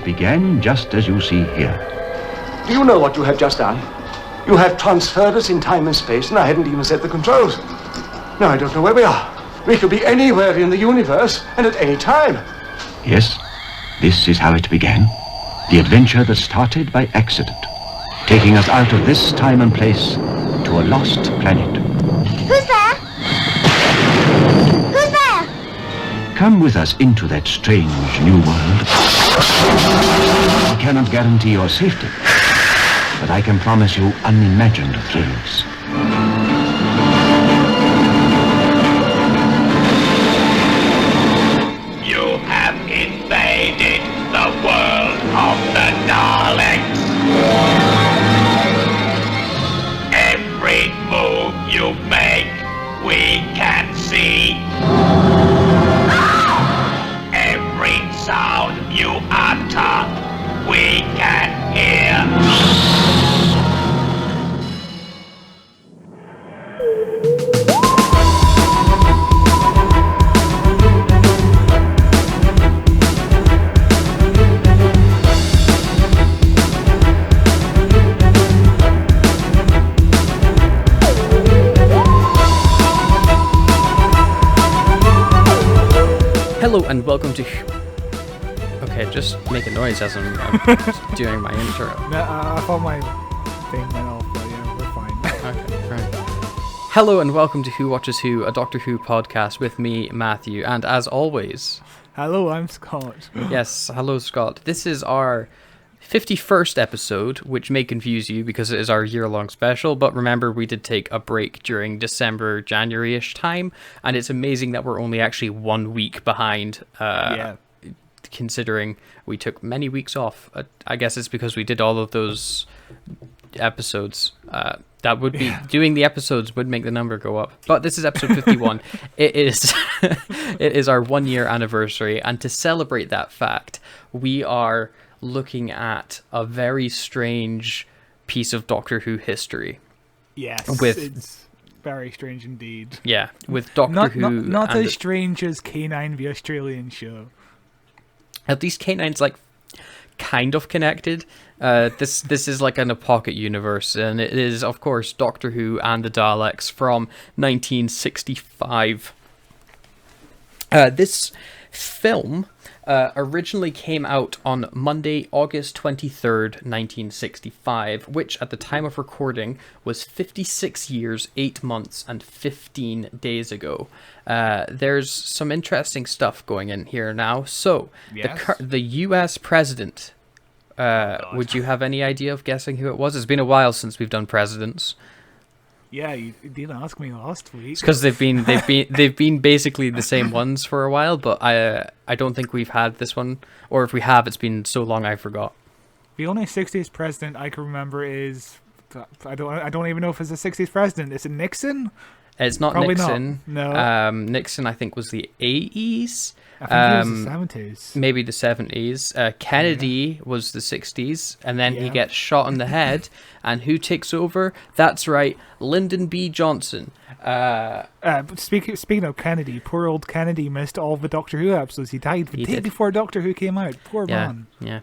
began just as you see here. Do you know what you have just done? You have transferred us in time and space, and I hadn't even set the controls. Now I don't know where we are. We could be anywhere in the universe, and at any time. Yes, this is how it began. The adventure that started by accident, taking us out of this time and place to a lost planet. Who's there? Who's there? Come with us into that strange new world. I cannot guarantee your safety, but I can promise you unimagined thrills. You have invaded the world of the Daleks. Every move you make, we can see. Every sound you utter, we can hear. Hello and welcome to... Okay, just make a noise as I'm doing my intro. I thought my thing went off, but yeah, we're fine. Okay, right. Hello and welcome to Who Watches Who, a Doctor Who podcast with me, Matthew, and as always... Hello, I'm Scott. Yes, hello Scott. This is our 51st episode, which may confuse you because it is our year-long special, but remember we did take a break during December, January-ish time, and it's amazing that we're only actually 1 week behind, considering we took many weeks off. I guess it's because we did all of those episodes. That would be, doing the episodes would make the number go up. But this is episode 51. It is our 1 year anniversary, and to celebrate that fact, we are looking at a very strange piece of Doctor Who history. Yes, it's very strange indeed. Yeah, with Doctor Who. Not as strange as K9, the Australian show. At least K9's like kind of connected. This is like in a pocket universe, and it is of course Doctor Who and the Daleks from 1965. This film originally came out on Monday, August 23rd, 1965, which at the time of recording was 56 years, 8 months, and 15 days ago. There's some interesting stuff going in here now. So, yes. The US president, would you have any idea of guessing who it was? It's been a while since we've done presidents. Yeah, you didn't ask me last week. It's because they've been basically the same ones for a while, but I don't think we've had this one, or if we have, it's been so long I forgot. The only 60s president I can remember is I don't even know if it's a 60s president. Is it Nixon? It's not Probably Nixon. Not. No. Nixon I think was the 80s. I think it was the 70s. Maybe the 70s. Kennedy was the 60s, and then he gets shot in the head. And who takes over? That's right, Lyndon B. Johnson. Speaking of Kennedy, poor old Kennedy missed all the Doctor Who episodes. He died the day before Doctor Who came out. Poor man. Yeah.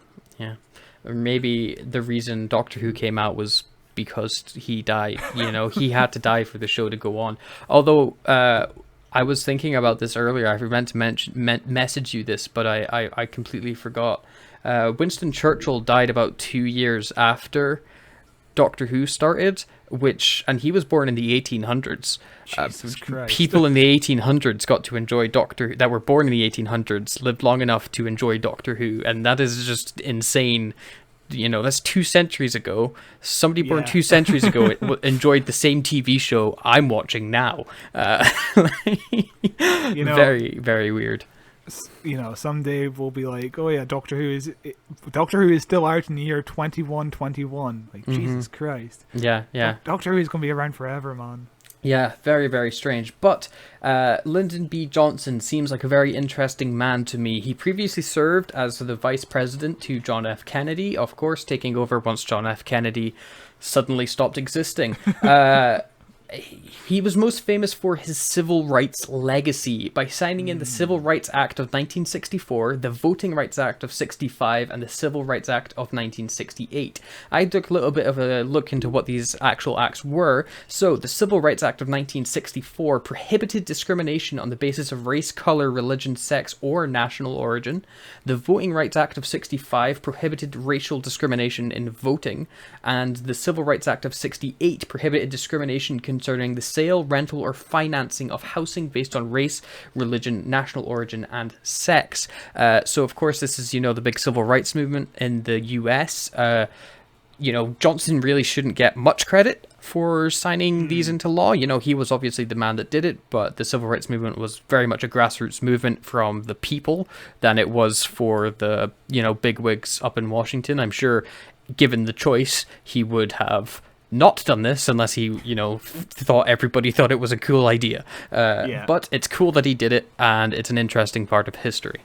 Or maybe the reason Doctor Who came out was because he died. You know, he had to die for the show to go on. Although, I was thinking about this earlier. I meant to message you this, but I completely forgot. Winston Churchill died about 2 years after Doctor Who started, and he was born in the 1800s. Jesus Christ. People in the 1800s got to enjoy that were born in the 1800s, lived long enough to enjoy Doctor Who, and that is just insane. You know, that's 2 centuries ago. Somebody born 2 centuries ago enjoyed the same TV show I'm watching now. Very, very weird. You know, someday we'll be like, oh yeah, Doctor Who is still out in the year 2121. Like, Jesus Christ. Yeah. Doctor Who is going to be around forever, man. Yeah, very, very strange. But Lyndon B. Johnson seems like a very interesting man to me. He previously served as the vice president to John F. Kennedy, of course, taking over once John F. Kennedy suddenly stopped existing. he was most famous for his civil rights legacy by signing in the Civil Rights Act of 1964, the Voting Rights Act of 65, and the Civil Rights Act of 1968. I took a little bit of a look into what these actual acts were. So, the Civil Rights Act of 1964 prohibited discrimination on the basis of race, color, religion, sex, or national origin. The Voting Rights Act of 65 prohibited racial discrimination in voting, and the Civil Rights Act of 68 prohibited discrimination concerning the sale, rental, or financing of housing based on race, religion, national origin, and sex. So, of course, this is, the big civil rights movement in the US. Johnson really shouldn't get much credit for signing these into law. He was obviously the man that did it, but the civil rights movement was very much a grassroots movement from the people than it was for the, bigwigs up in Washington. I'm sure, given the choice, he would have not done this unless he, thought everybody thought it was a cool idea. But it's cool that he did it, and it's an interesting part of history.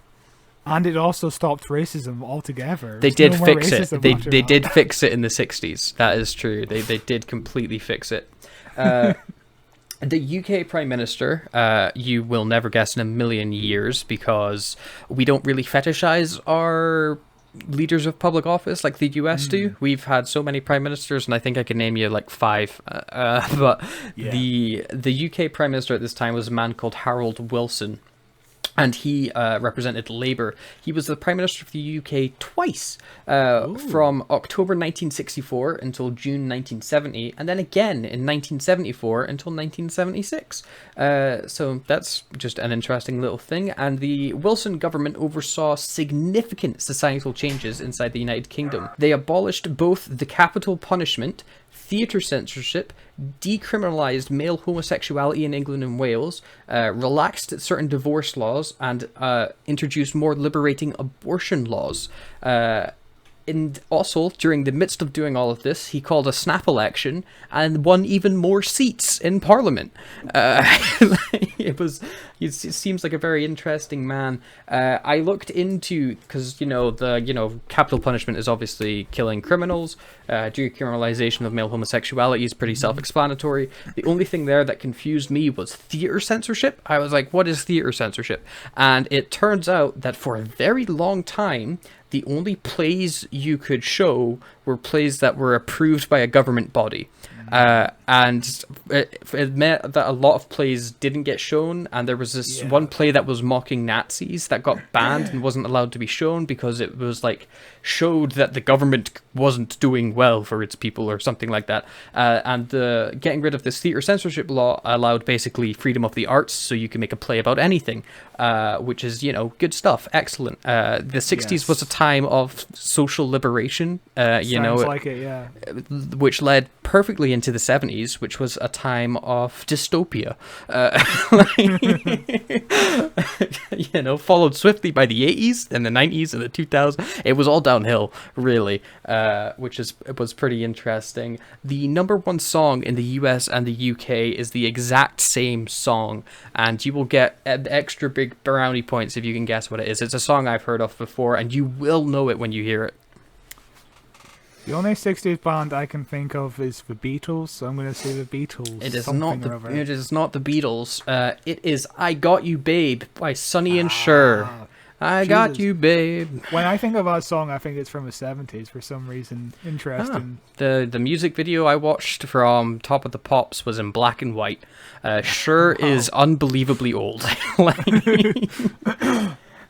And it also stopped racism altogether. They did fix it. They did fix it in the 60s. That is true. They did completely fix it. The UK Prime Minister, you will never guess in a million years, because we don't really fetishize our leaders of public office like the US do. We've had so many prime ministers, and I think I can name you like 5. The UK Prime Minister at this time was a man called Harold Wilson. And he represented Labour. He was the Prime Minister of the UK twice, from October 1964 until June 1970, and then again in 1974 until 1976. So that's just an interesting little thing. And the Wilson government oversaw significant societal changes inside the United Kingdom. They abolished both the capital punishment, theatre censorship, decriminalised male homosexuality in England and Wales, relaxed certain divorce laws, and introduced more liberating abortion laws. And also, during the midst of doing all of this, he called a snap election and won even more seats in Parliament. It seems like a very interesting man. I looked into, because, the capital punishment is obviously killing criminals. Decriminalization of male homosexuality is pretty self-explanatory. The only thing there that confused me was theater censorship. I was like, what is theater censorship? And it turns out that for a very long time, the only plays you could show were plays that were approved by a government body. And it meant that a lot of plays didn't get shown, and there was this one play that was mocking Nazis that got banned and wasn't allowed to be shown because it was showed that the government wasn't doing well for its people or something like that. And getting rid of this theatre censorship law allowed basically freedom of the arts, so you can make a play about anything, which is, good stuff. Excellent. The 60s was a time of social liberation, Sounds like it, yeah. Which led perfectly into the 70s, which was a time of dystopia. Followed swiftly by the 80s and the 90s and the 2000s. It was all downhill, really, which was pretty interesting. The number one song in the US and the UK is the exact same song, and you will get extra big brownie points if you can guess what it is. It's a song I've heard of before, and you will know it when you hear it. The only 60s band I can think of is the Beatles, so I'm going to say the Beatles. It is not the Beatles. It is I Got You Babe by Sonny and Cher. I Got You Babe. When I think of that song, I think it's from the 70s for some reason. Interesting. The music video I watched from Top of the Pops was in black and white. Cher is unbelievably old.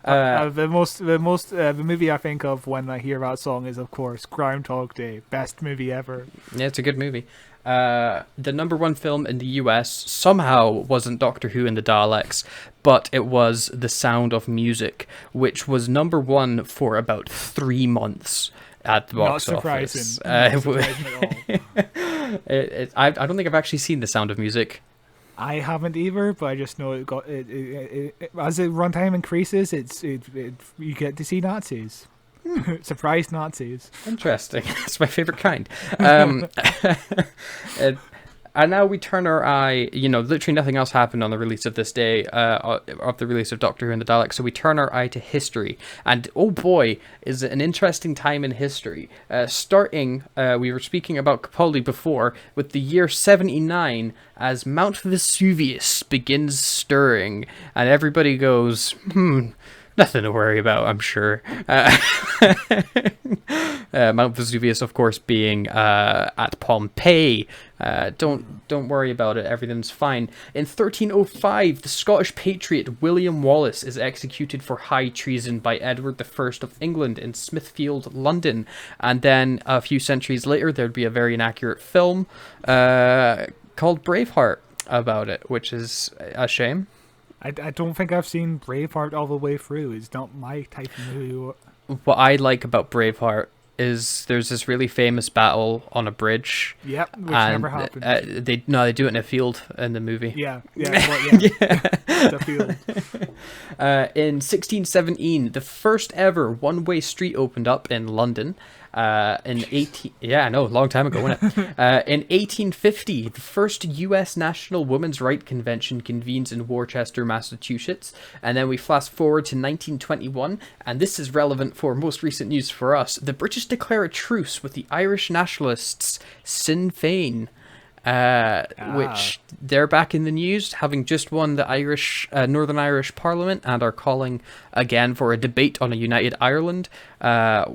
The movie I think of when I hear that song is, of course, Groundhog Day. Best movie ever. Yeah, it's a good movie. The number one film in the US somehow wasn't Doctor Who and the Daleks, but it was The Sound of Music, which was number one for about 3 months at the box office. Not surprising at all. I don't think I've actually seen The Sound of Music. I haven't either, but I just know it got as the runtime increases, you get to see Nazis. Surprise Nazis. Interesting. That's my favorite kind. And now we turn our eye, literally nothing else happened on the release of this day, of the release of Doctor Who and the Daleks, so we turn our eye to history. And oh boy, is it an interesting time in history. Starting, we were speaking about Capaldi before, with the year 79, as Mount Vesuvius begins stirring, and everybody goes, nothing to worry about, I'm sure. Mount Vesuvius, of course, being at Pompeii. Don't worry about it. Everything's fine. In 1305, the Scottish patriot William Wallace is executed for high treason by Edward I of England in Smithfield, London. And then a few centuries later, there'd be a very inaccurate film called Braveheart about it, which is a shame. I don't think I've seen Braveheart all the way through. It's not my type of movie. What I like about Braveheart is there's this really famous battle on a bridge. Yep, which never happened. They do it in a field in the movie. Yeah. The field. In 1617, the first ever one-way street opened up in London. In a long time ago, wasn't it? In 1850, the first U.S. National Women's Rights Convention convenes in Worcester, Massachusetts, and then we fast forward to 1921, and this is relevant for most recent news for us. The British declare a truce with the Irish nationalists Sinn Féin. Which they're back in the news, having just won the Northern Irish Parliament, and are calling again for a debate on a united Ireland,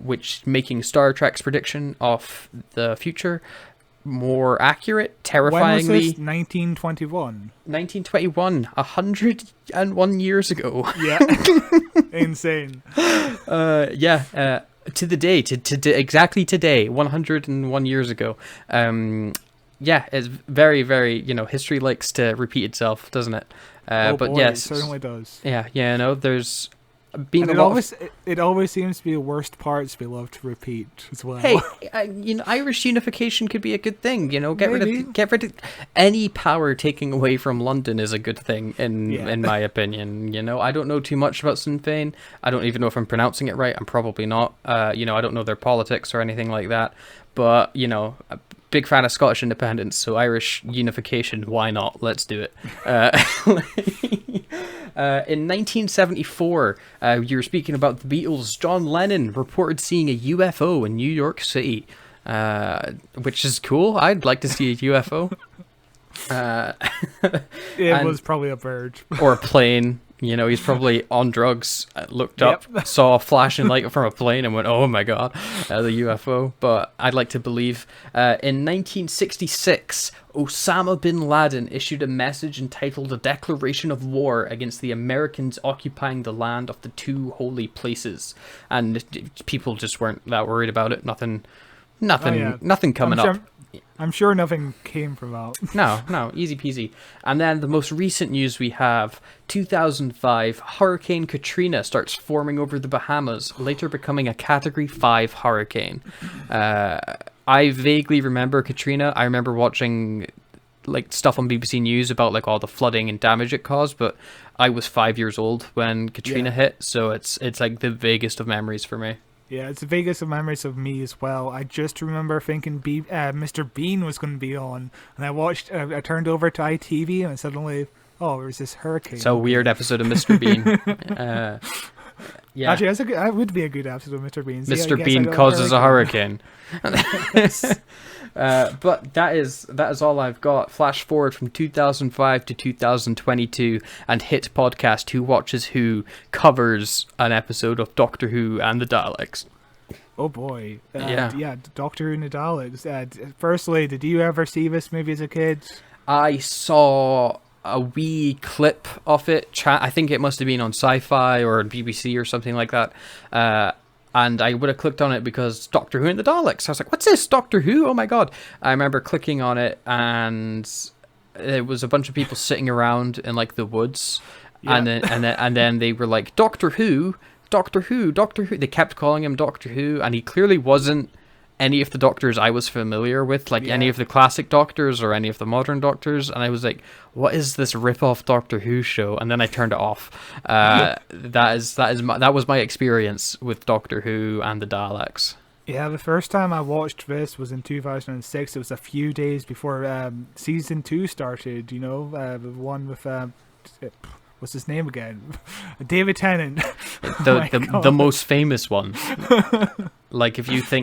which making Star Trek's prediction of the future more accurate, terrifyingly. When was this? 1921. 1921, 101 years ago. Yeah, insane. To the day, to exactly today, 101 years ago. Yeah, it's very, very, history likes to repeat itself, doesn't it? Yes. It certainly does. Yeah, there's been and it always seems to be the worst parts we love to repeat as well. Hey, Irish unification could be a good thing, get rid of any power taking away from London is a good thing in my opinion, I don't know too much about Sinn Féin. I don't even know if I'm pronouncing it right. I'm probably not. I don't know their politics or anything like that, but, big fan of Scottish independence, so Irish unification, why not? Let's do it. In 1974, you were speaking about the Beatles. John Lennon reported seeing a UFO in New York City, which is cool. I'd like to see a UFO. It was probably a bird. Or a plane. He's probably on drugs, looked up, saw a flashing light from a plane and went, oh my god, the UFO. But I'd like to believe. In 1966, Osama bin Laden issued a message entitled A Declaration of War against the Americans occupying the land of the two holy places. And people just weren't that worried about it. Nothing coming up. I'm sure nothing came from that. No, easy peasy. And then the most recent news we have, 2005, Hurricane Katrina starts forming over the Bahamas, later becoming a Category 5 hurricane. I vaguely remember Katrina. I remember watching stuff on BBC News about all the flooding and damage it caused, but I was 5 years old when Katrina hit, so it's the vaguest of memories for me. Yeah, it's the vaguest of memories of me as well. I just remember thinking Mr. Bean was going to be on, and I turned over to ITV, and suddenly, there's this hurricane. So weird episode of Mr. Bean. Yeah. Actually, that would be a good episode of Mr. Bean. Mr. Bean causes a hurricane. But that is all I've got. Flash forward from 2005 to 2022, and Hit Podcast Who Watches Who covers an episode of Doctor Who and the Daleks. Oh boy. Doctor Who and the Daleks. Firstly, did you ever see this movie as a kid? I saw a wee clip of it. I think it must have been on Sci-Fi or BBC or something like that. And I would have clicked on it because Doctor Who and the Daleks. I was like, what's this? Doctor Who? Oh my god. I remember clicking on it, and it was a bunch of people sitting around in the woods. Yeah. And then they were like, Doctor Who, Doctor Who, Doctor Who. They kept calling him Doctor Who, and he clearly wasn't any of the doctors I was familiar with, any of the classic doctors or any of the modern doctors. And I was like, what is this rip-off Doctor Who show? And then I turned it off. That was my experience with Doctor Who and the Daleks. Yeah, the first time I watched this was in 2006. It was a few days before season 2 started. The one with what's his name again? David Tennant. The most famous one. Like if you say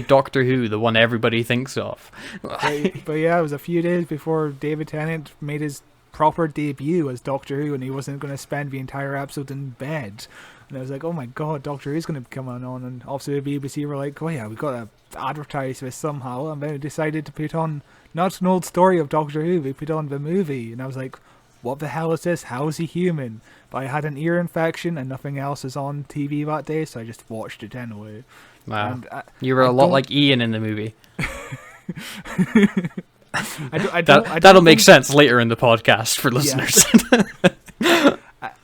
Doctor Who, the one everybody thinks of. But yeah, it was a few days before David Tennant made his proper debut as Doctor Who, and he wasn't going to spend the entire episode in bed. And I was like, oh my god, Doctor Who's going to come on. And obviously the BBC were like, oh yeah, we've got to advertise this somehow. And then we decided to put on, not an old story of Doctor Who, we put on the movie. And I was like, what the hell is this? How is he human? But I had an ear infection and nothing else was on TV that day, so I just watched it anyway. Wow. And you were a lot like Ian in the movie. That'll make sense later in the podcast for listeners. Yeah.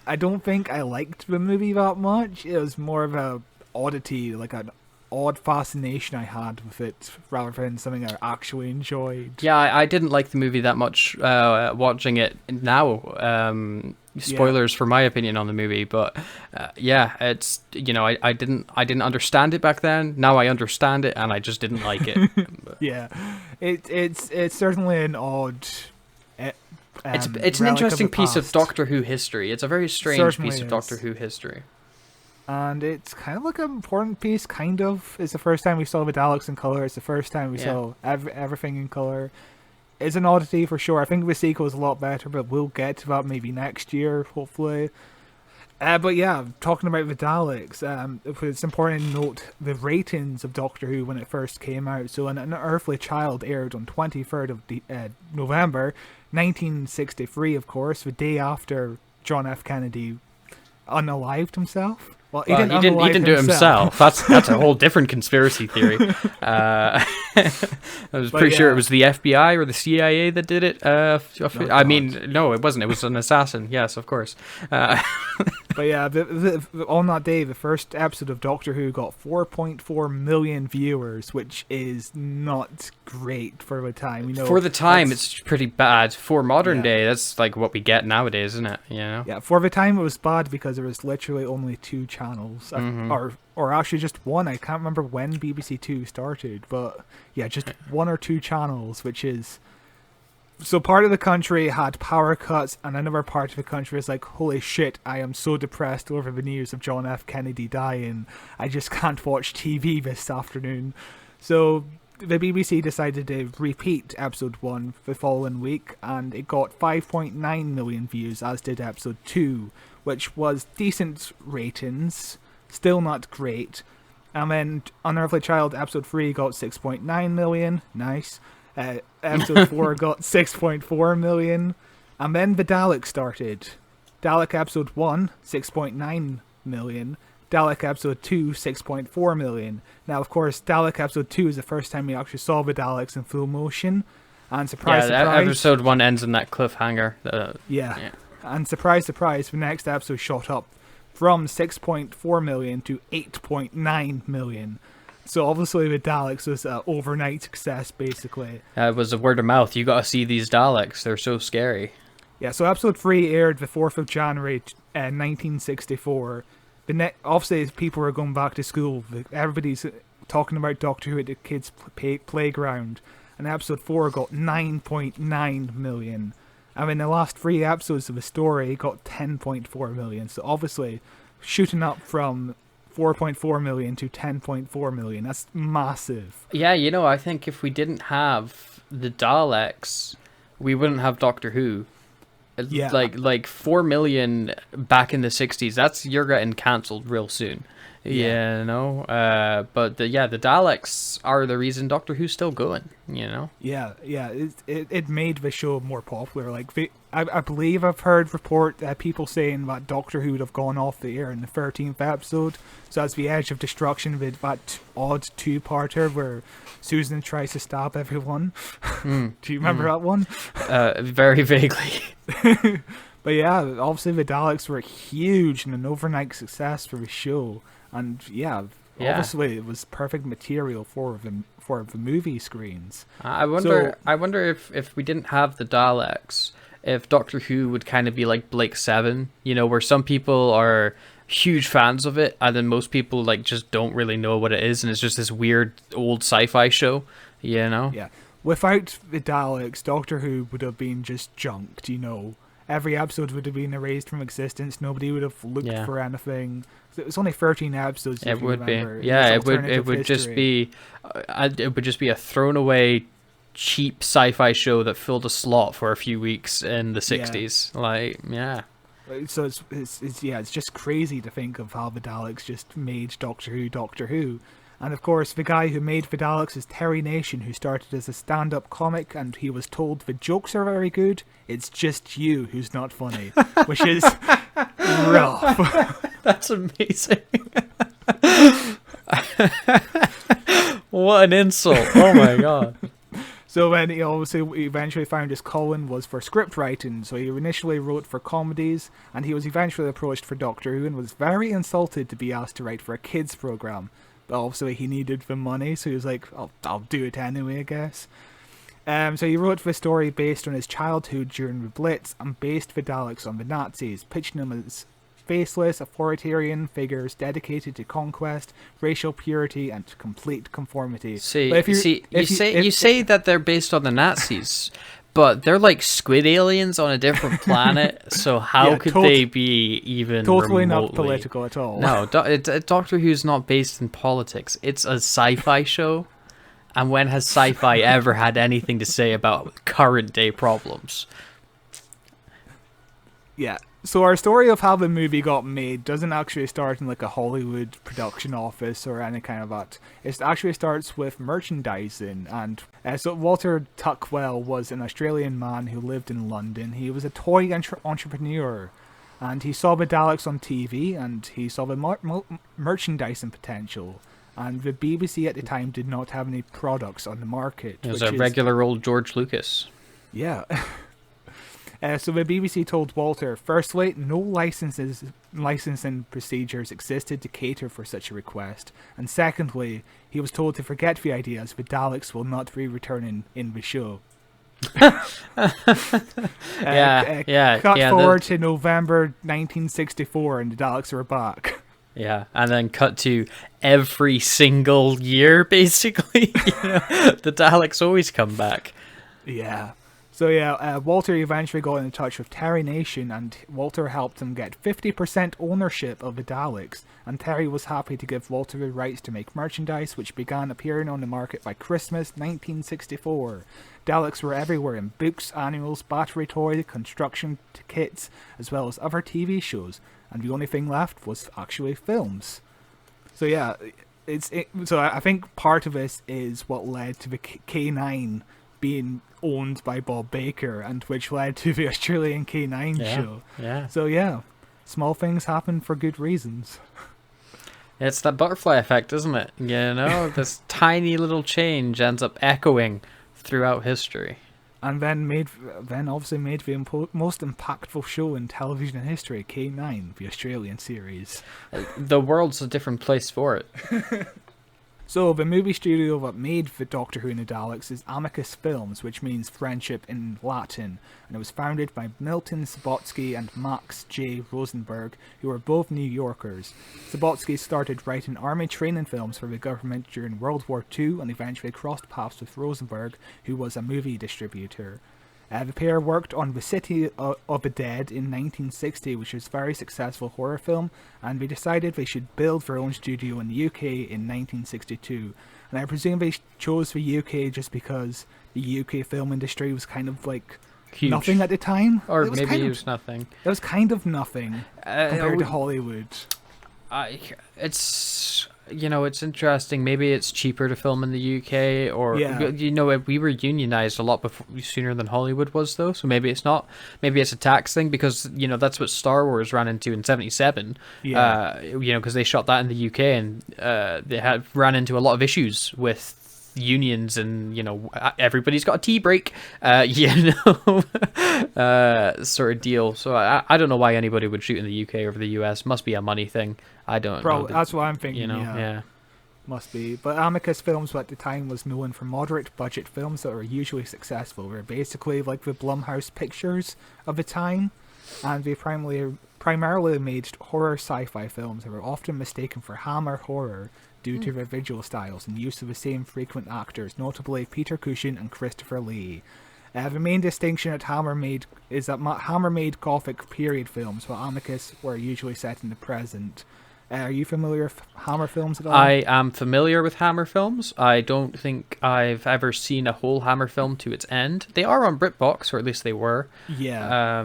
I don't think I liked the movie that much. It was more of a oddity, like an odd fascination I had with it, rather than something I actually enjoyed. Yeah, I didn't like the movie that much watching it now. Spoilers for my opinion on the movie, but yeah, it's I didn't understand it back then. Now I understand it, and I just didn't like it. Yeah, it's certainly an odd. It's an interesting piece of Doctor Who history. It's a very strange piece of Doctor Who history. And it's kind of like an important piece, kind of. It's the first time we saw the Daleks in colour. It's the first time we saw everything in colour. It's an oddity for sure. I think the sequel is a lot better, but we'll get to that maybe next year, hopefully. But yeah, talking about the Daleks, it's important to note the ratings of Doctor Who when it first came out. So An Unearthly Child aired on 23rd of November 1963, of course, the day after John F. Kennedy unalived himself. Well, he didn't do it himself. That's a whole different conspiracy theory. I was pretty sure it was the FBI or the CIA that did it. No, it wasn't. It was an assassin. Yes, of course. But yeah, on that day, the first episode of Doctor Who got 4.4 million viewers, which is not great for the time. For the time, it's pretty bad. For modern day, that's like what we get nowadays, isn't it? Yeah, for the time it was bad because there was literally only 2 channels, or actually just one. I can't remember when BBC Two started, but yeah, just 1 or 2 channels, which is. So part of the country had power cuts, and another part of the country is like, holy shit, I am so depressed over the news of John F. Kennedy dying. I just can't watch TV this afternoon. So the BBC decided to repeat episode 1 the following week, and it got 5.9 million views, as did episode 2, which was decent ratings, still not great. And then Unearthly Child episode 3 got 6.9 million, nice. Episode 4 got 6.4 million. And then the Daleks started. Dalek episode 1, 6.9 million. Dalek episode 2, 6.4 million. Now, of course, Dalek episode 2 is the first time we actually saw the Daleks in full motion. And surprise, episode 1 ends in that cliffhanger. And surprise, surprise, the next episode shot up from 6.4 million to 8.9 million. So obviously the Daleks was an overnight success, basically. It was a word of mouth. You got to see these Daleks. They're so scary. Yeah, so episode 3 aired the 4th of January 1964. Obviously, people were going back to school. Everybody's talking about Doctor Who at the kids' playground. And episode 4 got 9.9 million. And in the last 3 episodes of the story, it got 10.4 million. So obviously, shooting up from 4.4 million to 10.4 million. That's massive. Yeah, I think if we didn't have the Daleks, we wouldn't have Doctor Who. Yeah. Like 4 million back in the 60s, you're getting cancelled real soon. But the Daleks are the reason Doctor Who's still going, Yeah, it made the show more popular. Like, I believe I've heard people saying that Doctor Who would have gone off the air in the 13th episode. So that's the Edge of Destruction with that odd 2-parter where Susan tries to stab everyone. Do you remember that one? Very vaguely. But yeah, obviously the Daleks were huge and an overnight success for the show. And obviously it was perfect material for the movie screens. I wonder if we didn't have the Daleks, if Doctor Who would kind of be like Blake 7, where some people are huge fans of it, and then most people like just don't really know what it is, and it's just this weird old sci-fi show, you know? Yeah. Without the Daleks, Doctor Who would have been just junked, Every episode would have been erased from existence. Nobody would have looked for anything. It was only 13 episodes. It would be. Yeah, it would just be. It would just be a thrown away, cheap sci-fi show that filled a slot for a few weeks in the 60s. So it's just crazy to think of how the Daleks just made Doctor Who. And of course, the guy who made the Daleks is Terry Nation, who started as a stand-up comic, and he was told the jokes are very good, it's just you who's not funny, which is rough. That's amazing. What an insult. Oh my god. So then he eventually found his calling was for script writing, so he initially wrote for comedies, and he was eventually approached for Doctor Who and was very insulted to be asked to write for a kids program. But obviously he needed the money, so he was like, I'll do it anyway, I guess. So he wrote the story based on his childhood during the Blitz and based the Daleks on the Nazis, pitching them as faceless, authoritarian figures dedicated to conquest, racial purity, and complete conformity. You say that they're based on the Nazis, but they're like squid aliens on a different planet, so how could they be even totally remotely... not political at all? No, Doctor Who's not based in politics. It's a sci-fi show, and when has sci-fi ever had anything to say about current day problems? Yeah. So our story of how the movie got made doesn't actually start in like a Hollywood production office or any kind of that. It actually starts with merchandising. And so Walter Tuckwell was an Australian man who lived in London. He was a toy entrepreneur. And he saw the Daleks on TV and he saw the merchandising potential. And the BBC at the time did not have any products on the market. It was a regular old George Lucas. Yeah. So the BBC told Walter, firstly, no licensing procedures existed to cater for such a request, and secondly, he was told to forget the idea as the Daleks will not be returning in the show. Cut forward to November 1964 and the Daleks were back. Yeah, and then cut to every single year, basically. The Daleks always come back. Yeah. So Walter eventually got in touch with Terry Nation, and Walter helped him get 50% ownership of the Daleks, and Terry was happy to give Walter the rights to make merchandise, which began appearing on the market by Christmas 1964. Daleks were everywhere in books, annuals, battery toys, construction kits, as well as other TV shows, and the only thing left was actually films. So so I think part of this is what led to the K9 being owned by Bob Baker, and which led to the Australian K9 show. Yeah. So small things happen for good reasons. It's that butterfly effect, isn't it? This tiny little change ends up echoing throughout history. And then obviously made the most impactful show in television history, K9, the Australian series. The world's a different place for it. So, the movie studio that made the Doctor Who and the Daleks is Amicus Films, which means friendship in Latin, and it was founded by Milton Subotsky and Max J. Rosenberg, who were both New Yorkers. Subotsky started writing army training films for the government during World War II and eventually crossed paths with Rosenberg, who was a movie distributor. The pair worked on The City of the Dead in 1960, which was a very successful horror film, and they decided they should build their own studio in the UK in 1962. And I presume they chose the UK just because the UK film industry was kind of like huge. Nothing at the time. Or maybe it was nothing. It was kind of nothing compared to Hollywood. It's interesting. Maybe it's cheaper to film in the UK, or we were unionized a lot sooner than Hollywood was, though. So maybe it's not. Maybe it's a tax thing, because that's what Star Wars ran into in '77. Yeah. Because they shot that in the UK, and they ran into a lot of issues with unions, and everybody's got a tea break, sort of deal. So I don't know why anybody would shoot in the UK over the US. Must be a money thing. I don't know. That's what I'm thinking. Yeah. Must be. But Amicus Films at the time was known for moderate budget films that were usually successful. They were basically like the Blumhouse pictures of the time. and they primarily made horror sci-fi films that were often mistaken for Hammer horror due to their visual styles and use of the same frequent actors, notably Peter Cushing and Christopher Lee. The main distinction that Hammer made is that Hammer made Gothic period films, while Amicus were usually set in the present. Are you familiar with Hammer films at all? I am familiar with Hammer films. I don't think I've ever seen a whole Hammer film to its end. They are on BritBox, or at least they were. Yeah.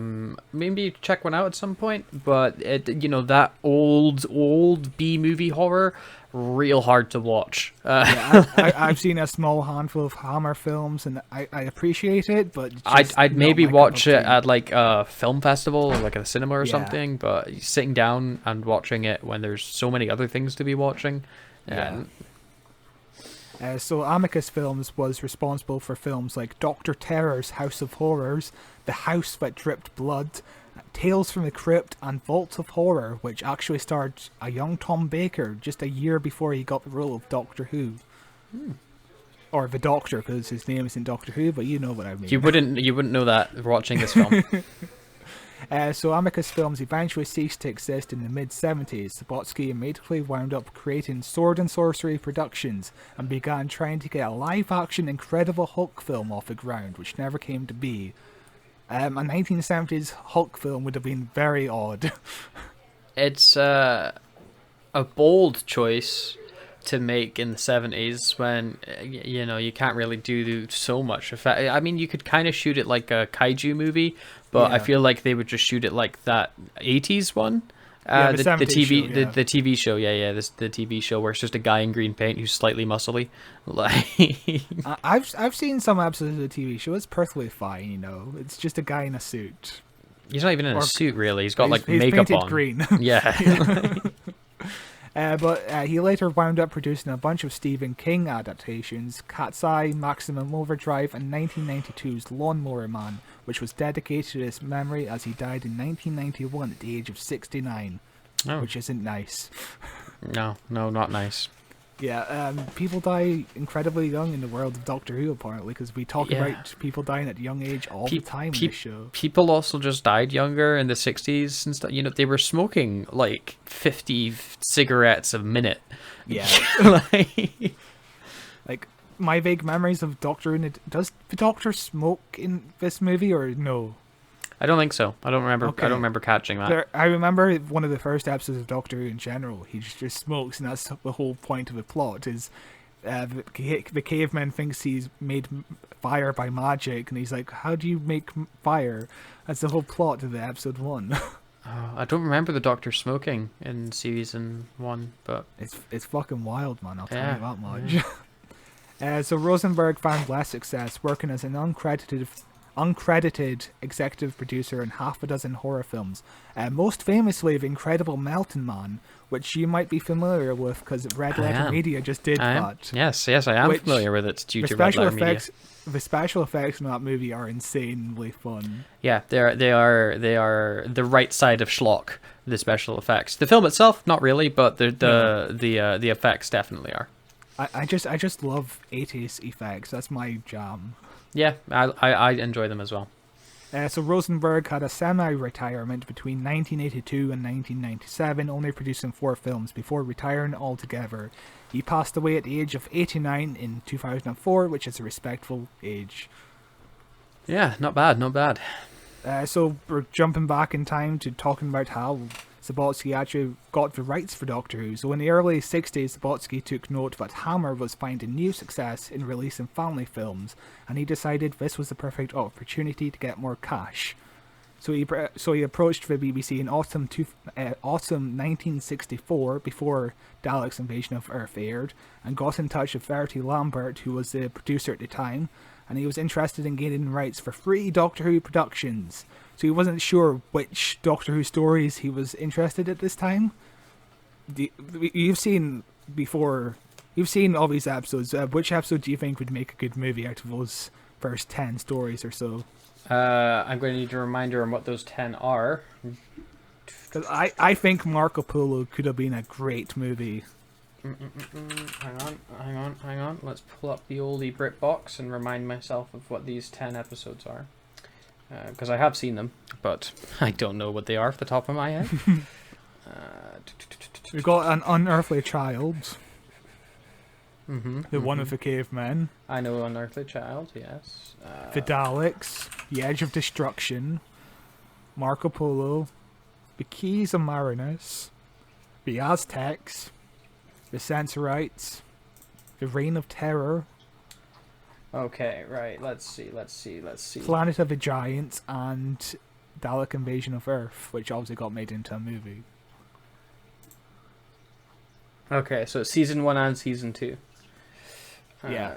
Maybe check one out at some point. But that old B-movie horror, real hard to watch. I've seen a small handful of Hammer films, and I appreciate it, but I'd maybe watch it at like a film festival or like a cinema or something. But sitting down and watching it when there's so many other things to be watching. So Amicus Films was responsible for films like Dr. Terror's House of Horrors, The House That Dripped Blood, Tales from the Crypt, and Vaults of Horror, which actually starred a young Tom Baker just a year before he got the role of Doctor Who. Or the Doctor, because his name is in Doctor Who, but you know what I mean. You wouldn't know that watching this film. So Amicus Films eventually ceased to exist in the mid-70s. Subotsky immediately wound up creating Sword and Sorcery Productions and began trying to get a live-action Incredible Hulk film off the ground, which never came to be. A 1970s Hulk film would have been very odd. It's a bold choice to make in the 70s when you can't really do so much effect. I mean, you could kind of shoot it like a kaiju movie, but I feel like they would just shoot it like that 80s one. The TV show, the TV show where it's just a guy in green paint who's slightly muscly. Like, I've seen some episodes of the TV show. It's perfectly fine, It's just a guy in a suit. He's not even in a suit, really. He's got like he's makeup painted on. Green. Yeah. But he later wound up producing a bunch of Stephen King adaptations, Cat's Eye, Maximum Overdrive, and 1992's Lawnmower Man, which was dedicated to his memory as he died in 1991 at the age of 69, which isn't nice. No, not nice. Yeah, people die incredibly young in the world of Doctor Who, apparently, because we talk about people dying at a young age all the time in this show. People also just died younger in the 60s and stuff. They were smoking like 50 cigarettes a minute. Yeah. Like, my vague memories of Doctor Who, does the Doctor smoke in this movie, or no? I don't think so. I don't remember. Okay. I don't remember catching that. I remember one of the first episodes of Doctor Who in general. He just smokes, and that's the whole point of the plot. Is the caveman thinks he's made fire by magic, and he's like, "How do you make fire?" That's the whole plot of the episode 1. I don't remember the Doctor smoking in season 1, but it's fucking wild, man. I'll tell you that much. So Rosenberg found less success working as an uncredited executive producer in half a dozen horror films, most famously The Incredible Mountain Man, which you might be familiar with because Red Letter Media just did that. Yes, I am familiar with it due to Red Letter Media. The special effects in that movie are insanely fun. Yeah, they are the right side of schlock. The special effects. The film itself, not really, but the effects definitely are. I just love 80s effects. That's my jam. Yeah, I enjoy them as well. So Rosenberg had a semi-retirement between 1982 and 1997, only producing 4 films before retiring altogether. He passed away at the age of 89 in 2004, which is a respectful age. Yeah, not bad. So we're jumping back in time to talking about how Subotsky actually got the rights for Doctor Who. So in the early 60s, Subotsky took note that Hammer was finding new success in releasing family films, and he decided this was the perfect opportunity to get more cash. So he approached the BBC in autumn 1964, before Daleks Invasion of Earth aired, and got in touch with Verity Lambert, who was the producer at the time, and he was interested in gaining rights for 3 Doctor Who productions. So he wasn't sure which Doctor Who stories he was interested at this time. You've seen all these episodes. Which episode do you think would make a good movie out of those first 10 stories or so? I'm going to need a reminder on what those 10 are. Because I think Marco Polo could have been a great movie. Hang on. Let's pull up the oldie BritBox and remind myself of what these 10 episodes are. because I have seen them, but I don't know what they are off the top of my head. We've got An Unearthly Child. The one with the cavemen. I know Unearthly Child, yes. The Daleks. The Edge of Destruction. Marco Polo. The Keys of Marinus. The Aztecs. The Censorites. The Reign of Terror. Okay, right, let's see. Planet of the Giants and Dalek Invasion of Earth, which obviously got made into a movie. Okay, so it's season 1 and season 2. Yeah.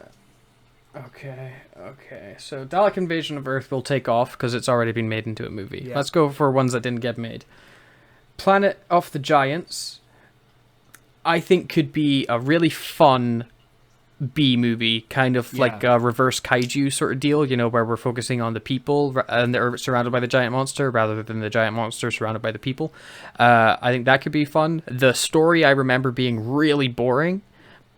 Okay. So Dalek Invasion of Earth will take off because it's already been made into a movie. Yeah. Let's go for ones that didn't get made. Planet of the Giants, I think, could be a really fun B movie, kind of like a reverse kaiju sort of deal, you know, where we're focusing on the people and they're surrounded by the giant monster rather than the giant monster surrounded by the people. I think that could be fun. The story I remember being really boring,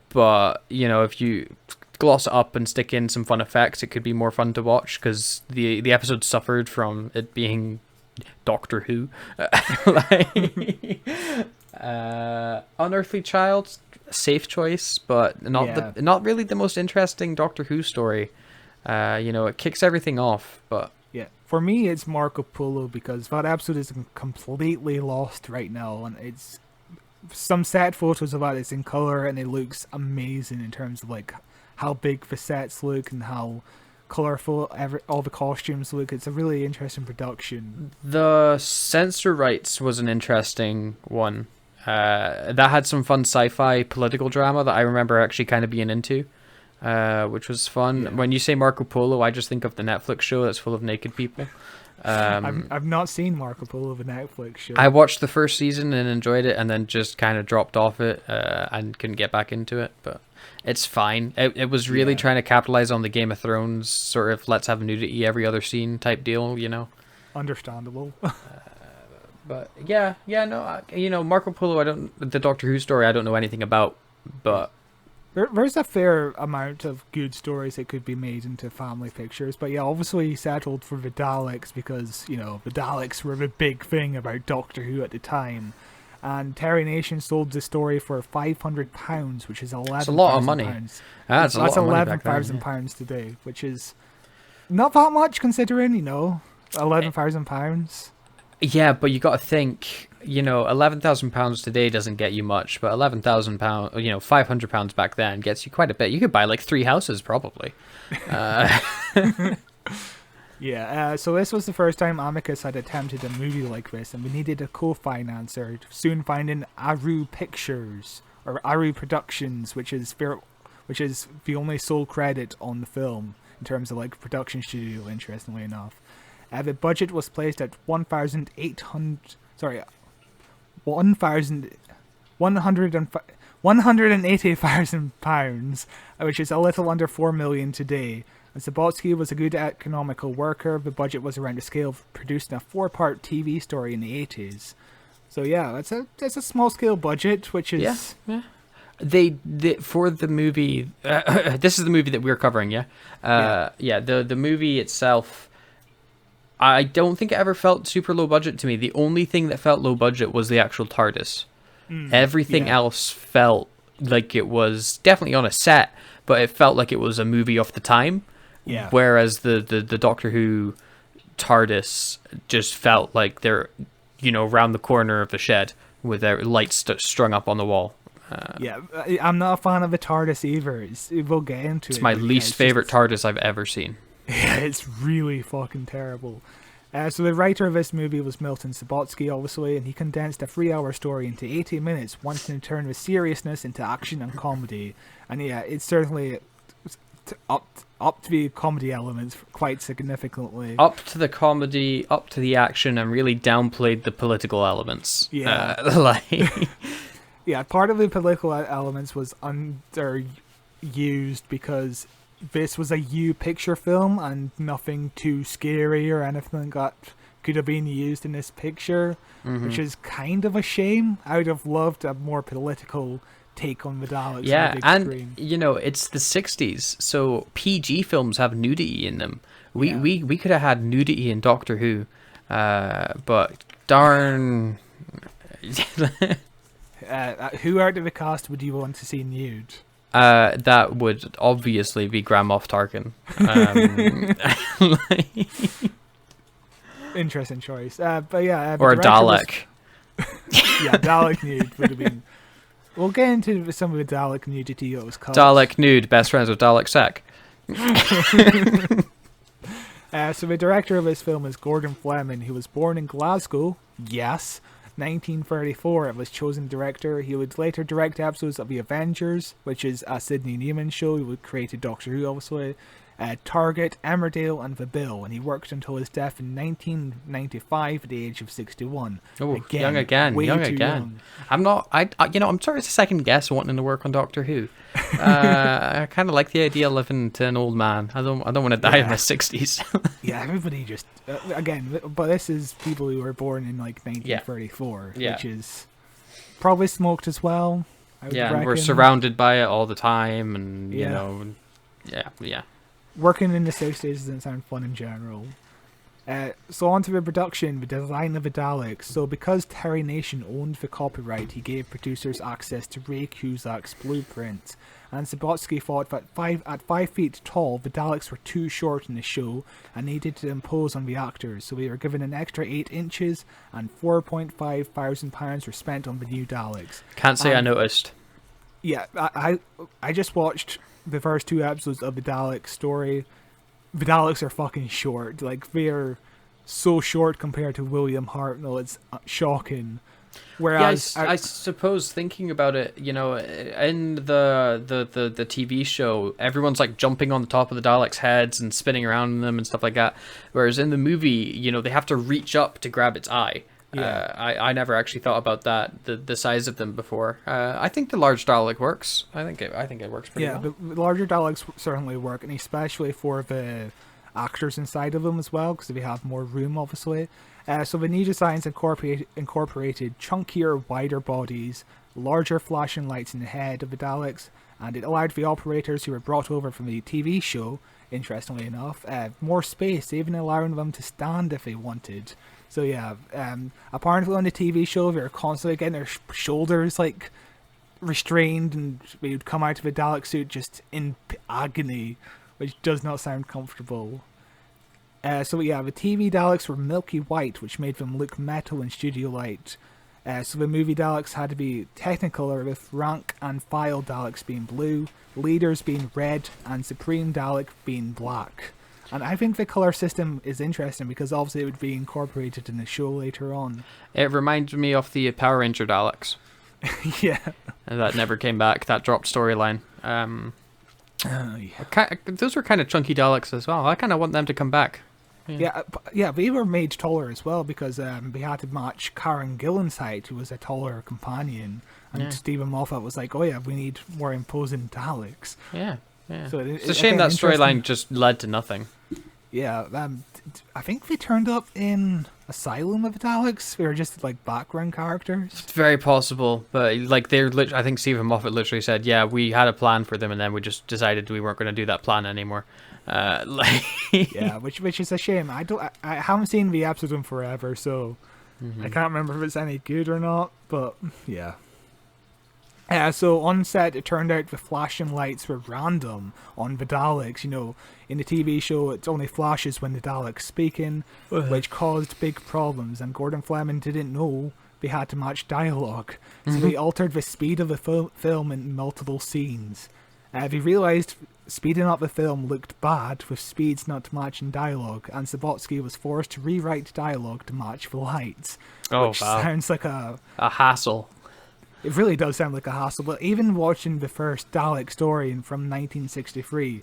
but, you know, if you gloss it up and stick in some fun effects, it could be more fun to watch, because the episode suffered from it being Doctor Who. Unearthly Child, safe choice, but not really the most interesting Doctor Who story. You know, it kicks everything off, but yeah, for me it's Marco Polo, because that episode is completely lost right now, and it's some set photos of that. It's in color and it looks amazing in terms of like how big the sets look and how colorful all the costumes look. It's a really interesting production. The Censor Rights was an interesting one. That had some fun sci-fi political drama that I remember actually kind of being into, which was fun. Yeah. When you say Marco Polo, I just think of the Netflix show that's full of naked people. I've not seen Marco Polo, the Netflix show. I watched the first season and enjoyed it, and then just kind of dropped off it and couldn't get back into it. But it's fine. It was really trying to capitalize on the Game of Thrones sort of let's have nudity every other scene type deal, you know. Understandable. But you know, Marco Polo, the Doctor Who story I don't know anything about, but there's a fair amount of good stories that could be made into family pictures. But yeah, obviously he settled for the Daleks because, you know, the Daleks were the big thing about Doctor Who at the time. And Terry Nation sold the story for £500, which is £11,000. That's a lot of money. That's £11,000 today, which is not that much considering, you know, £11,000. Yeah, but you got to think, you know, £11,000 today doesn't get you much, but £11,000, you know, £500 back then gets you quite a bit. You could buy like 3 houses probably. Yeah, so this was the first time Amicus had attempted a movie like this, and we needed a co-financer. Soon finding Aru Pictures or Aru Productions, which is the only sole credit on the film in terms of like production studio. Interestingly enough, the budget was placed at £180,000, which is a little under $4 million today. And Subotsky was a good economical worker. The budget was around the scale of producing a 4-part TV story in the 80s. So yeah, that's a small scale budget, which is They for the movie. This is the movie that we're covering, yeah. The movie itself, I don't think it ever felt super low budget to me. The only thing that felt low budget was the actual TARDIS. Everything else felt like it was definitely on a set, but it felt like it was a movie of the time. Yeah. Whereas the Doctor Who TARDIS just felt like they're, you know, round the corner of the shed with their lights strung up on the wall. I'm not a fan of the TARDIS either. We'll get into it. It's my least favorite TARDIS I've ever seen. Yeah, it's really fucking terrible. So the writer of this movie was Milton Subotsky, obviously, and he condensed a 3-hour story into 80 minutes, wanting to turn the seriousness into action and comedy. And yeah, it's certainly up to the comedy elements quite significantly. Up to the comedy, up to the action, and really downplayed the political elements. Yeah. Yeah, part of the political elements was underused because this was a picture film and nothing too scary or anything that could have been used in this picture, which is kind of a shame. I would have loved a more political take on the Daleks. Yeah, on the big and screen. You know, it's the 60s, so PG films have nudity in them, We could have had nudity in Doctor Who, but darn. Who out of the cast would you want to see nude? That would obviously be Grand Moff Tarkin. Interesting choice. But yeah, Or a Dalek. Yeah, Dalek nude would have been. We'll get into some of the Dalek nudity that was cut. Dalek nude, best friends with Dalek Sec. So the director of this film is Gordon Fleming, who was born in Glasgow. Yes. 1934, it was chosen director. He would later direct episodes of The Avengers, which is a Sidney Newman show. He would create Doctor Who, obviously. Target, Emmerdale, and The Bill, and he worked until his death in 1995 at the age of 61. Oh, young again. Young. I'm not. I'm sorry. It's a second guess wanting to work on Doctor Who. I kind of like the idea of living to an old man. I don't want to die in my 60s. Yeah, everybody just again. But this is people who were born in like 1934, which is probably smoked as well. And we're surrounded by it all the time, and you know, yeah. Working in the 60s doesn't sound fun in general. So on to the production, the design of the Daleks. So because Terry Nation owned the copyright, he gave producers access to Ray Cusack's blueprint. And Subotsky thought that at 5 feet tall, the Daleks were too short in the show and needed to impose on the actors. So they were given an extra 8 inches and £4.5 thousand were spent on the new Daleks. Can't say I noticed. Yeah, I just watched the first 2 episodes of the Dalek story. The Daleks are fucking short. Like, they're so short compared to William Hartnell. It's shocking. Whereas I suppose thinking about it, you know, in the TV show, everyone's like jumping on the top of the Daleks' heads and spinning around them and stuff like that. Whereas in the movie, you know, they have to reach up to grab its eye. Yeah. I never actually thought about that, the size of them before. I think the large Dalek works. I think it works pretty well. Yeah, the larger Daleks certainly work, and especially for the actors inside of them as well, because they have more room, obviously. So the new designs incorporated chunkier, wider bodies, larger flashing lights in the head of the Daleks, and it allowed the operators who were brought over from the TV show, interestingly enough, more space, even allowing them to stand if they wanted. So yeah, apparently on the TV show they were constantly getting their shoulders like restrained, and they would come out of a Dalek suit just in agony, which does not sound comfortable. So yeah, the TV Daleks were milky white, which made them look metal in studio light. So the movie Daleks had to be Technicolor, with rank and file Daleks being blue, leaders being red, and Supreme Dalek being black. And I think the colour system is interesting because obviously it would be incorporated in the show later on. It reminds me of the Power Ranger Daleks. Yeah. And that never came back, that dropped storyline. Those were kind of chunky Daleks as well. I kind of want them to come back. Yeah, they were made taller as well because they had to match Karen Gillan's height, who was a taller companion. And Stephen Moffat was like, oh yeah, we need more imposing Daleks. Yeah. Yeah. So it's a shame that storyline just led to nothing. Yeah, I think they turned up in Asylum of the Daleks. They were just like background characters. It's very possible, but like I think Stephen Moffat literally said, "Yeah, we had a plan for them, and then we just decided we weren't going to do that plan anymore." Yeah, which is a shame. I haven't seen the episode in forever, so I can't remember if it's any good or not. But yeah. So on set, it turned out the flashing lights were random on the Daleks. You know, in the TV show, it only flashes when the Dalek's speaking, which caused big problems. And Gordon Fleming didn't know they had to match dialogue, so they altered the speed of the film in multiple scenes. They realised speeding up the film looked bad with speeds not matching dialogue, and Subotsky was forced to rewrite dialogue to match the lights. Which sounds like a hassle. It really does sound like a hassle, but even watching the first Dalek story from 1963,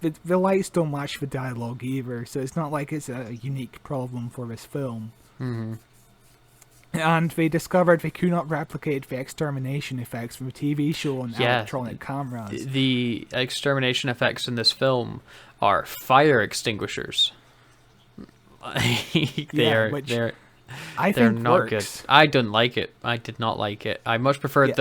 the lights don't match the dialogue either, so it's not like it's a unique problem for this film. And they discovered they could not replicate the extermination effects from the TV show on electronic cameras. The extermination effects in this film are fire extinguishers. I They're think not works. good. I didn't like it. I did not like it. I much preferred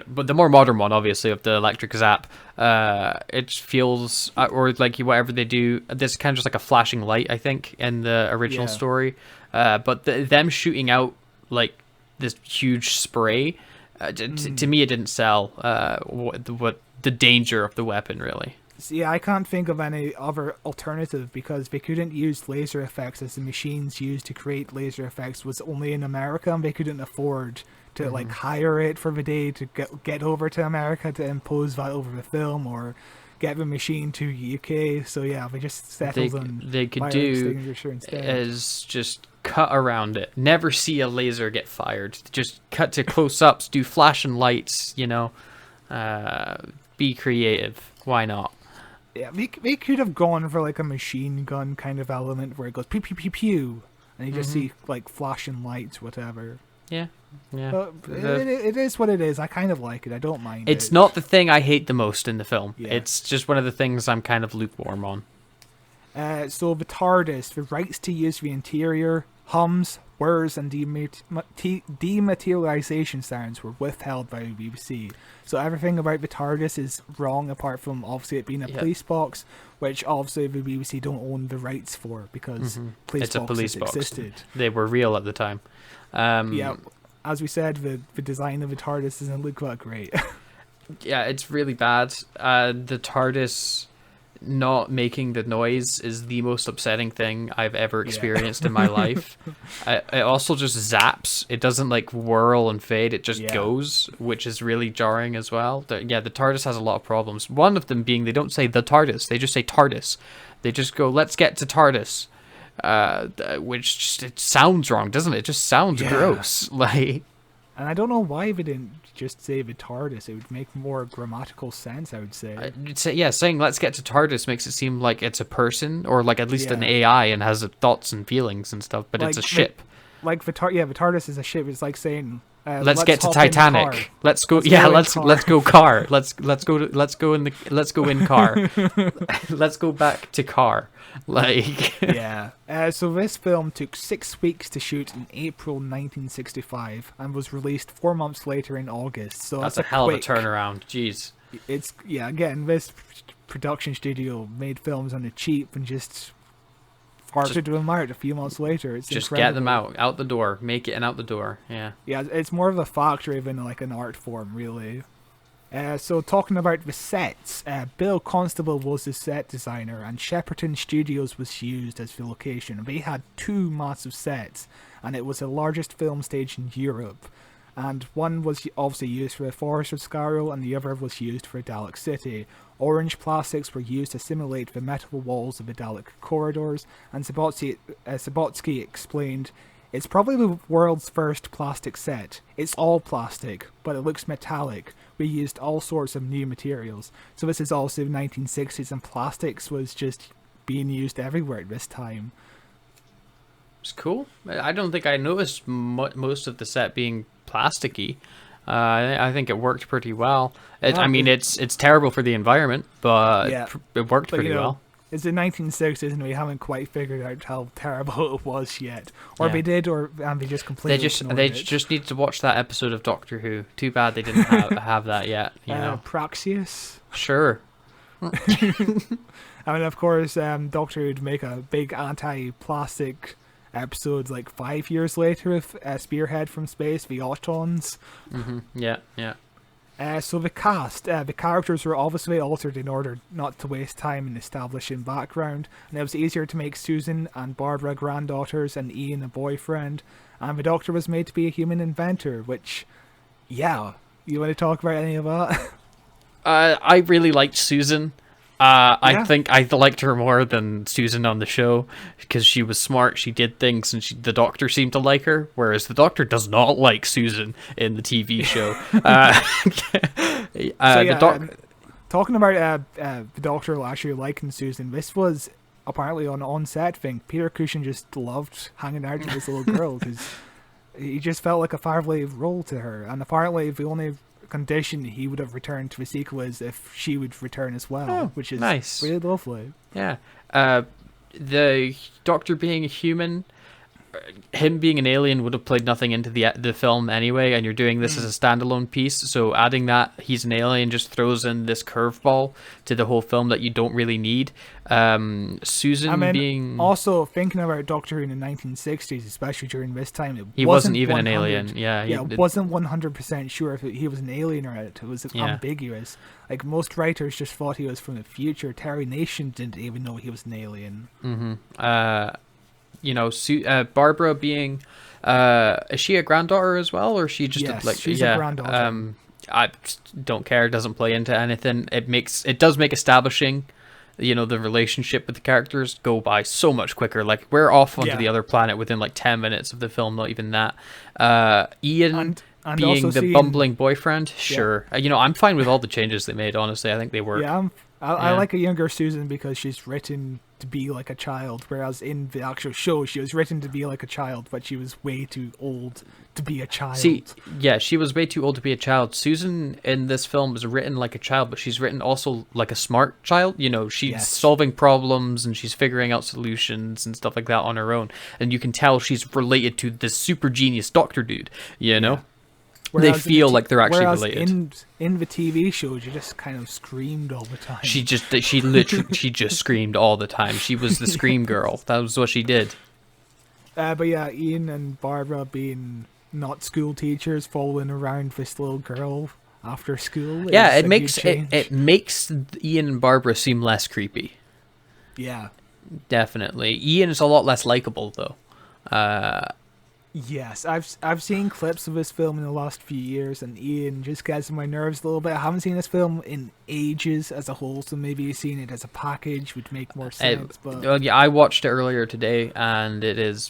but the more modern one, obviously, of the electric zap. It feels, or like whatever they do, this kind of just like a flashing light, I think, in the original Yeah. story. But them shooting out like this huge spray, to me, it didn't sell what the danger of the weapon really. See, I can't think of any other alternative because they couldn't use laser effects as the machines used to create laser effects was only in America, and they couldn't afford to like hire it for the day to get over to America to impose that over the film or get the machine to UK. So yeah, they just settled on They could fire do extinguisher instead. is just cut around it. Never see a laser get fired. Just cut to close-ups, do flashing lights, be creative. Why not? Yeah, they could have gone for like a machine gun kind of element where it goes pew pew pew pew, and you just see like flashing lights, whatever. Yeah. But it is what it is. I kind of like it. I don't mind It's it. not the thing I hate the most in the film. Yeah. It's just one of the things I'm kind of lukewarm on. So the TARDIS, the rights to use the interior, hums, whirs, and dematerialization sounds were withheld by the BBC. So everything about the TARDIS is wrong, apart from obviously it being a police box, which obviously the BBC don't own the rights for because police It's a boxes police box. existed. They were real at the time. Yeah, as we said, the design of the TARDIS doesn't look that great. Yeah, it's really bad. The TARDIS not making the noise is the most upsetting thing I've ever experienced in my life. It also just zaps. It doesn't like whirl and fade. It just goes, which is really jarring as well. The TARDIS has a lot of problems. One of them being they don't say the TARDIS. They just say TARDIS. They just go, let's get to TARDIS. Which just, it sounds wrong, doesn't it? It just sounds gross. Like, and I don't know why they didn't just say the TARDIS. It would make more grammatical sense, I would say. saying let's get to TARDIS makes it seem like it's a person or like at least an AI and has thoughts and feelings and stuff, but Like it's a ship. The TARDIS is a ship. It's like saying, let's get to hop in the car. Titanic. Let's go. Let's go in car. Let's go in car. Let's go back to car. Like So this film took 6 weeks to shoot in April 1965 and was released 4 months later in August. So that's a hell of a turnaround. Jeez. It's again, this production studio made films on the cheap and just farted them out a few months later. It's just incredible. get them out the door, make it and out the door. Yeah, it's more of a factory than like an art form, really. So talking about the sets, Bill Constable was the set designer and Shepperton Studios was used as the location. They had 2 massive sets and it was the largest film stage in Europe. And one was obviously used for the Forest of Scarrow and the other was used for Dalek City. Orange plastics were used to simulate the metal walls of the Dalek corridors, and Sabotsky explained, "It's probably the world's first plastic set. It's all plastic, but it looks metallic. We used all sorts of new materials." So this is also the 1960s and plastics was just being used everywhere at this time. it's cool. I don't think I noticed most of the set being plasticky. I think it worked pretty well. I mean, it's terrible for the environment, but it worked pretty well. It's the 1960s and we haven't quite figured out how terrible it was yet. Or they did, and they just completely ignored They it. just need to watch that episode of Doctor Who. Too bad they didn't have that yet, you know. Praxius. Sure. I mean, of course, Doctor Who would make a big anti-plastic episode like 5 years later with Spearhead from Space, the Autons. Yeah. So the cast, the characters were obviously altered in order not to waste time in establishing background, and it was easier to make Susan and Barbara granddaughters and Ian a boyfriend, and the Doctor was made to be a human inventor, which, you want to talk about any of that? I really liked Susan. I think I liked her more than Susan on the show because she was smart, she did things, and the Doctor seemed to like her, whereas the Doctor does not like Susan in the TV show. Talking about the Doctor actually liking Susan, this was apparently an on-set thing. Peter Cushing just loved hanging out with this little girl because he just felt like a fatherly role to her, and apparently the only condition he would have returned to the sequel is if she would return as well, which is nice. really lovely. Yeah. The Doctor being a human, him being an alien would have played nothing into the film anyway, and you're doing this as a standalone piece, so adding that he's an alien just throws in this curveball to the whole film that you don't really need. Susan being... Also, thinking about Doctor Who in the 1960s, especially during this time, he wasn't even an alien. Wasn't 100% sure if he was an alien or not. It was ambiguous. Like, most writers just thought he was from the future. Terry Nation didn't even know he was an alien. Barbara being... is she a granddaughter as well, or is she just she's a granddaughter. I don't care. It doesn't play into anything. It does make establishing, the relationship with the characters go by so much quicker. Like, we're off onto the other planet within like 10 minutes of the film, not even that. Ian and being also the bumbling boyfriend, sure. I'm fine with all the changes they made, honestly. I think they work. Yeah, I like a younger Susan because she's written to be like a child, whereas in the actual show she was written to be like a child, but she was way too old to be a child. See, yeah, she was way too old to be a child. Susan in this film is written like a child, but she's written also like a smart child. She's solving problems and she's figuring out solutions and stuff like that on her own. And you can tell she's related to this super genius doctor dude, Yeah. Whereas they feel like they're actually related. In the TV show, she just kind of screamed all the time. She just screamed all the time. She was the scream girl. That was what she did. But yeah, Ian and Barbara being not school teachers, following around this little girl after school. Yeah, it makes Ian and Barbara seem less creepy. Yeah, definitely. Ian is a lot less likable though. Yes, I've seen clips of this film in the last few years, and Ian just gets on my nerves a little bit. I haven't seen this film in ages as a whole, so maybe seeing it as a package would make more sense. But I watched it earlier today, and it is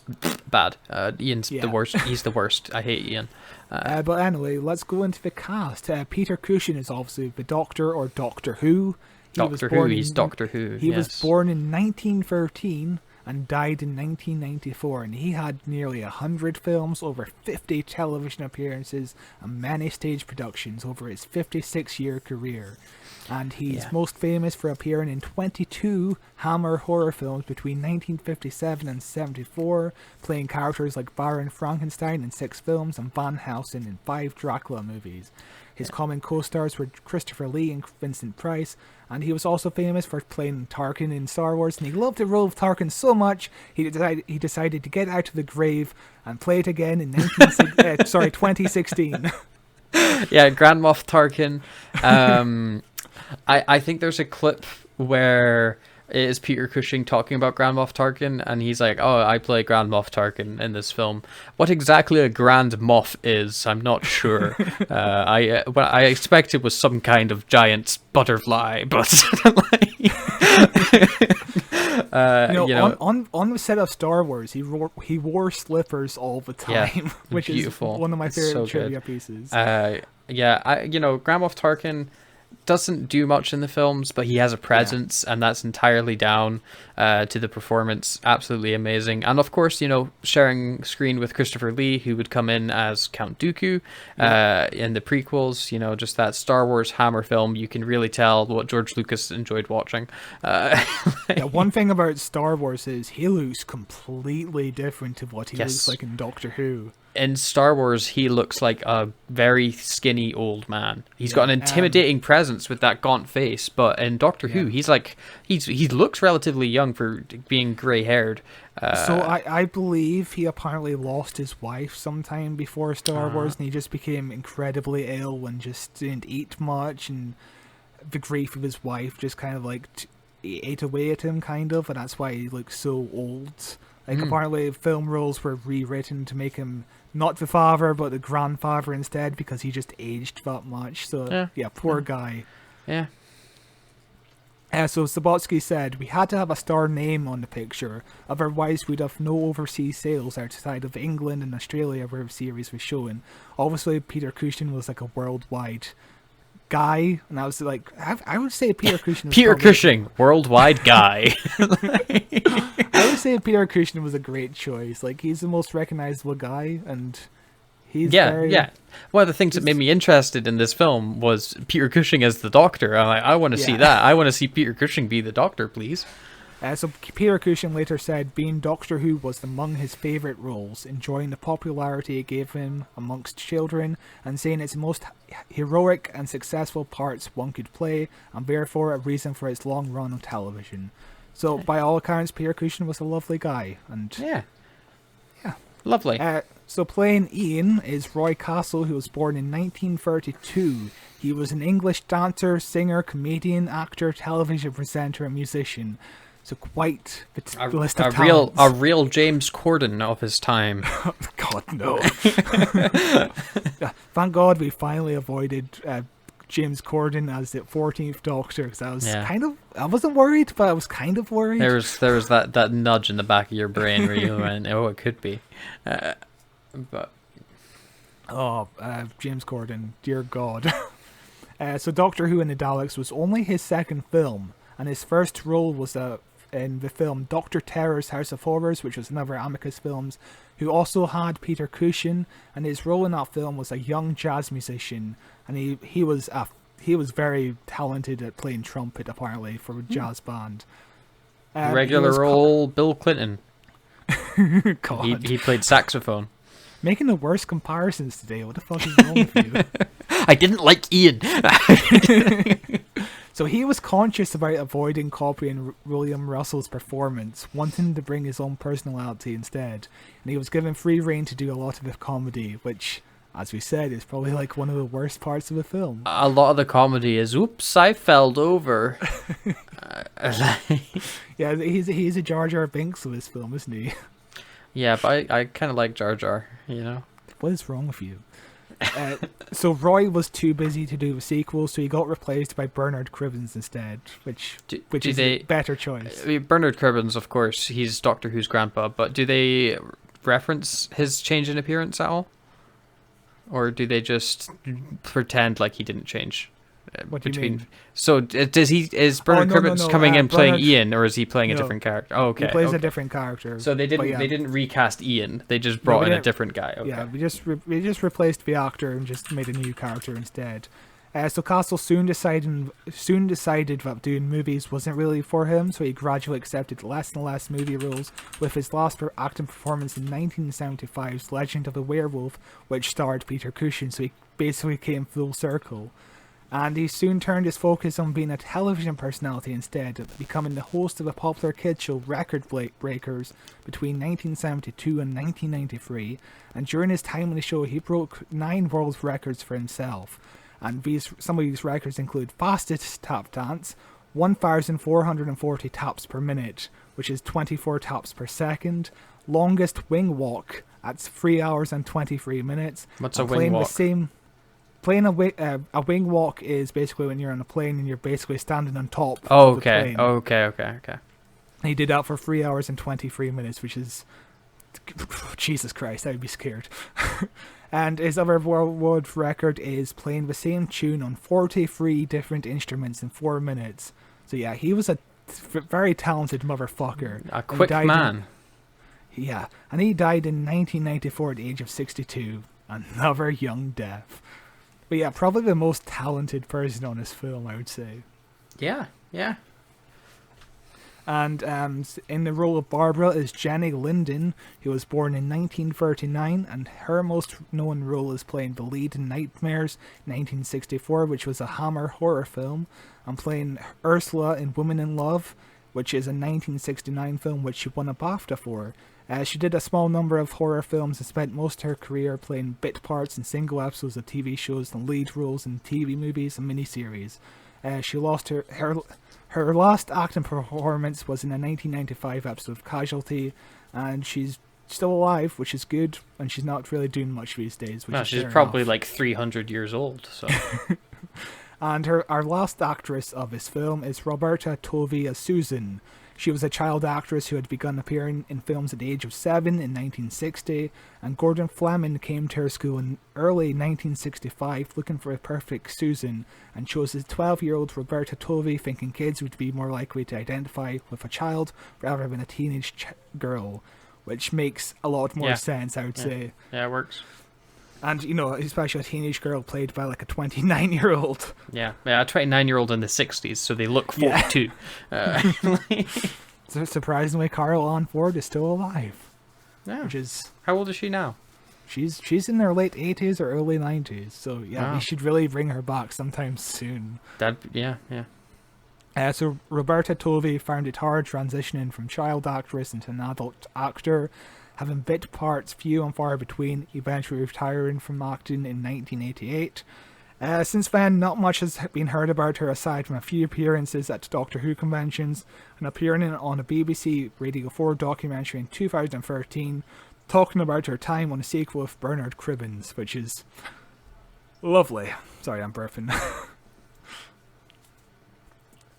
bad. Ian's the worst. He's the worst. I hate Ian. But anyway, let's go into the cast. Peter Cushing is obviously the Doctor, or Doctor Who. He's Doctor Who. He was born in 1913. And died in 1994, and he had nearly 100 films, over 50 television appearances, and many stage productions over his 56-year career. And he's most famous for appearing in 22 Hammer horror films between 1957 and 74, playing characters like Baron Frankenstein in 6 films and Van Helsing in 5 Dracula movies. His common co-stars were Christopher Lee and Vincent Price, and he was also famous for playing Tarkin in Star Wars, and he loved the role of Tarkin so much, he decided to get out of the grave and play it again in 2016. Yeah, Grand Moff Tarkin. I think there's a clip where it is Peter Cushing talking about Grand Moff Tarkin, and he's like, "Oh, I play Grand Moff Tarkin in this film." What exactly a Grand Moff is, I'm not sure. I expect it was some kind of giant butterfly, but on the set of Star Wars, he wore slippers all the time, which beautiful. Is one of my favorite trivia pieces. Grand Moff Tarkin doesn't do much in the films, but he has a presence, and that's entirely down to the performance. Absolutely amazing. And of course, sharing screen with Christopher Lee, who would come in as Count Dooku in the prequels. Just that Star Wars Hammer film, you can really tell what George Lucas enjoyed watching. One thing about Star Wars is he looks completely different to what he looks like in Doctor Who. In Star Wars, he looks like a very skinny old man. He's got an intimidating presence with that gaunt face, but in Doctor Who, he looks relatively young for being grey-haired. So I believe he apparently lost his wife sometime before Star Wars, and he just became incredibly ill and just didn't eat much, and the grief of his wife just kind of ate away at him, kind of, and that's why he looks so old. Apparently film roles were rewritten to make him not the father, but the grandfather instead, because he just aged that much. So, poor guy. Yeah. So Subotsky said, "We had to have a star name on the picture, otherwise we'd have no overseas sales outside of England and Australia where the series was shown." Obviously, Peter Cushing was like a worldwide guy, and I was like, I would say Peter Cushing was Cushing, worldwide guy. I would say Peter Cushing was a great choice. He's the most recognizable guy, and he's One of the things that made me interested in this film was Peter Cushing as the Doctor. I'm like, I want to see that. I want to see Peter Cushing be the Doctor, please. So Peter Cushing later said being Doctor Who was among his favourite roles, enjoying the popularity it gave him amongst children, and saying it's the most heroic and successful parts one could play, and therefore a reason for its long run on television. So by all accounts, Peter Cushing was a lovely guy, and Yeah. yeah. Lovely. So playing Ian is Roy Castle, who was born in 1932. He was an English dancer, singer, comedian, actor, television presenter, and musician. So quite the list of talents. A real James Corden of his time. God, no. Thank God we finally avoided James Corden as the 14th Doctor, because I was I wasn't worried, but I was kind of worried. There was that nudge in the back of your brain where you went, oh, it could be. But James Corden, dear God. So Doctor Who and the Daleks was only his second film, and his first role was in the film Doctor Terror's House of Horrors, which was another Amicus Films, who also had Peter Cushing, and his role in that film was a young jazz musician, and he was very talented at playing trumpet, apparently, for a jazz band. regular old Bill Clinton. God. He played saxophone. Making the worst comparisons today. What the fuck is wrong with you? I didn't like Ian. So he was conscious about avoiding copying William Russell's performance, wanting to bring his own personality instead. And he was given free rein to do a lot of the comedy, which, as we said, is probably like one of the worst parts of the film. A lot of the comedy is, oops, I fell over. Yeah, he's a Jar Jar Binks of this film, isn't he? Yeah, but I kind of like Jar Jar, you know? What is wrong with you? So Roy was too busy to do a sequel, so he got replaced by Bernard Cribbins instead, which is a better choice. I mean, Bernard Cribbins, of course, he's Doctor Who's grandpa, but do they reference his change in appearance at all? Or do they just pretend like he didn't change? What do you mean? So is Bernard Cribbins coming in playing Ian, or is he playing a different character? Oh, okay. He plays a different character. So they didn't recast Ian. They just brought in a different guy. Okay. Yeah, we just replaced the actor and just made a new character instead. So Castle soon decided that doing movies wasn't really for him, so he gradually accepted less and less movie roles, with his last acting performance in 1975's Legend of the Werewolf, which starred Peter Cushing, so he basically came full circle. And he soon turned his focus on being a television personality instead, becoming the host of a popular kids show Record Breakers between 1972 and 1993, and during his time on the show he broke 9 world records for himself. And some of these records include fastest tap dance, 1,440 taps per minute, which is 24 taps per second, longest wing walk at 3 hours and 23 minutes. What's a wing walk? Playing a wing walk is basically when you're on a plane and you're basically standing on top of the plane. Okay. And he did that for 3 hours and 23 minutes, which is... Jesus Christ, I'd be scared. And his other world record is playing the same tune on 43 different instruments in 4 minutes. So yeah, he was a very talented motherfucker. A quick man. Yeah, and he died in 1994 at the age of 62. Another young death. But yeah, probably the most talented person on this film, I would say. Yeah. And in the role of Barbara is Jenny Linden, who was born in 1939, and her most known role is playing the lead in Nightmares 1964, which was a Hammer horror film, and playing Ursula in Woman in Love, which is a 1969 film which she won a BAFTA for. She did a small number of horror films and spent most of her career playing bit parts in single episodes of TV shows and lead roles in TV movies and miniseries. She lost her last acting performance was in a 1995 episode of Casualty, and she's still alive, which is good, and she's not really doing much these days. She's probably like 300 years old. So. And our last actress of this film is Roberta Tovey as Susan. She was a child actress who had begun appearing in films at the age of 7 in 1960, and Gordon Fleming came to her school in early 1965 looking for a perfect Susan, and chose his 12-year-old Roberta Tovey, thinking kids would be more likely to identify with a child rather than a teenage girl, which makes a lot more sense, I would say. Yeah, it works. And, you know, especially a teenage girl played by like a 29-year-old. Yeah, a 29-year-old in the 60s, so they look 42. surprisingly, Carol Ann Ford is still alive. Yeah. Which is... How old is she now? She's in her late 80s or early 90s, so yeah, Wow. we should really bring her back sometime soon. Yeah. So Roberta Tovey found it hard transitioning from child actress into an adult actor, having bit parts few and far between, eventually retiring from acting in 1988. Since then, not much has been heard about her aside from a few appearances at Doctor Who conventions and appearing on a BBC Radio 4 documentary in 2013, talking about her time on a sequel of Bernard Cribbins, which is lovely. Sorry, I'm burping.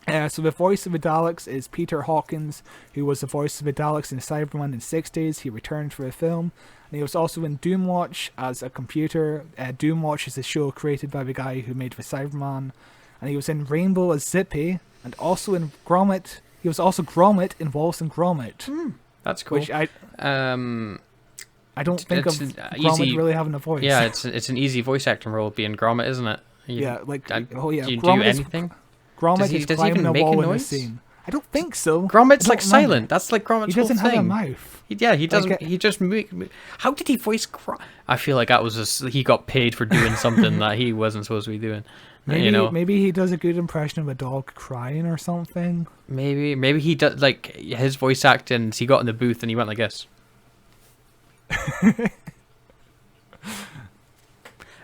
So the voice of the Daleks is Peter Hawkins, who was the voice of the Daleks in Cyberman in the 60s. He returned for the film, and he was also in Doomwatch as a computer. Doomwatch is a show created by the guy who made the Cyberman, and he was in Rainbow as Zippy, and also in Gromit. He was also Gromit in Wallace and Gromit. That's cool. Which I don't think of Gromit easy, really having a voice. Yeah, it's an easy voice acting role being Gromit, isn't it? Do you Gromit do anything? Gromit is does he climbing even a make a wall in noise? the scene. I don't think so. Gromit's like I don't remember. silent. That's like Gromit's He doesn't whole thing. have a mouth. He doesn't. He just how did he voice Gromit? I feel like that was just he got paid for doing something that he wasn't supposed to be doing. Maybe he does a good impression of a dog crying or something. Maybe he does like his voice acting. He got in the booth and he went like this. And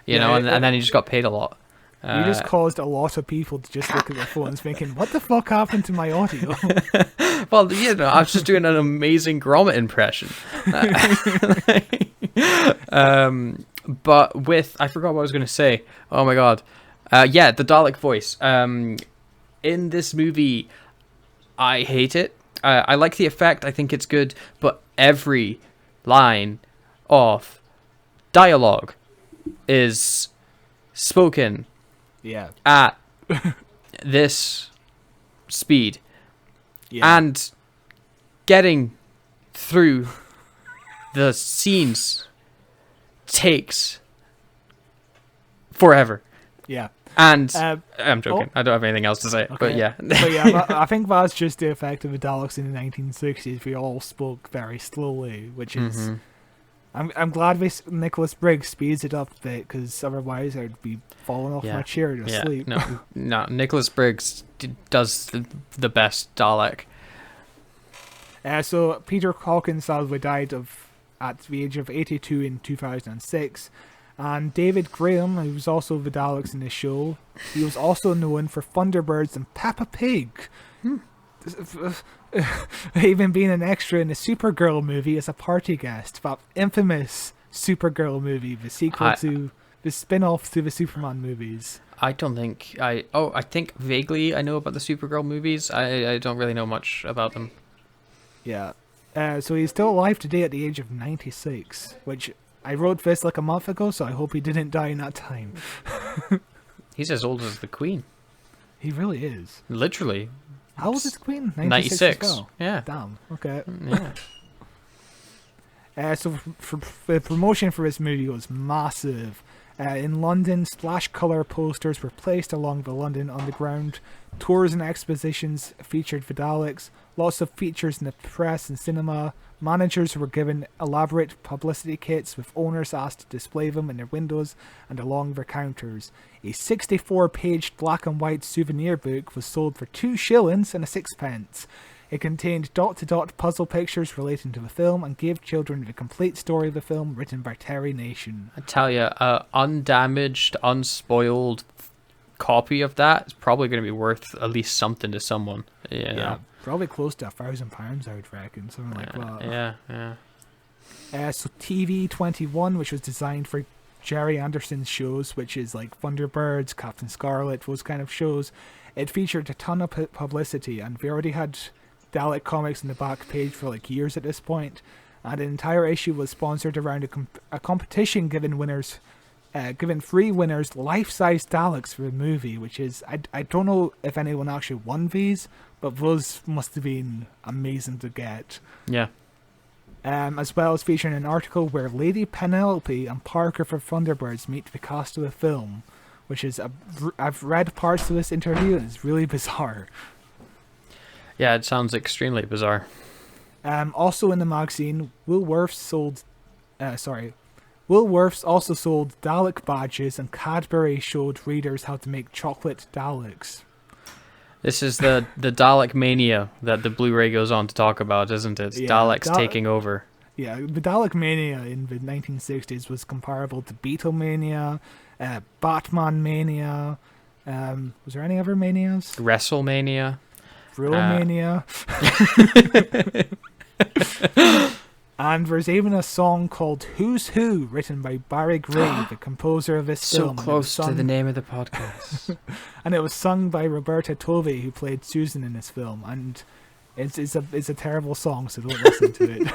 then he just got paid a lot. You just caused a lot of people to just look at their phones thinking, what the fuck happened to my audio? Well, I was just doing an amazing Gromit impression. But I forgot what I was going to say. Oh my god. The Dalek voice. In this movie, I hate it. I like the effect. I think it's good. But every line of dialogue is spoken at this speed. And getting through the scenes takes forever. And I'm joking. I don't have anything else to say. Okay. But yeah. I think that's just the effect of the Daleks in the 1960s. We all spoke very slowly, which is... I'm glad Nicholas Briggs speeds it up a bit, because otherwise I'd be falling off my chair to sleep. No, Nicholas Briggs does the best Dalek. So Peter Hawkins sadly died at the age of 82 in 2006. And David Graham, who was also the Daleks in the show, he was also known for Thunderbirds and Peppa Pig. Even being an extra in the Supergirl movie as a party guest. That infamous Supergirl movie, the sequel to the spin-off to the Superman movies. I don't think I think vaguely I know about the Supergirl movies. I don't really know much about them. Yeah. So he's still alive today at the age of 96, which I wrote this like a month ago, so I hope he didn't die in that time. He's as old as the Queen. He really is. Literally. How old is the Queen? 96. As well. Yeah. Damn. Okay. Yeah. So for the promotion for this movie was massive. In London, splash colour posters were placed along the London Underground. Tours and expositions featured the Daleks. Lots of features in the press and cinema. Managers were given elaborate publicity kits, with owners asked to display them in their windows and along their counters. A 64-page black and white souvenir book was sold for 2 shillings and a sixpence. It contained dot-to-dot puzzle pictures relating to the film and gave children the complete story of the film written by Terry Nation. I tell you, undamaged, unspoiled copy of that is probably going to be worth at least something to someone. Yeah. Probably close to £1,000, I would reckon, something like that. Yeah. So TV21, which was designed for Jerry Anderson's shows, which is like Thunderbirds, Captain Scarlet, those kind of shows. It featured a ton of publicity, and we already had Dalek comics in the back page for like years at this point, and an entire issue was sponsored around a competition giving three winners life-size Daleks for the movie, which is, I don't know if anyone actually won these, but those must have been amazing to get. Yeah. As well as featuring an article where Lady Penelope and Parker for Thunderbirds meet the cast of the film, which is, I've read parts of this interview and it's really bizarre. Yeah, it sounds extremely bizarre. Also in the magazine, Woolworths also sold Dalek badges, and Cadbury showed readers how to make chocolate Daleks. This is the Dalek mania that the Blu-ray goes on to talk about, isn't it? Yeah, Daleks taking over. Yeah, the Dalek mania in the 1960s was comparable to Beatlemania, Batman mania. Was there any other manias? WrestleMania. Romania. And there's even a song called Who's Who, written by Barry Gray, the composer of this film. So close to the name of the podcast. And it was sung by Roberta Tovey, who played Susan in this film. And it's a terrible song, so don't listen to it.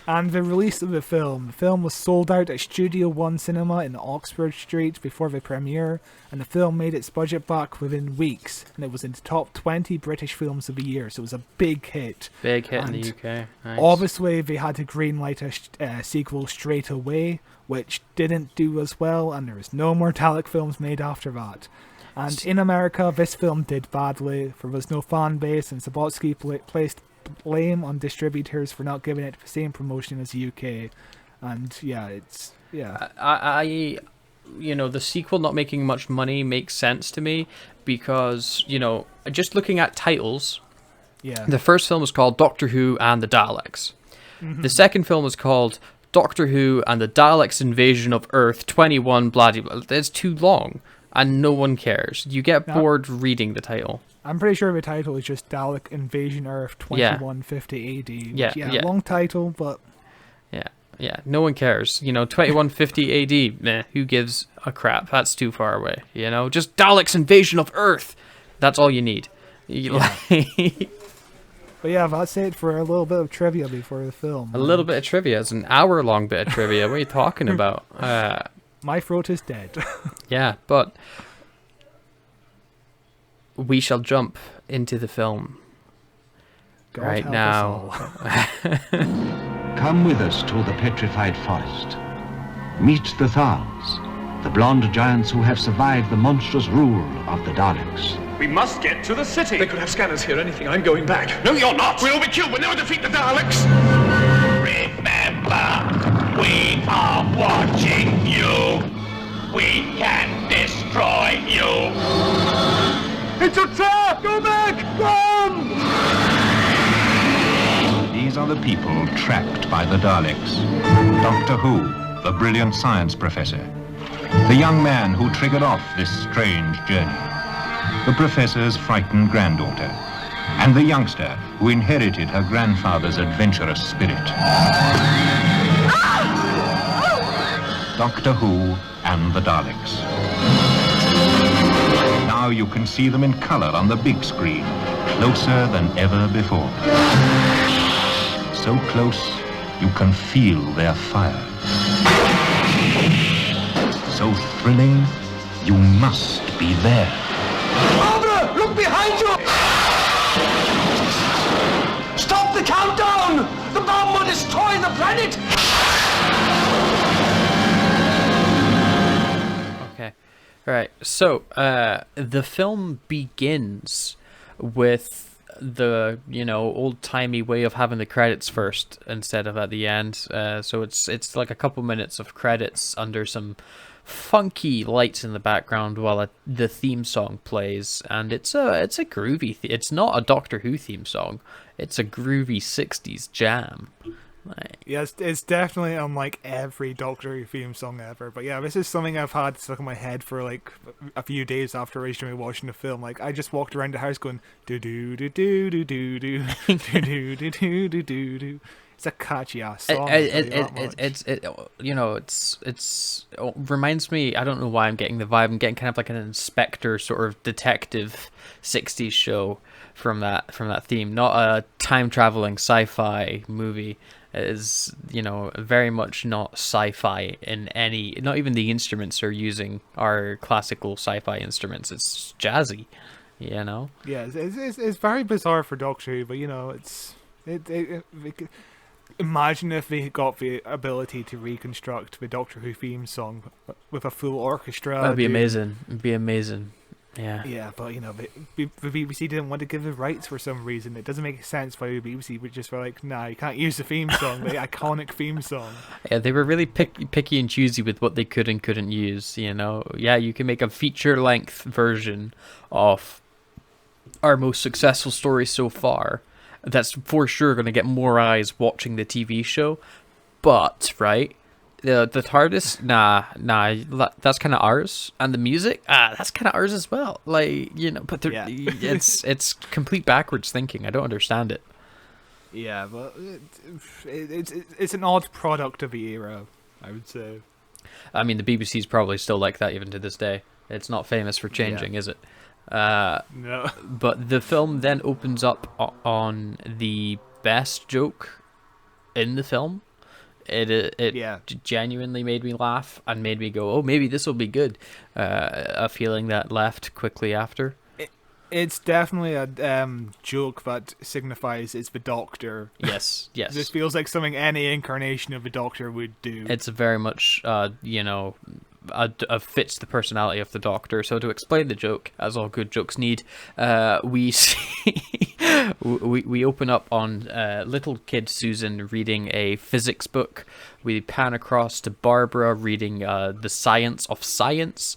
And the release of the film was sold out at Studio One Cinema in Oxford Street before the premiere, and the film made its budget back within weeks, and it was in the top 20 British films of the year, so it was a big hit. Big hit in the UK. Nice. Obviously, they had to greenlight a sequel straight away, which didn't do as well, and there was no more Dalek films made after that. And in America, this film did badly. There was no fan base, and Subotsky placed blame on distributors for not giving it the same promotion as UK. And I the sequel not making much money makes sense to me because, just looking at titles, the first film was called Doctor Who and the Daleks. Mm-hmm. The second film was called Doctor Who and the Daleks Invasion of Earth 21 blah blah blah. It's too long and no one cares. You get bored reading the title. I'm pretty sure the title is just Dalek Invasion Earth 2150 AD. Yeah. Long title, but... Yeah, no one cares. 2150 AD, meh, who gives a crap? That's too far away, Just Daleks Invasion of Earth! That's all you need. But yeah, that's it for a little bit of trivia before the film. A little bit of trivia. It's an hour-long bit of trivia. What are you talking about? My throat is dead. Yeah, but... we shall jump into the film God right help now. us all. Come with us to the petrified forest. Meet the Thals, the blonde giants who have survived the monstrous rule of the Daleks. We must get to the city. They could have scanners here, anything. I'm going back. No, you're not. We'll be killed. We'll never defeat the Daleks. Remember, we are watching you. We can destroy you. It's a trap! Go back! Run! These are the people trapped by the Daleks. Dr. Who, the brilliant science professor. The young man who triggered off this strange journey. The professor's frightened granddaughter. And the youngster who inherited her grandfather's adventurous spirit. Doctor Who and the Daleks. Now you can see them in color on the big screen, closer than ever before. So close, you can feel their fire. So thrilling, you must be there. Barbara, look behind you! Stop the countdown! The bomb will destroy the planet! Okay. Right. So, the film begins with the, old-timey way of having the credits first instead of at the end. So it's like a couple minutes of credits under some funky lights in the background while the theme song plays, and it's a groovy. It's not a Doctor Who theme song. It's a groovy 60s jam. Yes, it's definitely unlike every Doctor Who theme song ever. But yeah, this is something I've had stuck in my head for like a few days after originally watching the film. Like I just walked around the house going do do do do do do do do do do do do do. It's a catchy ass song. It reminds me. I don't know why I'm getting the vibe. I'm getting kind of like an inspector sort of detective 60s show from that theme, not a time traveling sci-fi movie. It is, very much not sci-fi in any. Not even the instruments are using are classical sci-fi instruments. It's jazzy, Yeah, it's very bizarre for Doctor Who, but imagine if they got the ability to reconstruct the Doctor Who theme song with a full orchestra. That'd be amazing. It'd be amazing. Yeah, but the BBC didn't want to give the rights for some reason. It doesn't make sense why the BBC would just be like, nah, you can't use the theme song, the iconic theme song. Yeah, they were really picky and choosy with what they could and couldn't use. Yeah, you can make a feature-length version of our most successful story so far. That's for sure going to get more eyes watching the TV show. But right. The TARDIS, that's kind of ours, and the music, that's kind of ours as well. But it's complete backwards thinking. I don't understand it. Yeah, but it's an odd product of the era, I would say. I mean, the BBC's probably still like that even to this day. It's not famous for changing, is it? No. But the film then opens up on the best joke in the film. It genuinely made me laugh and made me go, oh, maybe this will be good. A feeling that left quickly after. It's definitely a joke that signifies it's the Doctor. Yes. This feels like something any incarnation of the Doctor would do. It's very much, fits the personality of the Doctor. So to explain the joke, as all good jokes need, we see we open up on little kid Susan reading a physics book. We pan across to Barbara reading The Science of Science,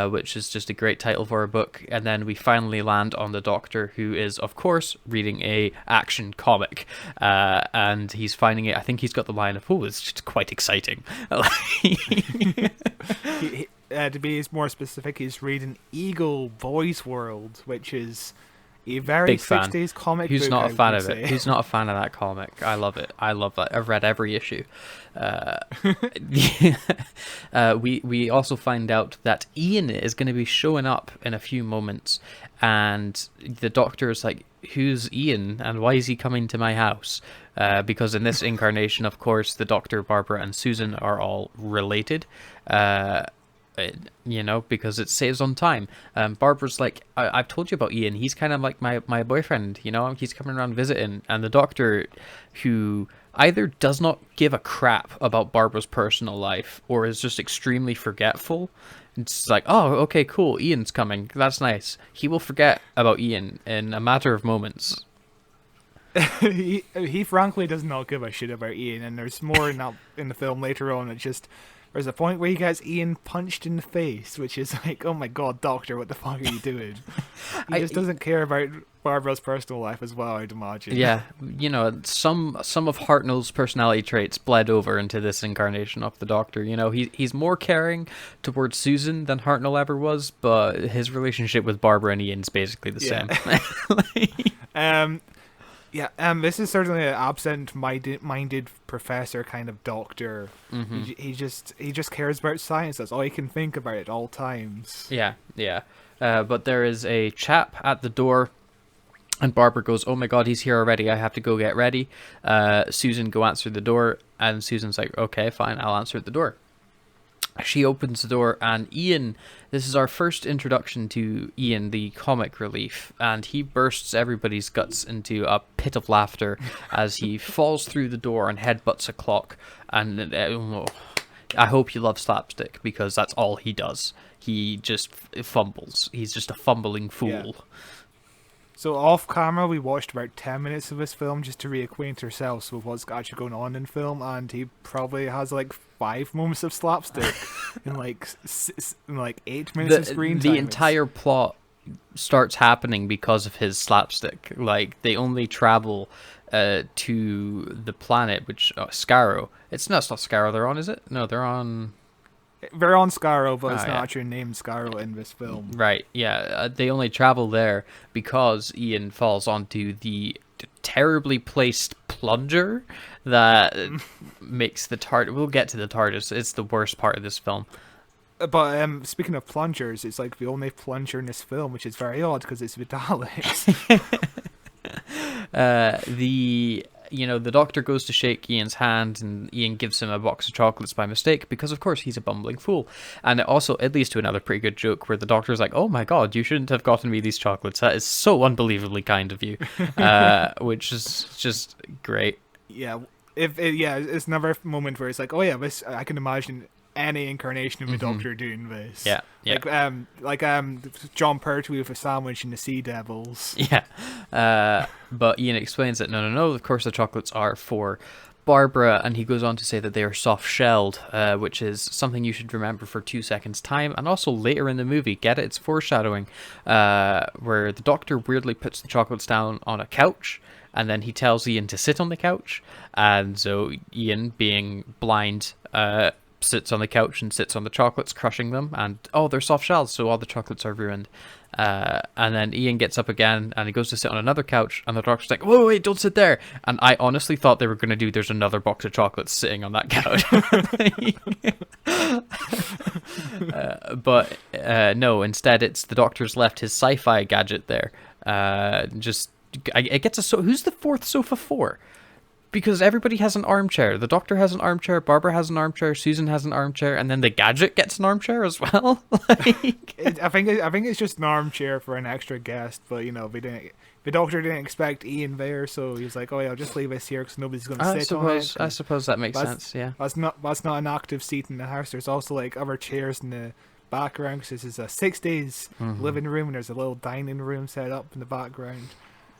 which is just a great title for a book. And then we finally land on the Doctor, who is, of course, reading a action comic. And he's finding it, I think he's got the line of, oh, it's just quite exciting. To be more specific, he's reading Eagle Boys World, which is a very Big fan. 60s comic Who's book, not a fan of say. it? Who's not a fan of that comic? I love it. I love that. I've read every issue. We also find out that Ian is going to be showing up in a few moments, and the Doctor is like, who's Ian and why is he coming to my house? Because in this incarnation, of course, the Doctor, Barbara, and Susan are all related. Because it saves on time. Barbara's like, I've told you about Ian. He's kind of like my boyfriend, he's coming around visiting. And the Doctor, who either does not give a crap about Barbara's personal life or is just extremely forgetful. It's like, oh, okay, cool, Ian's coming. That's nice. He will forget about Ian in a matter of moments. he frankly does not give a shit about Ian, and there's more in the film later on. It's just, there's a point where he gets Ian punched in the face, which is like, oh my god, Doctor, what the fuck are you doing? He just doesn't care about Barbara's personal life as well, I'd imagine. Yeah, some of Hartnell's personality traits bled over into this incarnation of the Doctor. He's more caring towards Susan than Hartnell ever was, but his relationship with Barbara and Ian's basically the same. This is certainly an absent-minded professor kind of Doctor. Mm-hmm. He just cares about science. That's all he can think about at all times. Yeah. But there is a chap at the door, and Barbara goes, "Oh my God, he's here already. I have to go get ready." Susan, go answer the door, and Susan's like, "Okay, fine, I'll answer the door." She opens the door, and Ian, this is our first introduction to Ian, the comic relief, and he bursts everybody's guts into a pit of laughter as he falls through the door and headbutts a clock. And I hope you love slapstick, because that's all he does. He just fumbles. He's just a fumbling fool. Yeah. So off camera, we watched about 10 minutes of this film just to reacquaint ourselves with what's actually going on in film, and he probably has like 5 moments of slapstick in like 8 minutes of screen time. The entire plot starts happening because of his slapstick. Like, they only travel to the planet, which Scarrow. It's not Scarrow they're on, is it? No, they're on Scarrow, but it's not actually named Scarrow in this film. Right, yeah. They only travel there because Ian falls onto the terribly placed plunger that makes the TARDIS... We'll get to the TARDIS. It's the worst part of this film. But speaking of plungers, it's like the only plunger in this film, which is very odd because it's the Daleks. The Doctor goes to shake Ian's hand, and Ian gives him a box of chocolates by mistake because, of course, he's a bumbling fool. And it also, it leads to another pretty good joke where the Doctor's like, "Oh my God, you shouldn't have gotten me these chocolates. That is so unbelievably kind of you," which is just great. Yeah, it's another moment where it's like, oh yeah, I can imagine any incarnation of the Doctor doing this. Yeah, yeah. Like John Pertwee with a sandwich in the Sea Devils. Yeah. But Ian explains that no, of course the chocolates are for Barbara, and he goes on to say that they are soft-shelled, which is something you should remember for 2 seconds' time, and also later in the movie. Get it? It's foreshadowing, where the Doctor weirdly puts the chocolates down on a couch, and then he tells Ian to sit on the couch, and so Ian, being blind, sits on the couch and sits on the chocolates, crushing them, and they're soft shells, so all the chocolates are ruined. And then Ian gets up again and he goes to sit on another couch, and the Doctor's like, whoa, wait, don't sit there. And I honestly thought they were going to do there's another box of chocolates sitting on that couch. But no, instead it's the Doctor's left his sci-fi gadget there. It gets who's the fourth sofa for? Because everybody has an armchair. The Doctor has an armchair, Barbara has an armchair, Susan has an armchair, and then the gadget gets an armchair as well. I think it's just an armchair for an extra guest, but the Doctor didn't expect Ian there, so he's like, "Oh yeah, I'll just leave this here because nobody's going to sit on it." I suppose that makes sense. Yeah, that's not an active seat in the house. There's also like other chairs in the background because this is a 60s living room, and there's a little dining room set up in the background.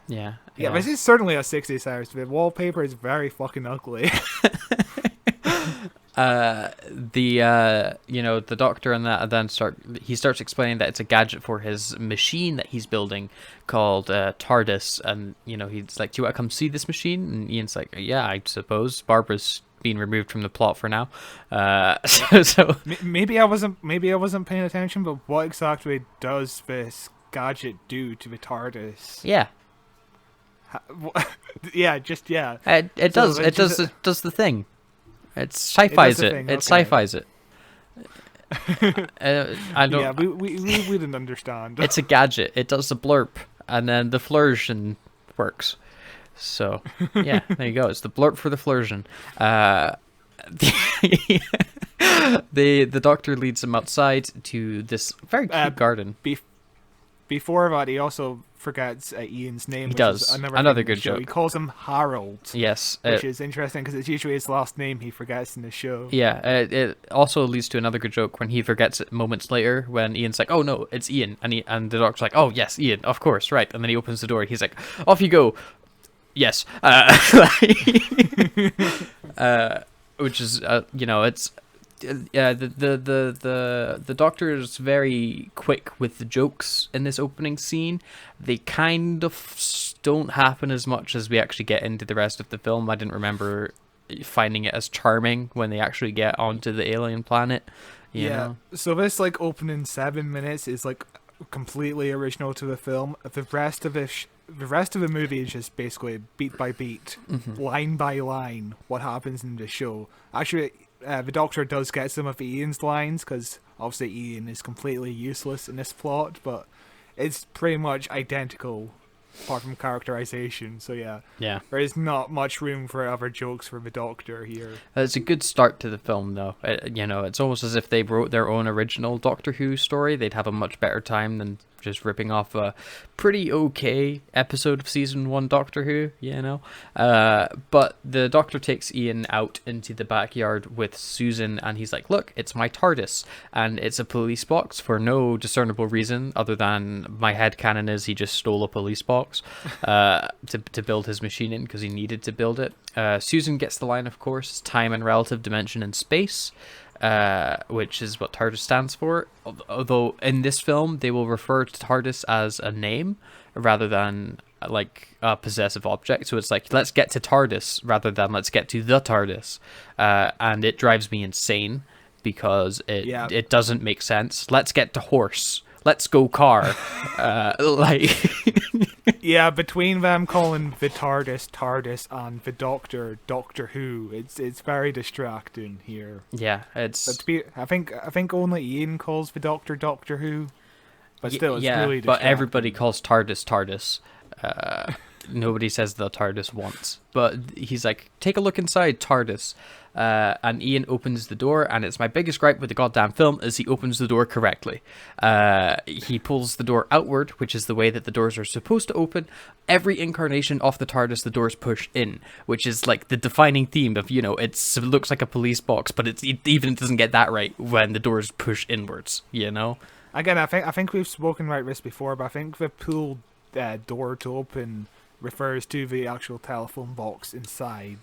Yeah. This is certainly a 60s house. The wallpaper is very fucking ugly. The Doctor and that then starts explaining that it's a gadget for his machine that he's building called TARDIS, and he's like, do you want to come see this machine? And Ian's like, yeah, I suppose. Barbara's being removed from the plot for now. So maybe I wasn't paying attention, but what exactly does this gadget do to the TARDIS? Yeah. Yeah. It does the thing. It sci-fi's it. It sci-fi's it. I don't. Yeah, we didn't understand. It's a gadget. It does the blurp, and then the flourish works. So yeah, there you go. It's the blurp for the flourish. The Doctor leads him outside to this very cute garden. Before that, he also forgets Ian's name. He does. Another good joke. He calls him Harold. Yes. Which is interesting because it's usually his last name he forgets in the show. Yeah, it also leads to another good joke when he forgets it moments later when Ian's like, oh no, it's Ian. And the Doctor's like, oh yes, Ian, of course, right. And then he opens the door. He's like, off you go. Yes. Which is, it's... the Doctor is very quick with the jokes in this opening scene. They kind of don't happen as much as we actually get into the rest of the film. I didn't remember finding it as charming when they actually get onto the alien planet. You know? So this opening 7 minutes is completely original to the film. The rest of the movie is just basically beat by beat, line by line, what happens in the show. Actually, the Doctor does get some of Ian's lines, because obviously Ian is completely useless in this plot, but it's pretty much identical, apart from characterization. So yeah, there is not much room for other jokes for the Doctor here. It's a good start to the film, though. It's almost as if they wrote their own original Doctor Who story. They'd have a much better time than just ripping off a pretty okay episode of season 1 Doctor Who, but the Doctor takes Ian out into the backyard with Susan, and he's like, look, it's my TARDIS, and it's a police box for no discernible reason other than my headcanon is he just stole a police box to build his machine in because he needed to build it. Susan gets the line, of course, time and relative dimension in space, which is what TARDIS stands for. Although in this film, they will refer to TARDIS as a name rather than a possessive object. So it's like, let's get to TARDIS rather than let's get to the TARDIS. And it drives me insane because it doesn't make sense. Let's get to horse. Let's go car. Yeah, between them calling the TARDIS and the Doctor Who, it's very distracting here. Yeah, it's. But I think only Ian calls the Doctor Who, but still, it's really distracting. But everybody calls TARDIS. nobody says the TARDIS once. But he's like, take a look inside, TARDIS. And Ian opens the door, and it's my biggest gripe with the goddamn film is he opens the door correctly. He pulls the door outward, which is the way that the doors are supposed to open. Every incarnation of the TARDIS, the doors push in, which is like the defining theme of, it looks like a police box, but it doesn't get that right when the doors push inwards, Again, I think we've spoken about this before, but I think the pull door to open refers to the actual telephone box inside.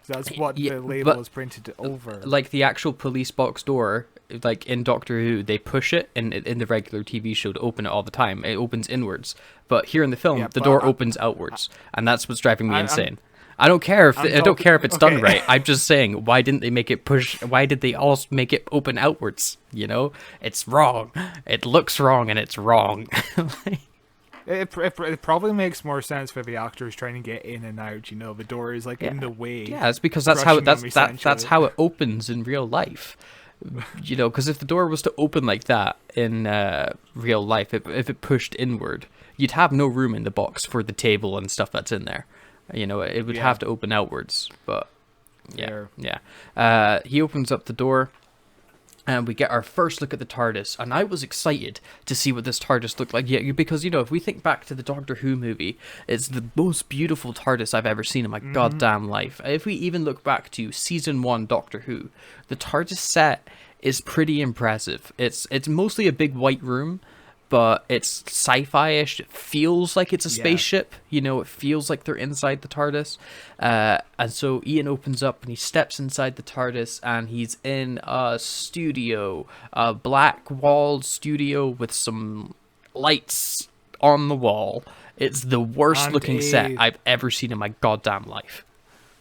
That's what the label is printed over. Like the actual police box door, like in Doctor Who, they push it in the regular TV show to open it all the time. It opens inwards. But here in the film, the door opens outwards. And that's what's driving me insane. I don't care if it's done right. I'm just saying, why didn't they make it push? Why did they all make it open outwards? It's wrong. It looks wrong, and it's wrong. It probably makes more sense for the actors trying to get in and out. The door is in the way. Yeah, it's because that's how it opens in real life. Because if the door was to open like that in real life, if it pushed inward, you'd have no room in the box for the table and stuff that's in there. It would have to open outwards. But yeah. He opens up the door. And we get our first look at the TARDIS, and I was excited to see what this TARDIS looked like. Yeah, because if we think back to the Doctor Who movie, it's the most beautiful TARDIS I've ever seen in my goddamn life. If we even look back to season 1 Doctor Who, the TARDIS set is pretty impressive. It's mostly a big white room, but it's sci-fi-ish. It feels like it's a spaceship. It feels like they're inside the TARDIS. And so Ian opens up and he steps inside the TARDIS, and he's in a studio, a black-walled studio with some lights on the wall. It's the worst-looking set I've ever seen in my goddamn life.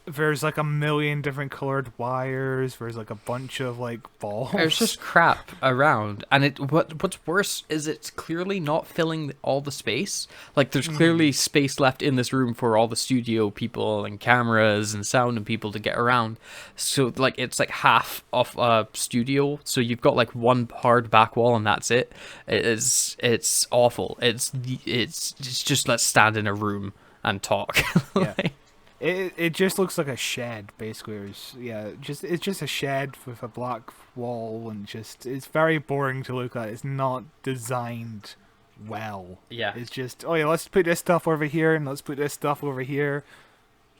There's a million different colored wires. There's a bunch of balls. There's just crap around, and what's worse is it's clearly not filling all the space. There's clearly space left in this room for all the studio people and cameras and sound and people to get around. So it's half of a studio. So you've got one hard back wall and that's it. It's awful. It's just let's stand in a room and talk. Yeah. It just looks like a shed, basically. It's just a shed with a black wall, and it's very boring to look at. It's not designed well. Yeah. It's just, let's put this stuff over here, and let's put this stuff over here.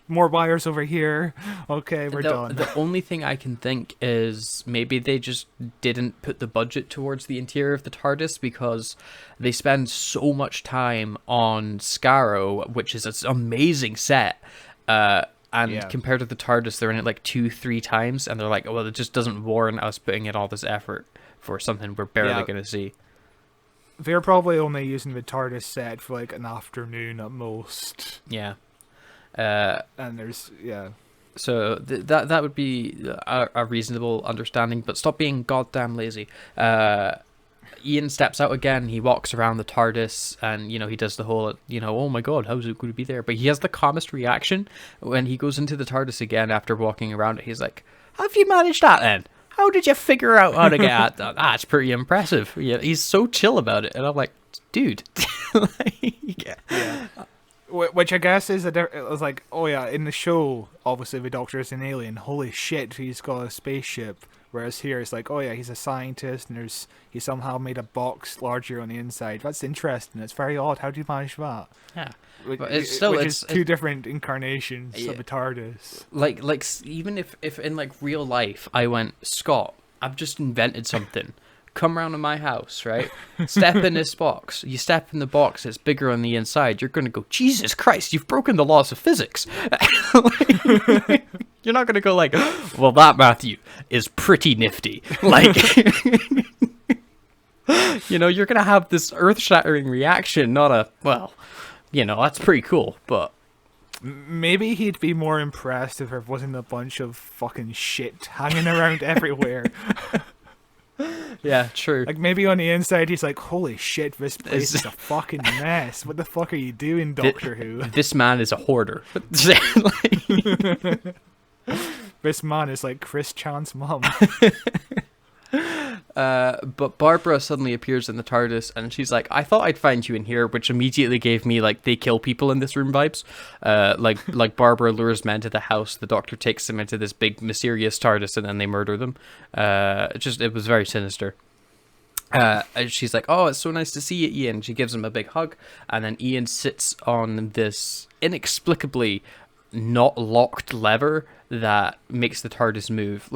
More wires over here. Okay, we're done. The only thing I can think is maybe they just didn't put the budget towards the interior of the TARDIS because they spend so much time on Scarrow, which is an amazing set. Compared to the TARDIS, they're in it 2-3 times, and they're like, well, it just doesn't warrant us putting in all this effort for something we're barely going to see. They're probably only using the TARDIS set for an afternoon at most. Yeah. And there's, So that would be a reasonable understanding, but stop being goddamn lazy. Ian steps out again. He walks around the TARDIS, and he does the whole, oh my god, how's it going to be there? But he has the calmest reaction when he goes into the TARDIS again after walking around it. He's like, "How have you managed that then? How did you figure out how to get at that? That's pretty impressive." Yeah, he's so chill about it, and I'm like, dude. Which I guess is it was in the show, obviously the Doctor is an alien. Holy shit, he's got a spaceship. Whereas here it's he's a scientist, and he somehow made a box larger on the inside. That's interesting. It's very odd. How do you manage that? Yeah, but it's two different incarnations of the TARDIS. Even if in real life I went, Scott, I've just invented something. Come round to my house, right? Step in this box. You step in the box, it's bigger on the inside. You're going to go, Jesus Christ, you've broken the laws of physics. You're not going to go well, that, Matthew, is pretty nifty. You're going to have this earth-shattering reaction, not that's pretty cool, but... Maybe he'd be more impressed if there wasn't a bunch of fucking shit hanging around everywhere. Yeah, true. Maybe on the inside he's like, holy shit, this place is a fucking mess. What the fuck are you doing, Doctor Who? This man is a hoarder. This man is like Chris Chan's mum. But Barbara suddenly appears in the TARDIS, and she's like, "I thought I'd find you in here," which immediately gave me like they kill people in this room vibes. Like Barbara lures men to the house, the Doctor takes them into this big mysterious TARDIS, and then they murder them. It was very sinister. And she's like, "Oh, it's so nice to see you, Ian." She gives him a big hug, and then Ian sits on this inexplicably not locked lever that makes the TARDIS move.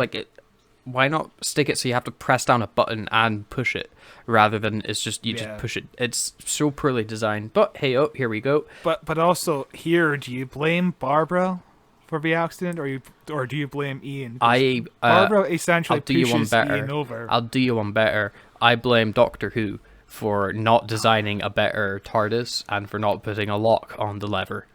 Why not stick it so you have to press down a button and push it, rather than it's just just push it? It's so poorly designed. But hey, here we go. But also here, do you blame Barbara for the accident, or do you blame Ian? Barbara essentially pushes Ian over. I'll do you one better. I blame Doctor Who for not designing a better TARDIS and for not putting a lock on the lever.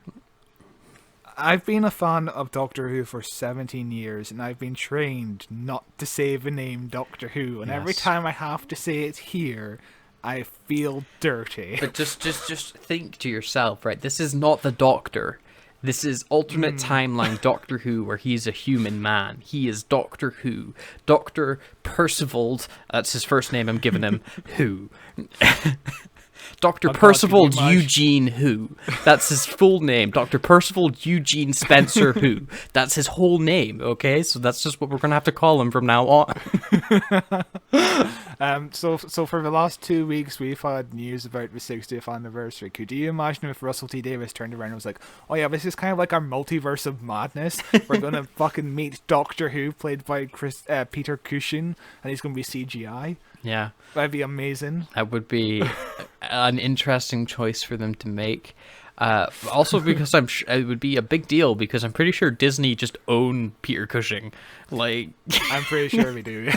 I've been a fan of Doctor Who for 17 years, and I've been trained not to say the name Doctor Who, and every time I have to say it here, I feel dirty. But just think to yourself, right? This is not the Doctor. This is alternate timeline Doctor Who, where he's a human man. He is Doctor Who. Dr. Percival, that's his first name I'm giving him, Who. Dr. Percival Eugene Who. That's his full name. Dr. Percival Eugene Spencer Who. That's his whole name, okay? So that's just what we're going to have to call him from now on. So for the last 2 weeks, we've had news about the 60th anniversary. Could you imagine if Russell T Davies turned around and was like, "Oh yeah, this is kind of like our multiverse of madness. We're going to fucking meet Doctor Who, played by Peter Cushing, and he's going to be CGI." Yeah. That'd be amazing. That would be an interesting choice for them to make. Also because it would be a big deal, because I'm pretty sure Disney just own Peter Cushing. I'm pretty sure we do.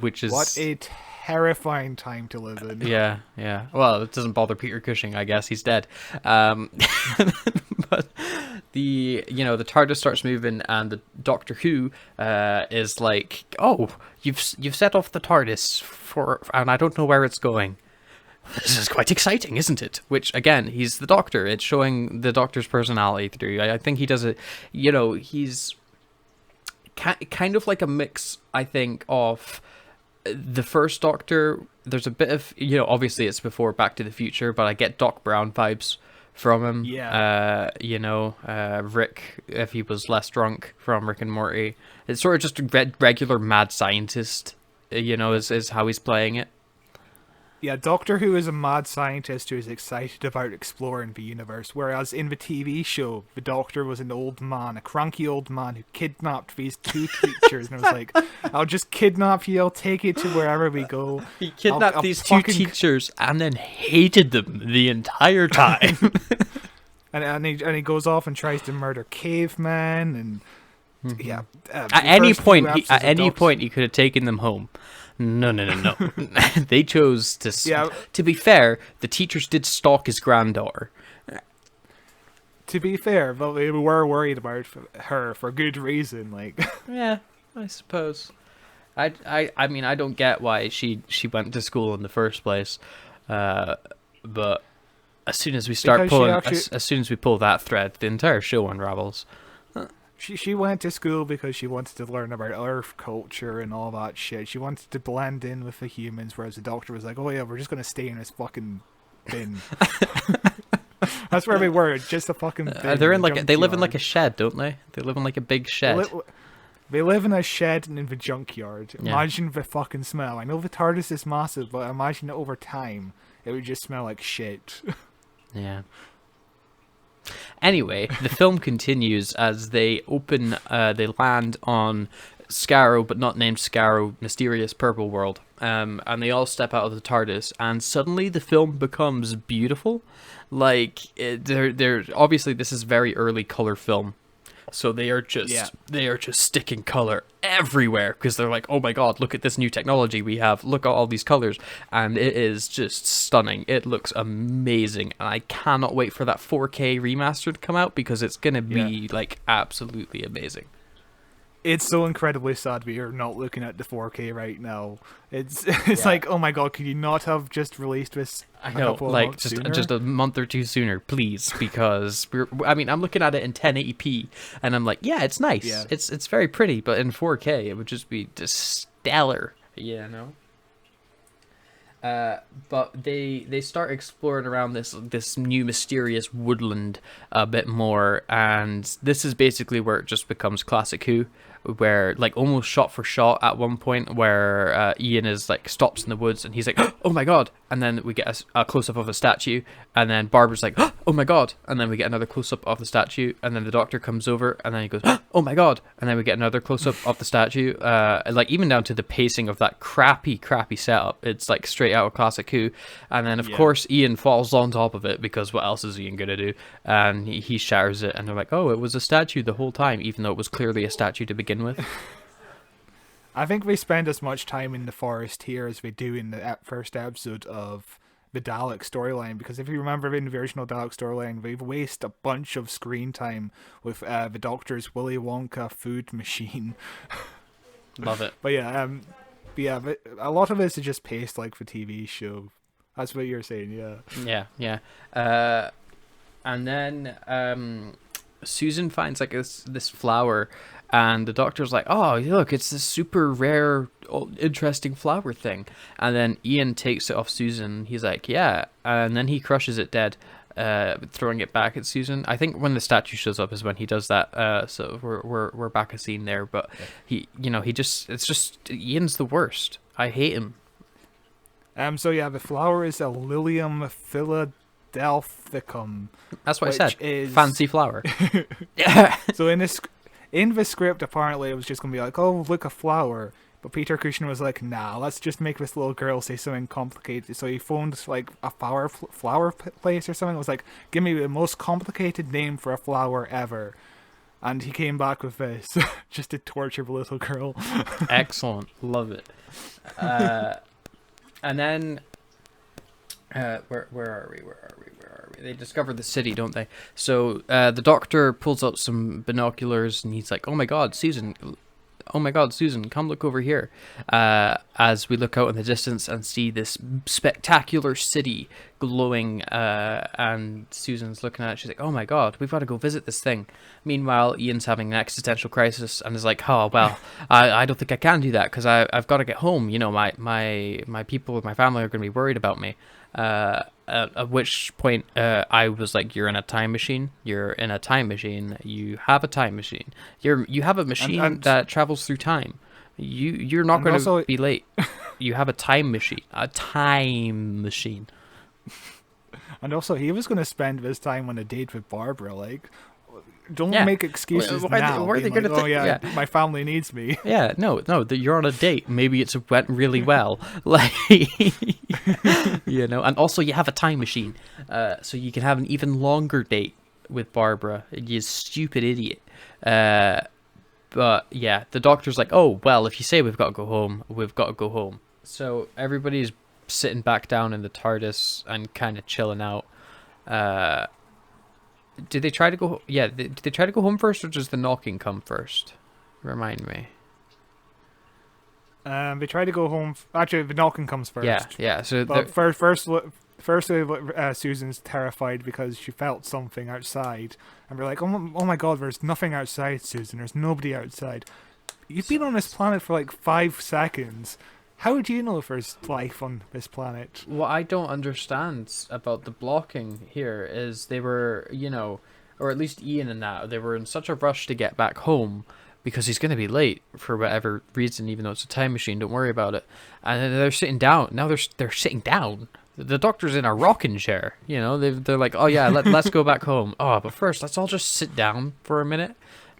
Which is... What a terrifying time to live in. Yeah. Well, it doesn't bother Peter Cushing, I guess. He's dead. But the TARDIS starts moving, and the Doctor Who is like, "Oh, you've set off the TARDIS and I don't know where it's going. This is quite exciting, isn't it?" Which, again, he's the Doctor. It's showing the Doctor's personality through. I think he does it. He's kind of like a mix, I think, of the first Doctor. There's a bit of, obviously it's before Back to the Future, but I get Doc Brown vibes from him. Yeah. Rick, if he was less drunk, from Rick and Morty. It's sort of just a regular mad scientist, is how he's playing it. Yeah, Doctor Who is a mad scientist who is excited about exploring the universe, whereas in the TV show, the Doctor was an old man, a cranky old man who kidnapped these two teachers, and was like, "I'll just kidnap you, I'll take you to wherever we go." He kidnapped these two teachers and then hated them the entire time. and he goes off and tries to murder cavemen, and at any point he could have taken them home. No. They chose to... Yeah. To be fair, the teachers did stalk his granddaughter. To be fair, but they were worried about her for good reason. Yeah, I suppose. I mean, I don't get why she went to school in the first place. But as soon as we start as soon as we pull that thread, the entire show unravels. She went to school because she wanted to learn about Earth culture and all that shit. She wanted to blend in with the humans, whereas the Doctor was like, "Oh yeah, we're just gonna stay in this fucking bin." That's where they were, just a fucking bin. They live in like a shed, don't they? They live in like a big shed. They live in a shed and in the junkyard. Yeah. Imagine the fucking smell. I know the TARDIS is massive, but imagine it over time. It would just smell like shit. Yeah. Anyway, the film continues as they land on Scarrow, but not named Scarrow, mysterious purple world. And they all step out of the TARDIS, and suddenly the film becomes beautiful. They're obviously, this is very early color film. So they are just sticking color everywhere, because they're like, "Oh my god, look at this new technology we have. Look at all these colors." And it is just stunning. It looks amazing. And I cannot wait for that 4K remaster to come out, because it's going to be absolutely amazing. It's so incredibly sad we are not looking at the 4K right now. It's like, oh my god, could you not have just released this? I know, just a month or two sooner, please, because I'm looking at it in 1080p, and I'm like, yeah, it's nice. Yeah. It's very pretty, but in 4K, it would just be just stellar. You know. But they start exploring around this new mysterious woodland a bit more, and this is basically where it just becomes classic Who, where like almost shot for shot at one point where Ian is like stops in the woods and he's like, oh my god, and then we get a close up of a statue, and then Barbara's like, oh my god, and then we get another close up of the statue, and then the doctor comes over and then he goes, oh my god, and then we get another close up of the statue. Like even down to the pacing of that crappy setup, it's like straight out of classic Who. And then of course Ian falls on top of it, because what else is Ian gonna do? And he shatters it, and they're like, oh, it was a statue the whole time, even though it was clearly a statue to begin with. I think we spend as much time in the forest here as we do in the first episode of the Dalek storyline, because if you remember in the original Dalek storyline, we've wasted a bunch of screen time with the Doctor's Willy Wonka food machine. Love it. But but a lot of it is just paced like the TV show. That's what you're saying, Yeah. And then Susan finds like this flower, and the doctor's like, oh, look, it's this super rare, interesting flower thing. And then Ian takes it off Susan. He's like, yeah. And then he crushes it dead, throwing it back at Susan. I think when the statue shows up is when he does that. So we're back a scene there. But it's just Ian's the worst. I hate him. So yeah, the flower is a Lilium Philadelphicum. That's what I said. Is... fancy flower. So in the script, apparently it was just gonna be like, oh, look, a flower. But Peter Cushing was like, nah, let's just make this little girl say something complicated. So he phoned like a flower place or something. It was like, give me the most complicated name for a flower ever. And he came back with this just to torture the little girl. Excellent. Love it. And then where are we? They discover the city, don't they? So the doctor pulls out some binoculars and he's like, oh my god, Susan, come look over here. As we look out in the distance and see this spectacular city glowing, and Susan's looking at it, she's like, oh my god, we've got to go visit this thing. Meanwhile, Ian's having an existential crisis and is like, oh, well, I don't think I can do that, because I've got to get home. You know, my people, my family are going to be worried about me. At which point I was like, you're in a time machine. You have a time machine. You have a machine that travels through time. You're not going to be late. You have a time machine. And also, he was going to spend this time on a date with Barbara. Like, don't make excuses now. Why are they going to think? Oh yeah, my family needs me. Yeah, no, you're on a date. Maybe it went really well. Like, and also you have a time machine, so you can have an even longer date with Barbara. You stupid idiot. But yeah, the doctor's like, oh, well, if you say we've got to go home, we've got to go home. So everybody's sitting back down in the TARDIS and kind of chilling out. Did they try to go? Yeah, did they try to go home first, or does the knocking come first? Remind me. They try to go home. Actually, the knocking comes first. Yeah. So but firstly, Susan's terrified because she felt something outside, and we're like, oh my god, there's nothing outside, Susan. There's nobody outside. You've been on this planet for like 5 seconds. How do you know if there's life on this planet? What I don't understand about the blocking here is they were, or at least Ian and that, they were in such a rush to get back home because he's going to be late for whatever reason, even though it's a time machine, don't worry about it. And then they're sitting down. Now they're sitting down. The doctor's in a rocking chair, they're like, oh yeah, let's go back home. Oh, but first, let's all just sit down for a minute.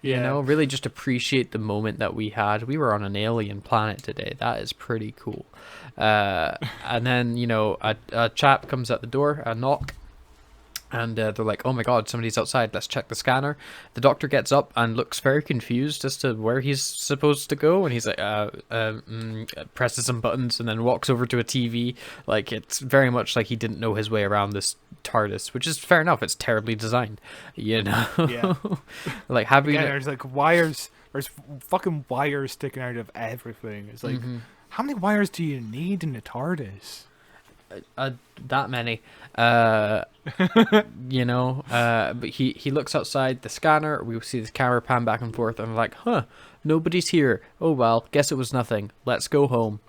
Really just appreciate the moment that we had. We were on an alien planet today. That is pretty cool. And then, a chap comes at the door, a knock, and they're like, oh my god, somebody's outside. Let's check the scanner. The doctor gets up and looks very confused as to where he's supposed to go. And he's like, presses some buttons and then walks over to a TV. Like, it's very much like he didn't know his way around this TARDIS, which is fair enough. It's terribly designed, Yeah. Like having there's like wires. There's fucking wires sticking out of everything. It's like, how many wires do you need in the TARDIS? That many. But he looks outside the scanner. We see this camera pan back and forth, and I'm like, nobody's here. Oh well, guess it was nothing. Let's go home.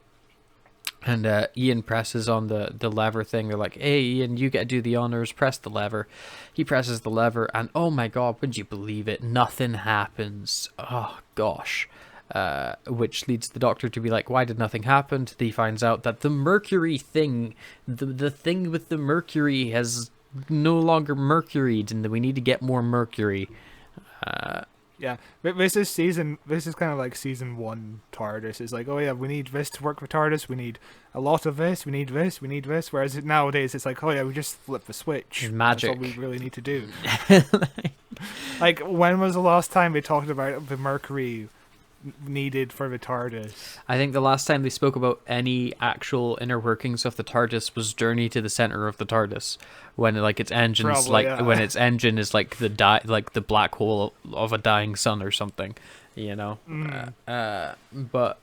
And Ian presses on the lever thing. They're like, hey, Ian, you get to do the honors. Press the lever. He presses the lever, and oh my god, would you believe it? Nothing happens. Oh, gosh. Which leads the Doctor to be like, why did nothing happen? He finds out that the mercury thing, the thing with the mercury has no longer mercuried, and that we need to get more mercury. Yeah, this is kind of like season 1 TARDIS. It's like, oh yeah, we need this to work with TARDIS, we need a lot of this, we need this, we need this. Whereas nowadays it's like, oh yeah, we just flip the switch. Magic. That's all we really need to do. Like, when was the last time they talked about the mercury needed for the TARDIS? I think the last time they spoke about any actual inner workings of the TARDIS was Journey to the Center of the TARDIS, when like its engines when its engine is like the black hole of a dying sun or something, you know. But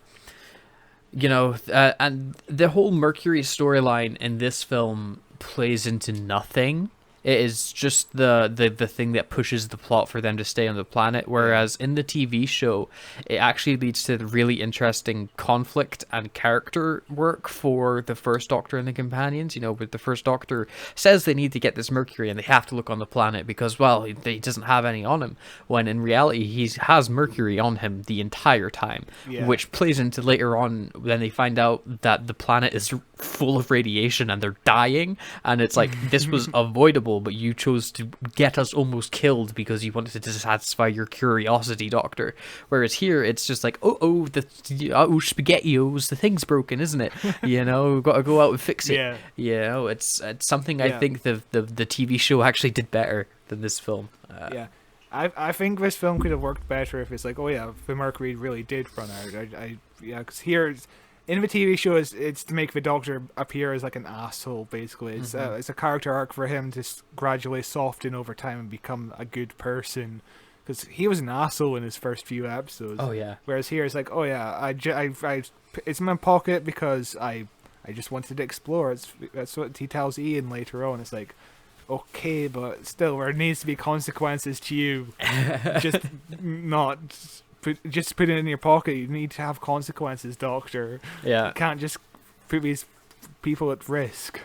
you know, and the whole Mercury storyline in this film plays into nothing. It is just the thing that pushes the plot for them to stay on the planet, whereas in the TV show, it actually leads to really interesting conflict and character work for the First Doctor and the companions. You know, but the First Doctor says they need to get this Mercury and they have to look on the planet because, well, he doesn't have any on him, when in reality he has Mercury on him the entire time, which plays into later on when they find out that the planet is full of radiation and they're dying, and it's like, this was avoidable, but you chose to get us almost killed because you wanted to satisfy your curiosity, Doctor. Whereas here, it's just like, SpaghettiOs, the thing's broken, isn't it? You know, we've got to go out and fix it. Yeah. You know, it's something I think the TV show actually did better than this film. I think this film could have worked better if it's like, oh yeah, the Mercury really did run out. Because here, in the TV show, it's to make the Doctor appear as like an asshole, basically. It's a character arc for him to gradually soften over time and become a good person. Because he was an asshole in his first few episodes. Oh, yeah. Whereas here, it's like, oh yeah, it's in my pocket because I just wanted to explore. That's what he tells Ian later on. It's like, okay, but still, there needs to be consequences to you. Just put it in your pocket. You need to have consequences, Doctor. Yeah. You can't just put these people at risk.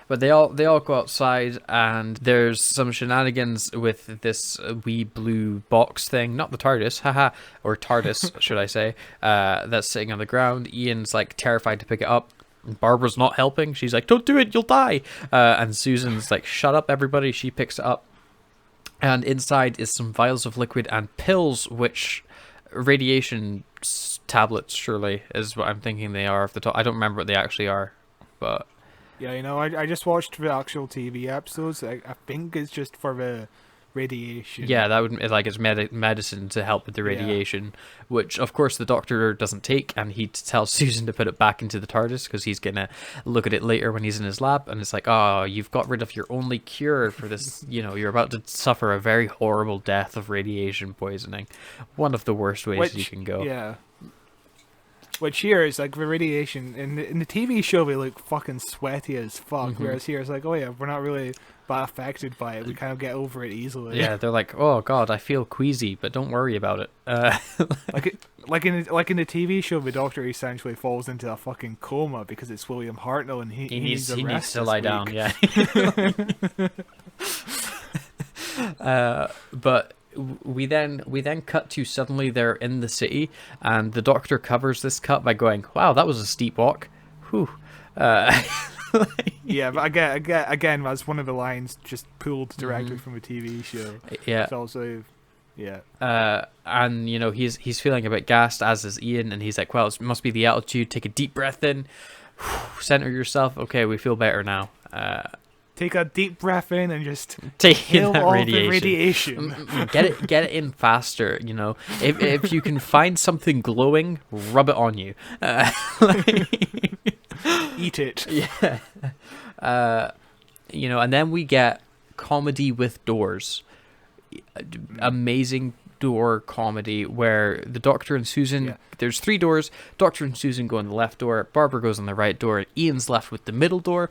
But they all go outside, and there's some shenanigans with this wee blue box thing, not the TARDIS, haha, or TARDIS, should I say, that's sitting on the ground. Ian's like terrified to pick it up. Barbara's not helping. She's like, don't do it, you'll die. And Susan's like, shut up, everybody. She picks it up. And inside is some vials of liquid and pills, which radiation tablets, surely, is what I'm thinking they are. I don't remember what they actually are, but... Yeah, you know, I just watched the actual TV episodes. I think it's just for the radiation. Yeah, that would like it's medicine to help with the radiation, which of course the Doctor doesn't take, and he tells Susan to put it back into the TARDIS because he's gonna look at it later when he's in his lab, and it's like, oh, you've got rid of your only cure for this. You know, you're about to suffer a very horrible death of radiation poisoning, one of the worst ways you can go. Yeah. Which here is like the radiation in the TV show, they look fucking sweaty as fuck. Whereas here it's like, oh yeah, we're not really that affected by it. We kind of get over it easily. Yeah, they're like, oh god, I feel queasy, but don't worry about it. Like in the TV show, the Doctor essentially falls into a fucking coma because it's William Hartnell, and he needs to lie down. Yeah. But we then cut to suddenly they're in the city, and the Doctor covers this cut by going, wow, that was a steep walk. Whew. Yeah, but again, that's one of the lines just pulled directly from a TV show. Yeah. It's also, yeah. And you know, he's feeling a bit gassed, as is Ian, and he's like, well, it must be the altitude. Take a deep breath in, center yourself. Okay, we feel better now. Take a deep breath in and just take in that all radiation. the radiation. Get it in faster. You know, if you can find something glowing, rub it on you. Eat it. Yeah. You know, and then we get comedy with doors. Amazing door comedy where the Doctor and Susan, there's 3 doors, Doctor and Susan go in the left door, Barbara goes on the right door, Ian's left with the middle door,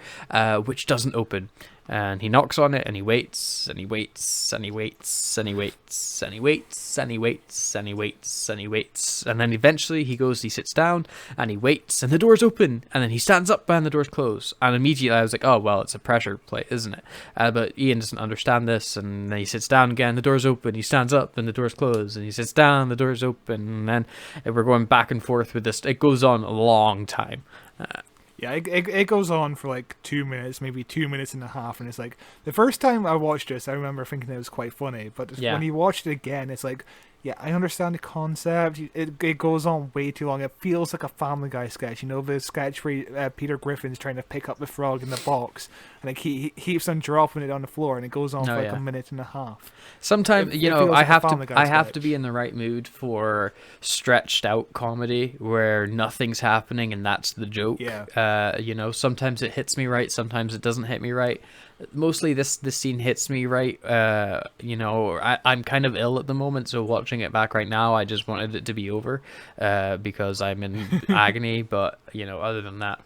which doesn't open. And he knocks on it, and he waits, and he waits, and he waits, and he waits, and he waits, and he waits, and he waits, and he waits. And then eventually he sits down, and he waits, and the door's open. And then he stands up, and the door's closed. And immediately I was like, oh, well, it's a pressure plate, isn't it? But Ian doesn't understand this, and then he sits down again, the door's open. He stands up, and the door's closed. And he sits down, the door's open. And then we're going back and forth with this. It goes on a long time. Yeah, it goes on for like 2 minutes, maybe 2 minutes and a half, and it's like, the first time I watched this, I remember thinking it was quite funny, but when you watched it again, it's like, yeah, I understand the concept. It goes on way too long. It feels like a Family Guy sketch. You know, the sketch where Peter Griffin's trying to pick up the frog in the box, and like he keeps on dropping it on the floor, and it goes on for like a minute and a half. Sometimes, it feels I like have to be in the right mood for stretched out comedy where nothing's happening and that's the joke. Yeah. Sometimes it hits me right, sometimes it doesn't hit me right. Mostly this scene hits me right. I'm kind of ill at the moment, so watching it back right now, I just wanted it to be over because I'm in agony. But other than that,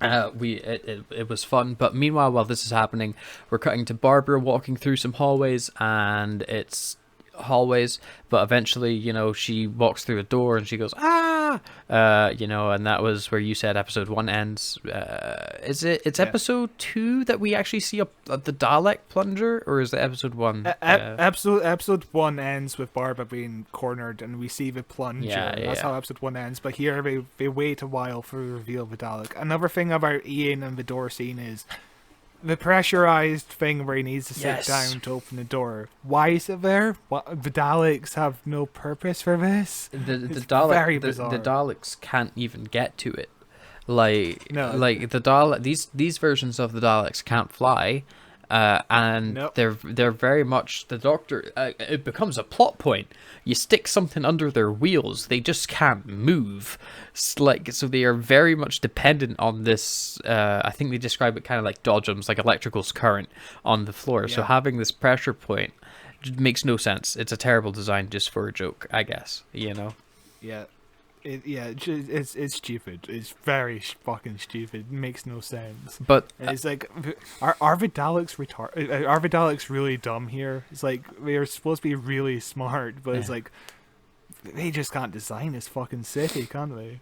it was fun. But meanwhile, while this is happening, we're cutting to Barbara walking through some hallways, and it's hallways, but eventually she walks through a door and she goes and that was where you said episode 1 ends. It's episode 2 that we actually see the Dalek plunger, or is it episode 1? Episode 1 ends with Barbara being cornered and we see the plunger. That's how episode 1 ends, but here they wait a while for the reveal of the Dalek. Another thing about Ian and the door scene is the pressurized thing where he needs to sit down to open the door. Why is it there? The Daleks have no purpose for this. Very bizarre. The Daleks can't even get to it. These versions of the Daleks can't fly. They're very much the Doctor. It becomes a plot point. You stick something under their wheels, they just can't move. So they are very much dependent on this. I think they describe it kind of like dodgems, like electrical current on the floor. So having this pressure point just makes no sense. It's a terrible design just for a joke, I guess. Yeah. It's stupid. It's very fucking stupid. It makes no sense. But it's like, are the Daleks are the Daleks really dumb here? It's like they're supposed to be really smart, but it's like they just can't design this fucking city, can they?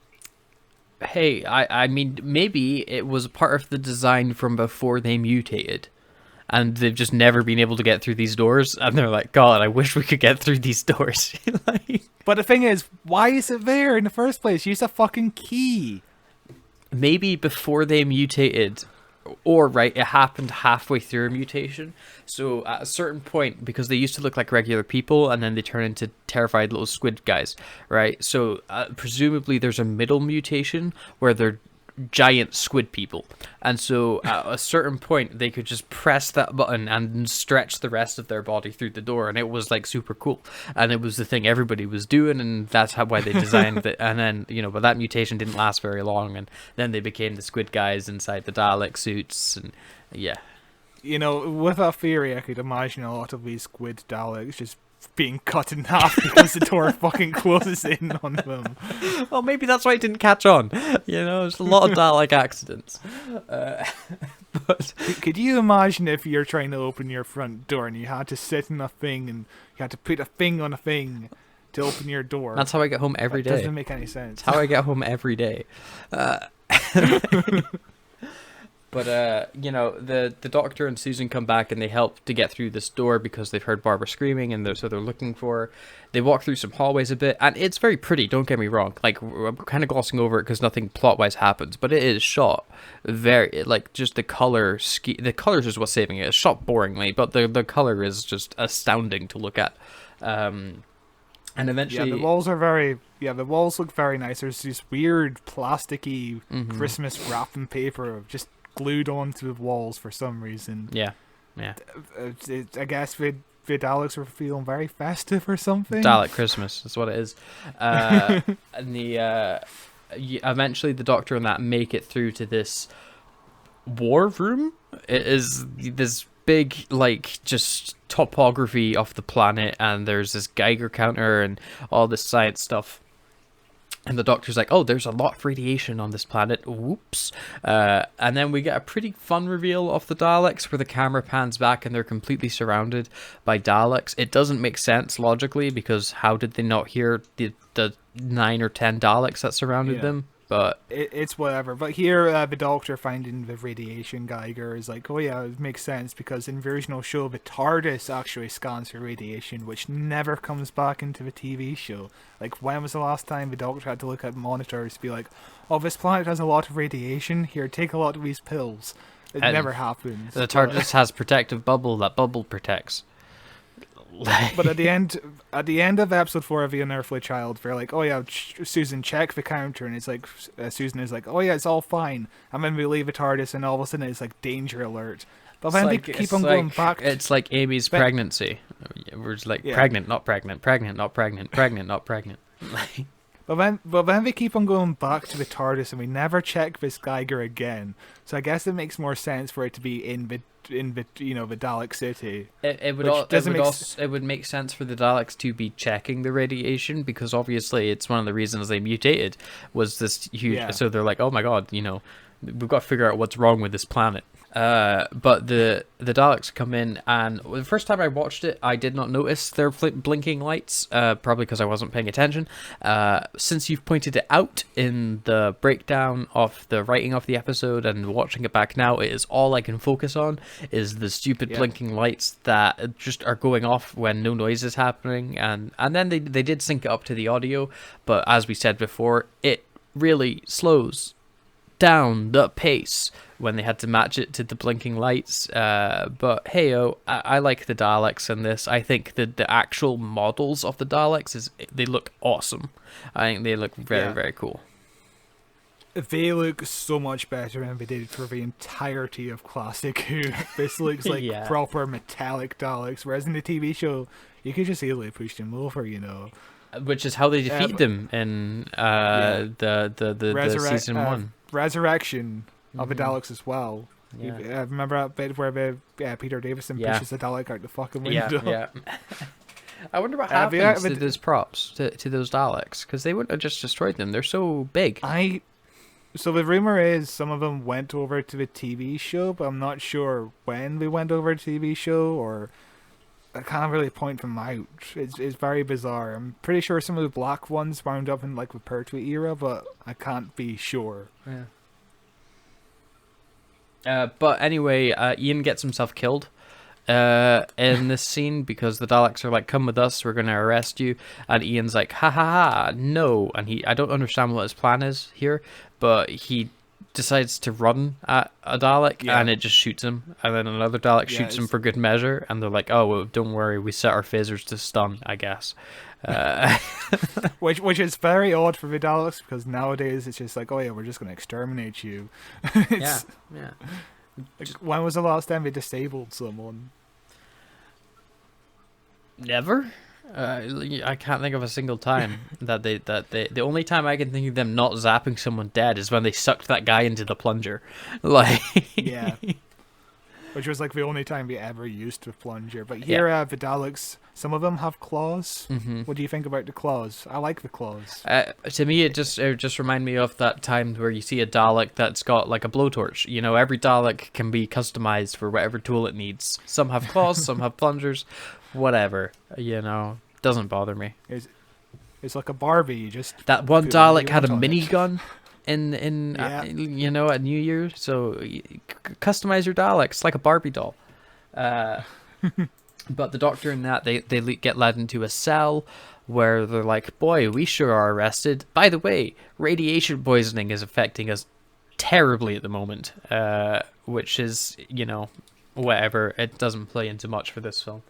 Hey, I mean, maybe it was part of the design from before they mutated. And they've just never been able to get through these doors. And they're like, God, I wish we could get through these doors. But the thing is, why is it there in the first place? Use a fucking key. Maybe before they mutated, it happened halfway through a mutation. So at a certain point, because they used to look like regular people, and then they turn into terrified little squid guys, right? So presumably there's a middle mutation where they're giant squid people, and so at a certain point they could just press that button and stretch the rest of their body through the door, and it was like super cool, and it was the thing everybody was doing, and that's why they designed it. And then but that mutation didn't last very long, and then they became the squid guys inside the Dalek suits, and with that theory I could imagine a lot of these squid Daleks just being cut in half because the door fucking closes in on them. Well, maybe that's why it didn't catch on. There's a lot of Dalek accidents. But could you imagine if you're trying to open your front door and you had to sit in a thing and you had to put a thing on a thing to open your door? That's how I get home every day. Doesn't make any sense. That's how I get home every day. But, the Doctor and Susan come back and they help to get through this door because they've heard Barbara screaming, and they're looking for her. They walk through some hallways a bit, and it's very pretty, don't get me wrong. Like, I'm kind of glossing over it because nothing plot-wise happens, but it is shot very, just the color, the colors is what's saving it. It's shot boringly, but the color is just astounding to look at. And eventually... the walls look very nice. There's this weird plasticky Christmas wrapping paper just glued onto the walls for some reason. Yeah. I guess the Daleks were feeling very festive or something. Dalek Christmas, that's what it is. And eventually the Doctor and that make it through to this war room. It is this big, just topography of the planet, and there's this Geiger counter and all this science stuff. And the Doctor's like, oh, there's a lot of radiation on this planet. Whoops. And then we get a pretty fun reveal of the Daleks where the camera pans back and they're completely surrounded by Daleks. It doesn't make sense logically because how did they not hear the 9 or 10 Daleks that surrounded them? But it's whatever. But here, the Doctor finding the radiation Geiger is like, oh yeah, it makes sense because in the original show, the TARDIS actually scans for radiation, which never comes back into the TV show. Like, when was the last time the Doctor had to look at monitors to be like, oh, this planet has a lot of radiation, here, take a lot of these pills. It never happens. The TARDIS has protective bubble, that bubble protects. But at the end of episode 4 of The Unearthly Child, they're like, oh yeah, Susan, check the counter, and it's like, Susan is like, oh yeah, it's all fine. And then we leave the TARDIS, and all of a sudden it's like, danger alert. But then they keep on going back. It's like Amy's pregnancy. We're just like, pregnant, not pregnant, pregnant, not pregnant, pregnant, not pregnant. But then they keep on going back to the TARDIS, and we never check this Geiger again. So I guess it makes more sense for it to be in the the Dalek city. It would make sense for the Daleks to be checking the radiation because obviously it's one of the reasons they mutated was this huge. Yeah. So they're like, oh my god, we've got to figure out what's wrong with this planet. But the Daleks come in, and the first time I watched it, I did not notice their blinking lights, probably because I wasn't paying attention. Since you've pointed it out in the breakdown of the writing of the episode and watching it back now, it is all I can focus on is the stupid blinking lights that just are going off when no noise is happening, and then they did sync it up to the audio, but as we said before, it really slows down the pace when they had to match it to the blinking lights. But hey-o, I like the Daleks in this. I think that the actual models of the Daleks, they look awesome. I think they look very, very cool. They look so much better than they did for the entirety of Classic Who. This looks like proper metallic Daleks, whereas in the TV show, you could just easily push them over, Which is how they defeat them in the season 1. Resurrection of the Daleks as well. Yeah. Remember that bit where Peter Davison pushes the Dalek out the fucking window? Yeah. I wonder what happens to those props, to those Daleks, because they wouldn't have just destroyed them. They're so big. So the rumor is some of them went over to the TV show, but I'm not sure when they went over to the TV show, or I can't really point them out. It's very bizarre. I'm pretty sure some of the black ones wound up in the Pertwee era, but I can't be sure. Yeah. But anyway, Ian gets himself killed in this scene because the Daleks are like, come with us, we're going to arrest you. And Ian's like, ha ha ha, no. And I don't understand what his plan is here, but he decides to run at a Dalek and it just shoots him. And then another Dalek shoots him for good measure. And they're like, oh, well, don't worry, we set our phasers to stun, I guess. Which is very odd for the Daleks because nowadays it's just like, oh yeah, we're just going to exterminate you. Yeah. When was the last time they disabled someone? Never. I can't think of a single time that they. The only time I can think of them not zapping someone dead is when they sucked that guy into the plunger. Yeah. Which was the only time we ever used the plunger. But here, the Daleks, some of them have claws. Mm-hmm. What do you think about the claws? I like the claws. To me, it just reminded me of that time where you see a Dalek that's got a blowtorch. Every Dalek can be customized for whatever tool it needs. Some have claws, some have plungers, whatever. Doesn't bother me. It's like a Barbie. Just that one Dalek had a minigun. In at New Year, so customize your Daleks like a Barbie doll. But the Doctor in that they get led into a cell where they're like, boy, we sure are arrested. By the way, radiation poisoning is affecting us terribly at the moment, which is whatever. It doesn't play into much for this film.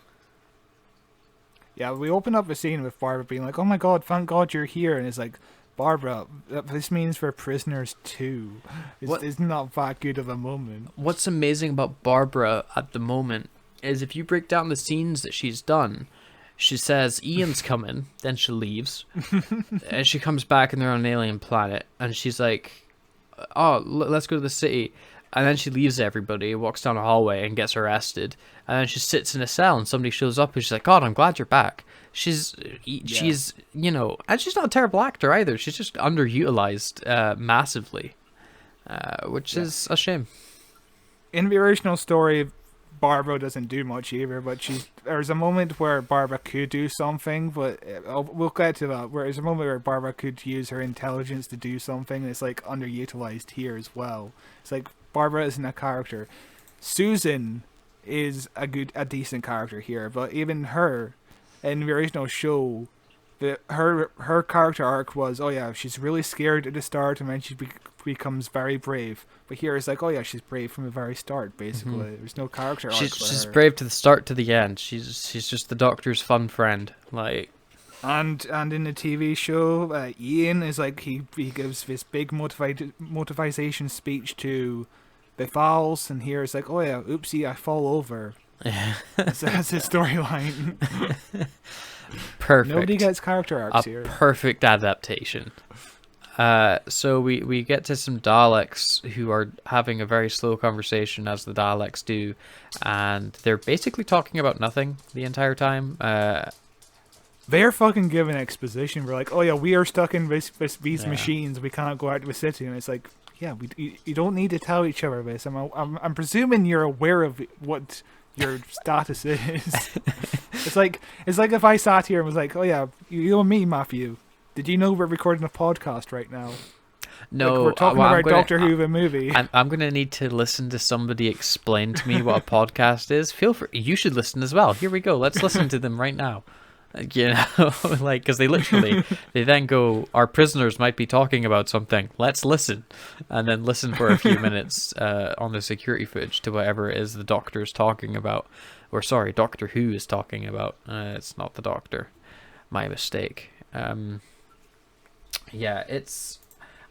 Yeah, we open up the scene with Barbara being like, oh my god, thank god you're here, and it's like, Barbara, this means we're prisoners too. It's not that good of a moment. What's amazing about Barbara at the moment is if you break down the scenes that she's done, she says, Ian's coming, then she leaves, and she comes back and they're on an alien planet, and she's like, oh, let's go to the city. And then she leaves everybody, walks down a hallway and gets arrested. And then she sits in a cell and somebody shows up and she's like, God, I'm glad you're back. she's you know, and she's not a terrible actor either. She's just underutilized massively, which is a shame. In the original story, Barbara doesn't do much either, but there's a moment where Barbara could do something, but we'll get to that. Where there's a moment where Barbara could use her intelligence to do something, and it's like underutilized here as well. It's like Barbara isn't a character. Susan is a decent character here, but even her in the original show, her character arc was, oh yeah, she's really scared at the start, and then she becomes very brave. But here it's like, oh yeah, she's brave from the very start. Basically, there's no character arc. She's brave to the start to the end. She's just the Doctor's fun friend, like. And in the TV show, Ian is like he gives this big motivation speech to the Fowls, and here it's like, oh yeah, oopsie, I fall over. That's his storyline. Perfect. Nobody gets character arcs here. Perfect adaptation. So we get to some Daleks who are having a very slow conversation, as the Daleks do, and they're basically talking about nothing the entire time. They're fucking giving exposition. We're like, oh yeah, we are stuck in these machines. We cannot go out to the city, and it's like, yeah, you don't need to tell each other this. I'm presuming you're aware of what your status is. It's like if I sat here and was like, oh yeah, you and me, Matthew. Did you know we're recording a podcast right now? No, like we're talking about Doctor Who the movie. I'm gonna need to listen to somebody explain to me what a podcast is. Feel free. You should listen as well. Here we go. Let's listen to them right now. You know, like, because they then go, our prisoners might be talking about something. Let's listen, and then listen for a few minutes on the security footage to whatever it is the Doctor's talking about, or sorry, Doctor Who is talking about. It's not the Doctor. My mistake. Yeah,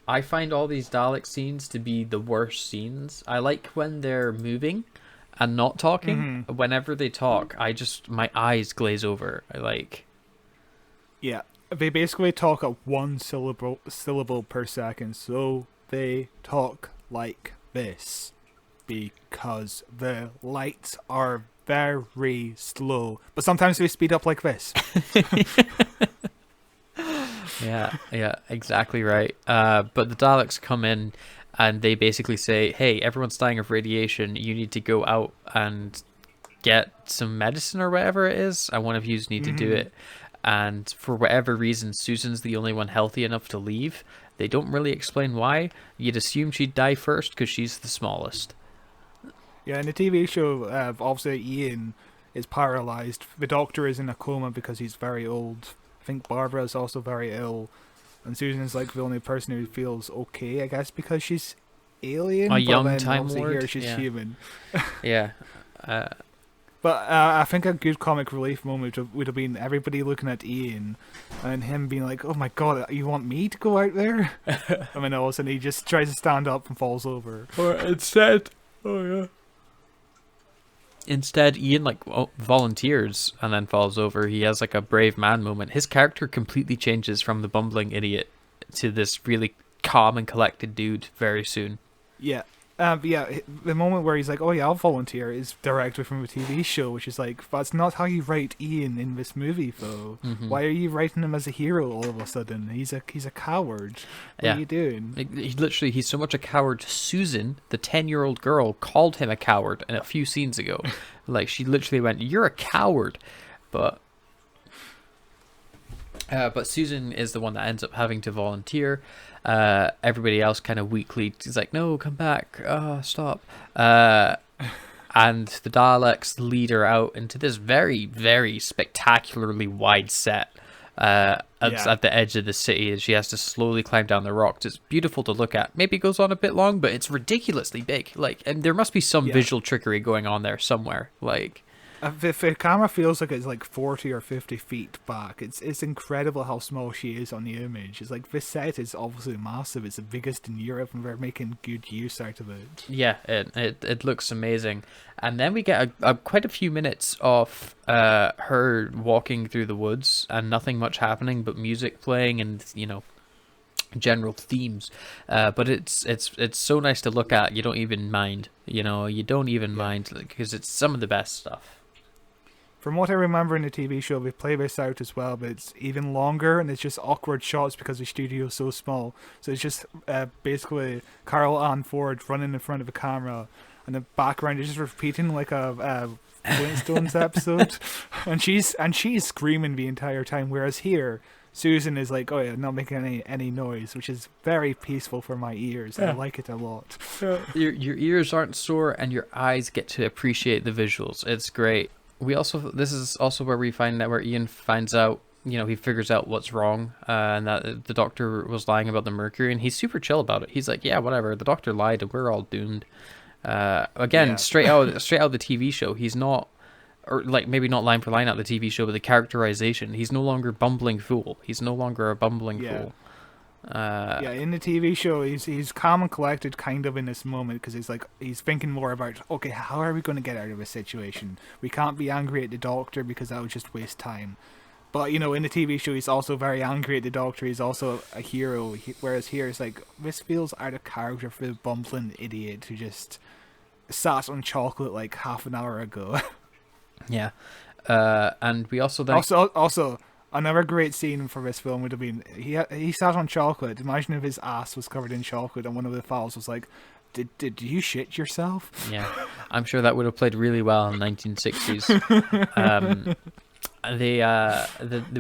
I find all these Dalek scenes to be the worst scenes. I like when they're moving and not talking. Whenever they talk, my eyes glaze over. Yeah, they basically talk at one syllable per second, so they talk like this because the lights are very slow, but sometimes they speed up like this. Yeah, exactly right. But the Daleks come in and they basically say, hey, everyone's dying of radiation. You need to go out and get some medicine or whatever it is, and one of you need to do it. And for whatever reason, Susan's the only one healthy enough to leave. They don't really explain why. You'd assume she'd die first because she's the smallest. Yeah, in the TV show, obviously Ian is paralyzed. The Doctor is in a coma because he's very old. I think Barbara is also very ill. And Susan's like the only person who feels okay, I guess, because she's alien. A young Time Lord. Here she's human. Yeah. But I think a good comic relief moment would have been everybody looking at Ian and him being like, oh my god, you want me to go out there? I mean, all of a sudden he just tries to stand up and falls over. Or instead, Instead, Ian volunteers and then falls over. He has like a brave man moment. His character completely changes from the bumbling idiot to this really calm and collected dude very soon. Yeah. The moment where he's like, oh yeah, I'll volunteer is directly from a TV show, which is like, that's not how you write Ian in this movie, though. Why are you writing him as a hero all of a sudden? He's a coward. What are you doing? He's so much a coward. Susan, the 10-year-old girl, called him a coward a few scenes ago. Like, she literally went, you're a coward. But Susan is the one that ends up having to volunteer. Everybody else kind of weakly is like, no, come back. Oh, stop. And the Daleks lead her out into this very, very spectacularly wide set at the edge of the city, and she has to slowly climb down the rocks. It's beautiful to look at. Maybe it goes on a bit long, but it's ridiculously big. And there must be some visual trickery going on there somewhere. If the camera feels like it's like 40 or 50 feet back, it's incredible how small she is on the image. It's like, this set is obviously massive. It's the biggest in Europe, and they're making good use out of it. Yeah, it looks amazing. And then we get quite a few minutes of her walking through the woods and nothing much happening but music playing and, general themes. But it's so nice to look at. You don't even mind. You don't even mind, because it's some of the best stuff. from what I remember in the TV show, they play this out as well, but it's even longer, and it's just awkward shots because the studio is so small. So it's just basically Carol Ann Ford running in front of the camera, and the background is just repeating like a Flintstones episode, and she's screaming the entire time. Whereas here, Susan is like, oh yeah, not making any noise, which is very peaceful for my ears. I like it a lot. Your ears aren't sore, and your eyes get to appreciate the visuals. It's great. This is also where we find out where Ian finds out, he figures out what's wrong, and that the doctor was lying about the mercury, and he's super chill about it. He's like, yeah, whatever. The doctor lied, and we're all doomed. Straight out of the TV show. He's not, or like maybe not line for line out the TV show, but the characterization. He's no longer bumbling fool. He's no longer a bumbling fool. In the TV show, he's calm and collected kind of in this moment, because he's thinking more about, okay, how are we going to get out of this situation? We can't be angry at the doctor because that would just waste time. But, in the TV show, he's also very angry at the doctor. He's also a hero, whereas here it's like, this feels out of character for the bumbling idiot who just sat on chocolate like half an hour ago. Yeah. And we also then... Also, another great scene for this film would have been, he sat on chocolate. Imagine if his ass was covered in chocolate and one of the files was like, did you shit yourself? Yeah, I'm sure that would have played really well in the 1960s.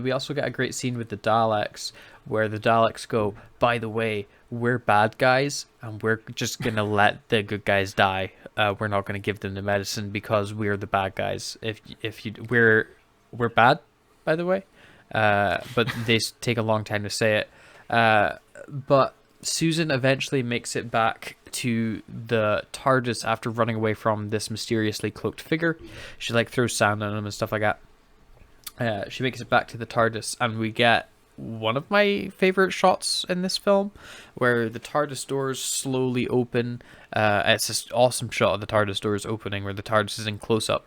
We also get a great scene with the Daleks, where the Daleks go, by the way, we're bad guys, and we're just going to let the good guys die. We're not going to give them the medicine because we're the bad guys. We're bad, by the way. But they take a long time to say it. But Susan eventually makes it back to the TARDIS after running away from this mysteriously cloaked figure. She throws sand on him and stuff like that. She makes it back to the TARDIS, and we get one of my favorite shots in this film, where the TARDIS doors slowly open. It's this awesome shot of the TARDIS doors opening, where the TARDIS is in close-up.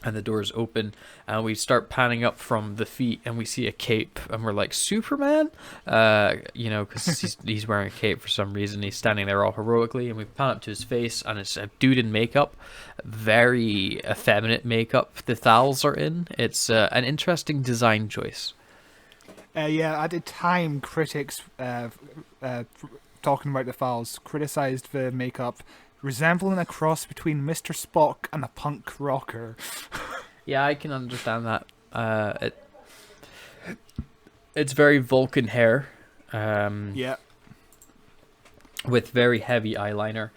And the doors open, and we start panning up from the feet, and we see a cape, and we're like, Superman? Because he's wearing a cape for some reason. He's standing there all heroically, and we pan up to his face, and it's a dude in makeup. Very effeminate makeup the Thals are in. It's an interesting design choice. At the time, critics talking about the Thals criticized the makeup resembling a cross between Mr. Spock and a punk rocker. Yeah, I can understand that. It's very Vulcan hair. With very heavy eyeliner.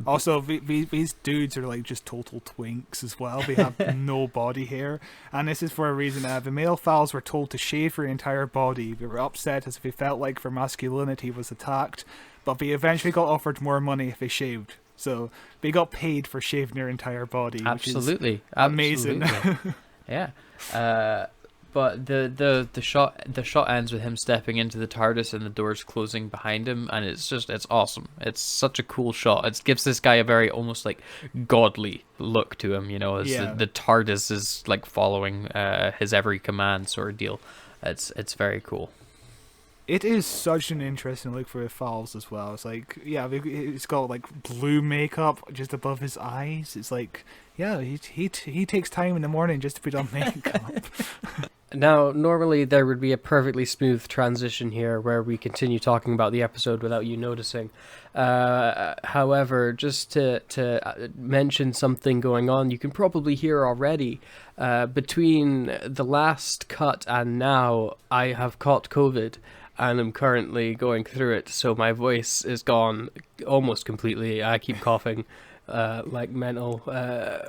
Also, these dudes are just total twinks as well. They have no body hair, and this is for a reason. The male Thals were told to shave their entire body. They were upset as if they felt like their masculinity was attacked, but they eventually got offered more money if they shaved. So they got paid for shaving their entire body. Absolutely, which is amazing. Absolutely. Yeah. But the shot ends with him stepping into the TARDIS and the doors closing behind him, and it's awesome. It's such a cool shot. It gives this guy a very almost godly look to him, as the TARDIS is following his every command sort of deal. It's very cool. It is such an interesting look for the Thals as well. It's it's got blue makeup just above his eyes. It's he takes time in the morning just to put on makeup. Now, normally there would be a perfectly smooth transition here where we continue talking about the episode without you noticing. However, just to mention something going on, you can probably hear already, between the last cut and now, I have caught COVID, and I'm currently going through it, so my voice is gone almost completely. I keep coughing. Like mental. The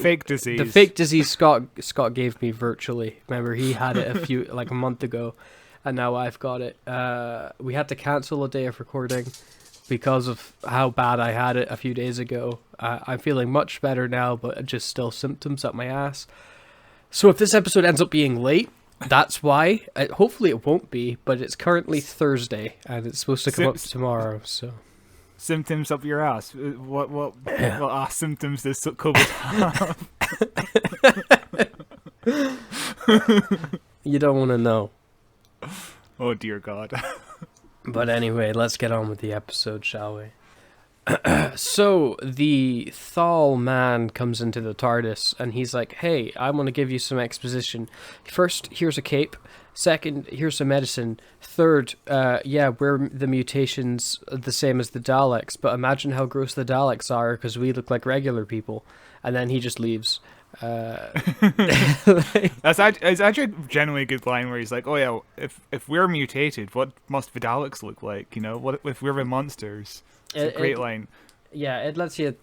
fake disease. The fake disease Scott gave me virtually. Remember, he had it a month ago, and now I've got it. We had to cancel a day of recording because of how bad I had it a few days ago. I'm feeling much better now, but just still symptoms up my ass. So if this episode ends up being late, that's why. Hopefully it won't be, but it's currently Thursday, and it's supposed to come up tomorrow, so... Symptoms up your ass. What ass symptoms does COVID have? You don't want to know. Oh dear God. But anyway, let's get on with the episode, shall we? So the Thal man comes into the TARDIS and he's like, hey, I want to give you some exposition. First, here's a cape. Second, here's some medicine. Third, we're the mutations the same as the Daleks, but imagine how gross the Daleks are because we look like regular people. And then he just leaves. It's actually a genuinely a good line where he's like, oh yeah, if we're mutated, what must the Daleks look like? You know, what if we're the monsters? It's a great line. Yeah, it lets you,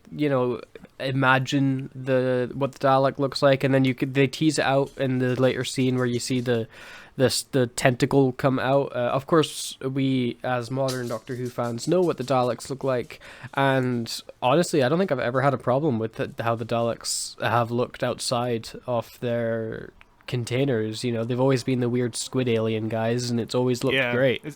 imagine what the Dalek looks like, and then they tease it out in the later scene where you see the tentacle come out. Of course, we as modern Doctor Who fans know what the Daleks look like, and honestly, I don't think I've ever had a problem with how the Daleks have looked outside of their containers. You know, they've always been the weird squid alien guys, and it's always looked great.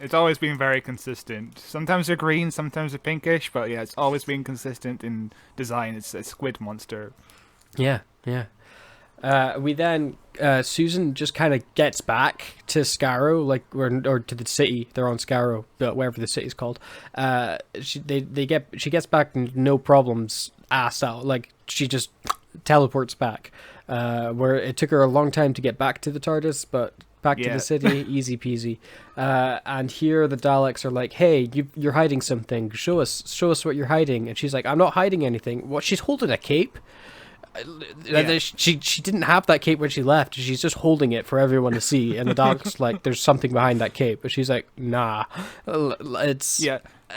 It's always been very consistent. Sometimes they're green, sometimes they're pinkish, but yeah, it's always been consistent in design. It's a squid monster. Yeah. We then Susan just kind of gets back to Scarrow, or to the city. They're on Scarrow, wherever the city's called. She gets back no problems, ass out. Like she just teleports back. Where it took her a long time to get back to the TARDIS, but back to the city, easy peasy. And here the Daleks are like, "Hey, you're hiding something. Show us what you're hiding." And she's like, "I'm not hiding anything." What? She's holding a cape. She didn't have that cape when she left. She's just holding it for everyone to see. And the Daleks like, "There's something behind that cape," but she's like, "Nah, it's."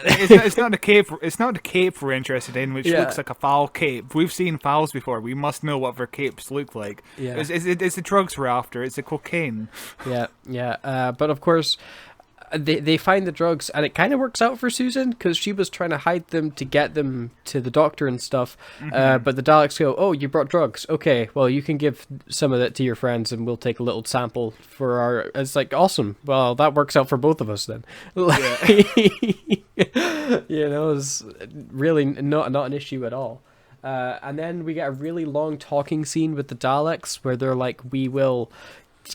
It's not the cape. It's not the cape we're interested in, which looks like a foul cape. We've seen fouls before. We must know what their capes look like. Yeah. It's the drugs we're after. It's the cocaine. Yeah. But of course, they find the drugs, and it kind of works out for Susan because she was trying to hide them to get them to the doctor and stuff. But the Daleks go, "Oh, you brought drugs? Okay, well, you can give some of that to your friends, and we'll take a little sample for our." It's like, awesome. Well, that works out for both of us then. It's really not an issue at all. And then we get a really long talking scene with the Daleks where they're like, "We will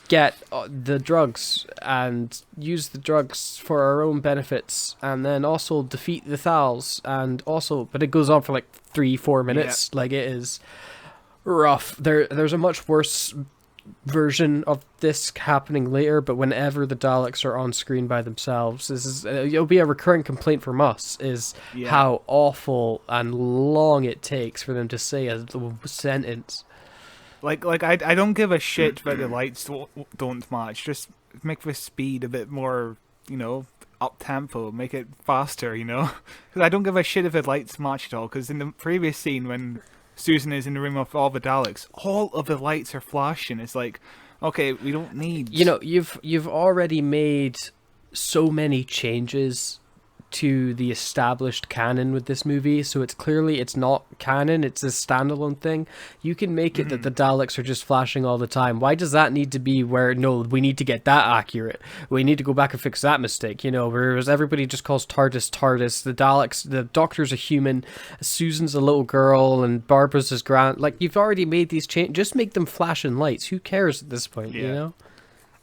get the drugs and use the drugs for our own benefits, and then also defeat the Thals, and also," but it goes on for like 3-4 minutes. Like, it is rough. There's a much worse version of this happening later, but whenever the Daleks are on screen by themselves, this is it'll be a recurring complaint from us, is how awful and long it takes for them to say a sentence. Like I don't give a shit that the lights don't match. Just make the speed a bit more, up tempo. Make it faster, Because I don't give a shit if the lights match at all. Because in the previous scene, when Susan is in the room with all the Daleks, all of the lights are flashing. It's like, okay, we don't need. You've already made so many changes to the established canon with this movie, so it's not canon, it's a standalone thing. You can make it that the Daleks are just flashing all the time. Why does that need to be where, no, we need to get that accurate, we need to go back and fix that mistake, whereas everybody just calls TARDIS, the Daleks, the Doctor's a human, Susan's a little girl, and Barbara's his grand. Like, you've already made these changes, just make them flashing lights. Who cares at this point?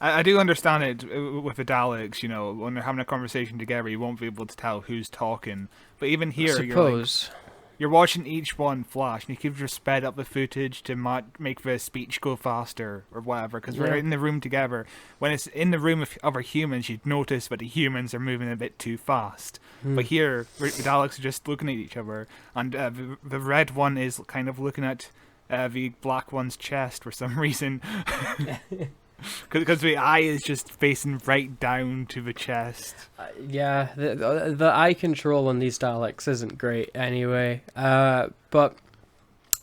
I do understand it with the Daleks, when they're having a conversation together, you won't be able to tell who's talking. But even here, you're watching each one flash, and you could just sped up the footage to make the speech go faster or whatever, because we're in the room together. When it's in the room with other humans, you'd notice that the humans are moving a bit too fast. But here, the Daleks are just looking at each other, and the red one is kind of looking at the black one's chest for some reason. Because the eye is just facing right down to the chest. The eye control on these Daleks isn't great anyway. But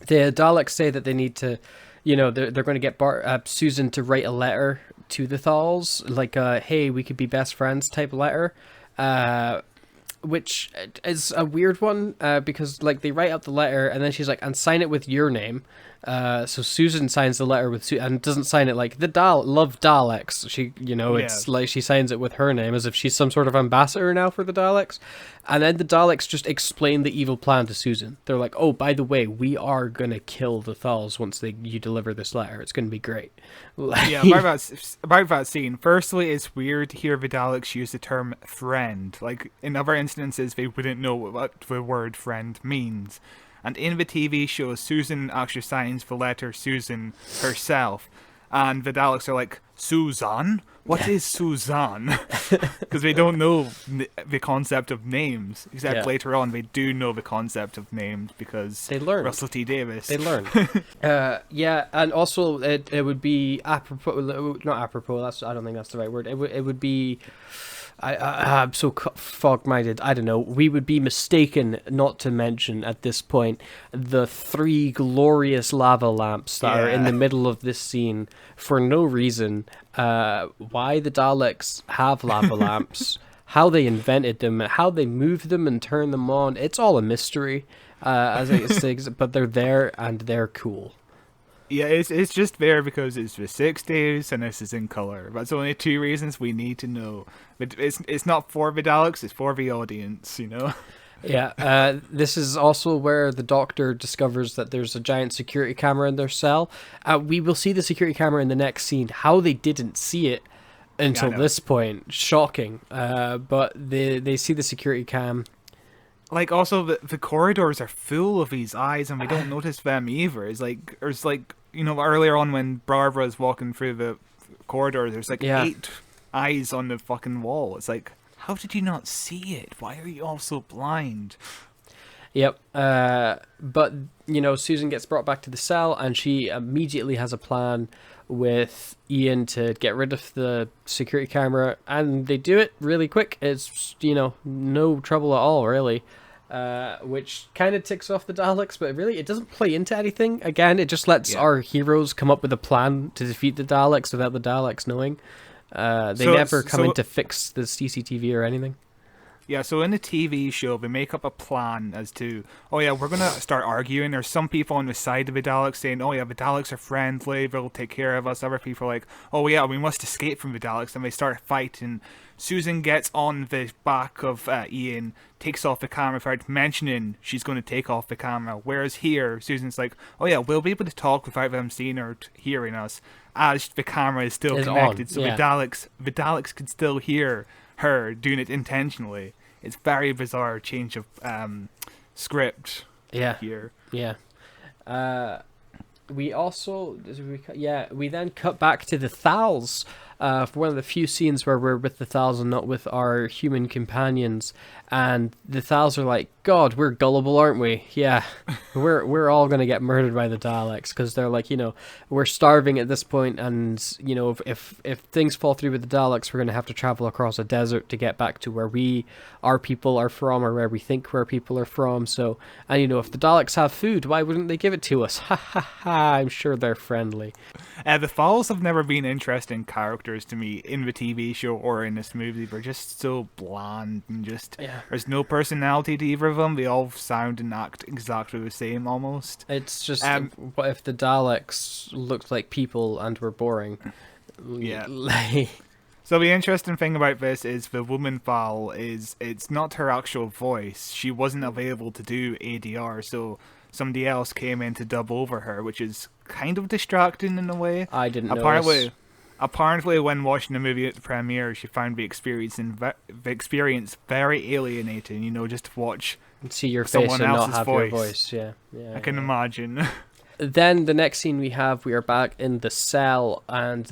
the Daleks say that they need to, they're going to get Susan to write a letter to the Thals, like hey, we could be best friends type letter. Which is a weird one, because like they write out the letter and then she's like, and sign it with your name. So Susan signs the letter with and doesn't sign it like love Daleks. She, it's like she signs it with her name as if she's some sort of ambassador now for the Daleks. And then the Daleks just explain the evil plan to Susan. They're like, "Oh, by the way, we are gonna kill the Thals once you deliver this letter. It's gonna be great." Yeah, about that scene. Firstly, it's weird to hear the Daleks use the term "friend." Like in other instances, they wouldn't know what the word "friend" means. And in the TV show, Susan actually signs the letter Susan herself. And the Daleks are like, "Suzanne? What is Suzanne?" Because they don't know the concept of names. Except later on, they do know the concept of names because they learn. Russell T Davies. They learn. And also it would be apropos, not apropos. I don't think that's the right word. It would be. I'm so fog-minded. I don't know. We would be mistaken not to mention at this point the 3 glorious lava lamps that are in the middle of this scene for no reason. Why the Daleks have lava lamps, how they invented them, how they move them and turn them on. It's all a mystery, as I say, but they're there and they're cool. Yeah, it's just there because it's the 60s and this is in color. That's only 2 reasons we need to know. But it's not for the Daleks, it's for the audience, Yeah, this is also where the Doctor discovers that there's a giant security camera in their cell. We will see the security camera in the next scene. How they didn't see it until this point, shocking. But they see the security cam. Like, also, the corridors are full of these eyes, and we don't notice them either. It's like, earlier on when Barbara's walking through the corridor, there's 8 eyes on the fucking wall. It's like, how did you not see it? Why are you all so blind? Yep. But, Susan gets brought back to the cell, and she immediately has a plan with Ian to get rid of the security camera, and they do it really quick. It's, no trouble at all, really. Which kind of ticks off the Daleks, but really it doesn't play into anything. Again, it just lets our heroes come up with a plan to defeat the Daleks without the Daleks knowing. They never come in to fix the CCTV or anything. Yeah, so in the TV show, they make up a plan as to, we're going to start arguing. There's some people on the side of the Daleks saying, the Daleks are friendly, they'll take care of us. Other people are like, we must escape from the Daleks. And they start fighting. Susan gets on the back of Ian, takes off the camera without mentioning she's going to take off the camera. Whereas here, Susan's like, we'll be able to talk without them seeing or hearing us, as the camera is still connected. So the Daleks can still hear her doing it intentionally. It's very bizarre change of script here. Yeah. We also we then cut back to the Thals for one of the few scenes where we're with the Thals and not with our human companions, and the Thals are like, "God, we're gullible, aren't we? Yeah, we're all gonna get murdered by the Daleks," because they're like, we're starving at this point, and if things fall through with the Daleks, we're gonna have to travel across a desert to get back to where our people are from, or where we think our people are from. So, and if the Daleks have food, why wouldn't they give it to us? Ha ha ha! I'm sure they're friendly. The Thals have never been interesting characters to me in the TV show or in this movie. They're just so bland and there's no personality to either of them. They all sound and act exactly the same almost. It's just, what if the Daleks looked like people and were boring? Yeah. So the interesting thing about this is the woman Thal it's not her actual voice. She wasn't available to do ADR, so somebody else came in to dub over her, which is kind of distracting in a way. I didn't notice. Apparently, when watching the movie at the premiere, she found the experience very alienating. Just to watch and see your face someone and else's not have voice. your voice. Yeah. I can imagine. Then the next scene we are back in the cell, and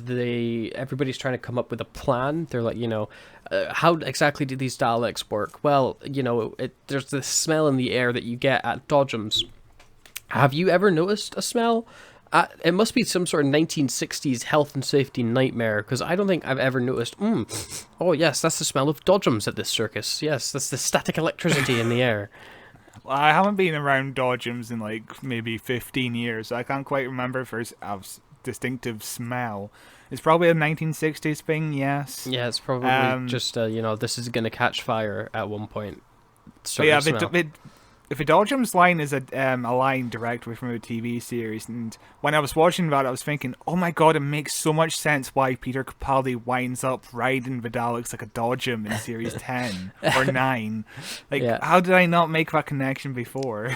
everybody's trying to come up with a plan. They're like, how exactly do these Daleks work? Well, there's this smell in the air that you get at Dodgems. Have you ever noticed a smell? It must be some sort of 1960s health and safety nightmare, because I don't think I've ever noticed, oh yes, that's the smell of Dodgems at this circus. Yes, that's the static electricity in the air. Well, I haven't been around Dodgems in maybe 15 years, so I can't quite remember if there's a distinctive smell. It's probably a 1960s thing, yes. Yeah, it's probably just, this is going to catch fire at one point. But yeah, Dodgem's line is a line directly from a TV series, and when I was watching that, I was thinking, oh my god, it makes so much sense why Peter Capaldi winds up riding the Daleks like a Dodgem in Series 10 or 9. Like, how did I not make that connection before?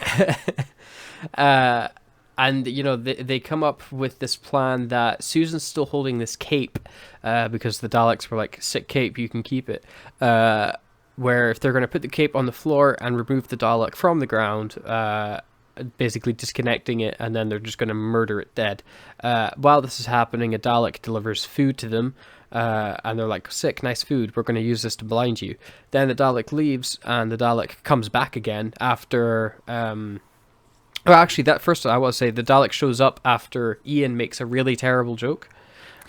And, you know, they come up with this plan that Susan's still holding this cape, because the Daleks were like, sick cape, you can keep it. Where if they're going to put the cape on the floor and remove the Dalek from the ground, basically disconnecting it, and then they're just going to murder it dead. While this is happening, a Dalek delivers food to them, and they're like, sick, nice food, we're going to use this to blind you. Then the Dalek leaves, and the Dalek comes back again after... Well, actually, that first, I want to say, the Dalek shows up after Ian makes a really terrible joke,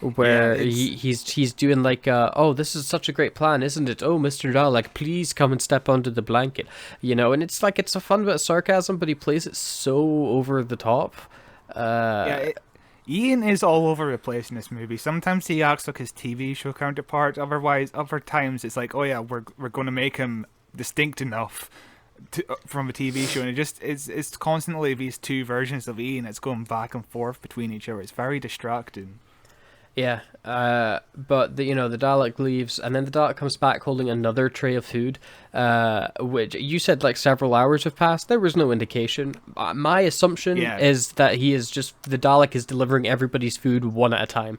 where he's doing like, oh, this is such a great plan, isn't it? Oh, Mr. Dalek, please come and step under the blanket. You know, and it's like, it's a fun bit of sarcasm, but he plays it so over the top. Ian is all over the place in this movie. Sometimes he acts like his TV show counterpart. Other times it's like, oh yeah, we're going to make him distinct enough from a TV show, and it's constantly these two versions of Ian that's going back and forth between each other. It's very distracting. Yeah, but the Dalek leaves, and then the Dalek comes back holding another tray of food, which you said like several hours have passed. There was no indication. My assumption is that the Dalek is delivering everybody's food one at a time.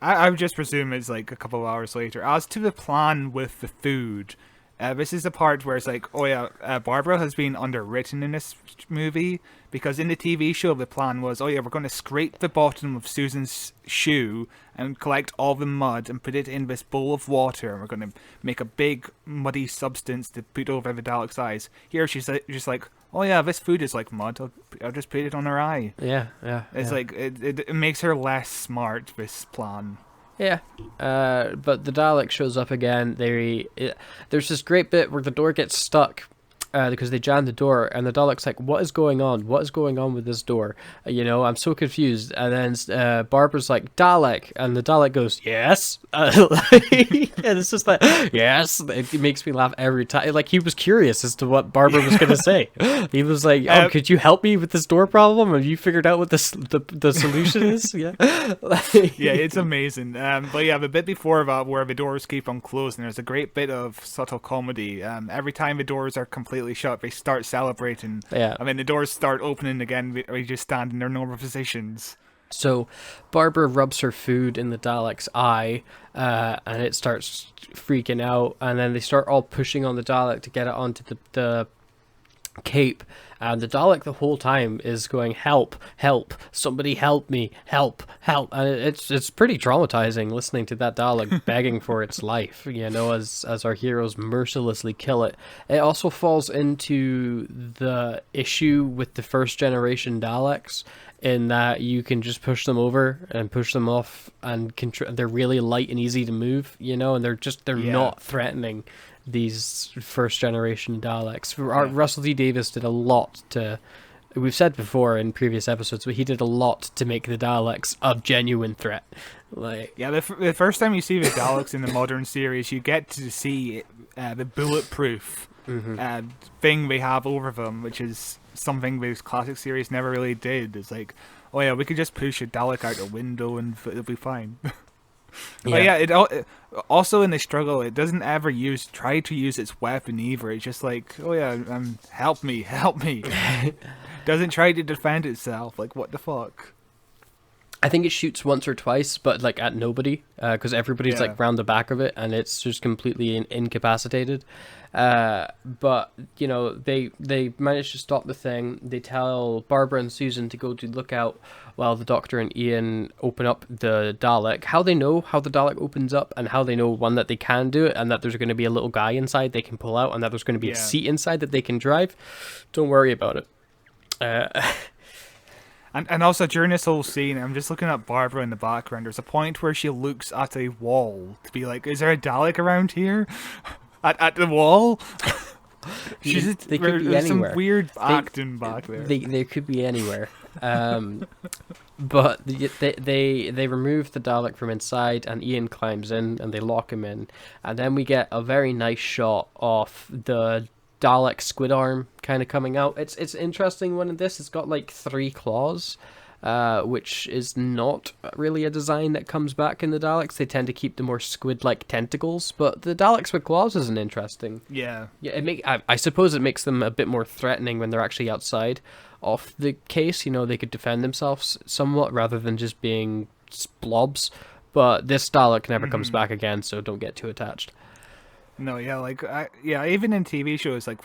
I would just presume it's like a couple of hours later. As to the plan with the food, this is the part where it's like, oh yeah, Barbara has been underwritten in this movie, because in the TV show the plan was, oh yeah, we're going to scrape the bottom of Susan's shoe and collect all the mud and put it in this bowl of water, and we're going to make a big muddy substance to put over the Dalek's eyes. Here she's just like, oh yeah, this food is like mud, I'll just put it on her eye. Yeah. It's like, it makes her less smart, this plan. Yeah, but the Dalek shows up again. There's this great bit where the door gets stuck because they jammed the door, and the Dalek's like, what is going on? What is going on with this door? I'm so confused. And then Barbara's like, Dalek, and the Dalek goes, yes. And it's just like, yes. It makes me laugh every time. Like, he was curious as to what Barbara was going to say. He was like, oh, could you help me with this door problem? Have you figured out what the solution is? Yeah. Yeah, it's amazing. But yeah, the bit before that, where the doors keep on closing, there's a great bit of subtle comedy. Every time the doors are completely shut, they start celebrating. Yeah. I mean, the doors start opening again, we just stand in their normal positions. So Barbara rubs her food in the Dalek's eye, and it starts freaking out, and then they start all pushing on the Dalek to get it onto the cape, and the Dalek the whole time is going, help, somebody help me, help, and it's pretty traumatizing listening to that Dalek begging for its life, as our heroes mercilessly kill it. It also falls into the issue with the first generation Daleks, in that you can just push them over and push them off, and they're really light and easy to move, and they're not threatening these first generation Daleks. Russell T Davies did a lot to, we've said before in previous episodes, but he did a lot to make the Daleks a genuine threat. The first time you see the Daleks in the modern series, you get to see the bulletproof thing they have over them, which is something this classic series never really did. It's like, oh yeah, we could just push a Dalek out the window and it'll be fine. It also in the struggle, it doesn't ever try to use its weapon either. It's just like, oh yeah, help me. Doesn't try to defend itself. Like, what the fuck? I think it shoots once or twice, but like at nobody, because everybody's like round the back of it, and it's just completely incapacitated. But they manage to stop the thing. They tell Barbara and Susan to go to lookout while the Doctor and Ian open up the Dalek. How they know how the Dalek opens up, and how they know, one, that they can do it, and that there's going to be a little guy inside they can pull out, and that there's going to be a seat inside that they can drive. Don't worry about it. And also during this whole scene, I'm just looking at Barbara in the background. There's a point where she looks at a wall to be like, is there a Dalek around here? At the wall? They could be there's anywhere. some weird acting back there. They could be anywhere. But they remove the Dalek from inside, and Ian climbs in, and they lock him in. And then we get a very nice shot of the Dalek squid arm kind of coming out. It's interesting one in this. It's got like 3 claws, which is not really a design that comes back in the Daleks. They tend to keep the more squid-like tentacles, but the Daleks with claws isn't interesting. Yeah. Yeah, I suppose it makes them a bit more threatening when they're actually outside of the case. You know, they could defend themselves somewhat rather than just being blobs. But this Dalek never comes back again, so don't get too attached. No, yeah, even in TV shows, like,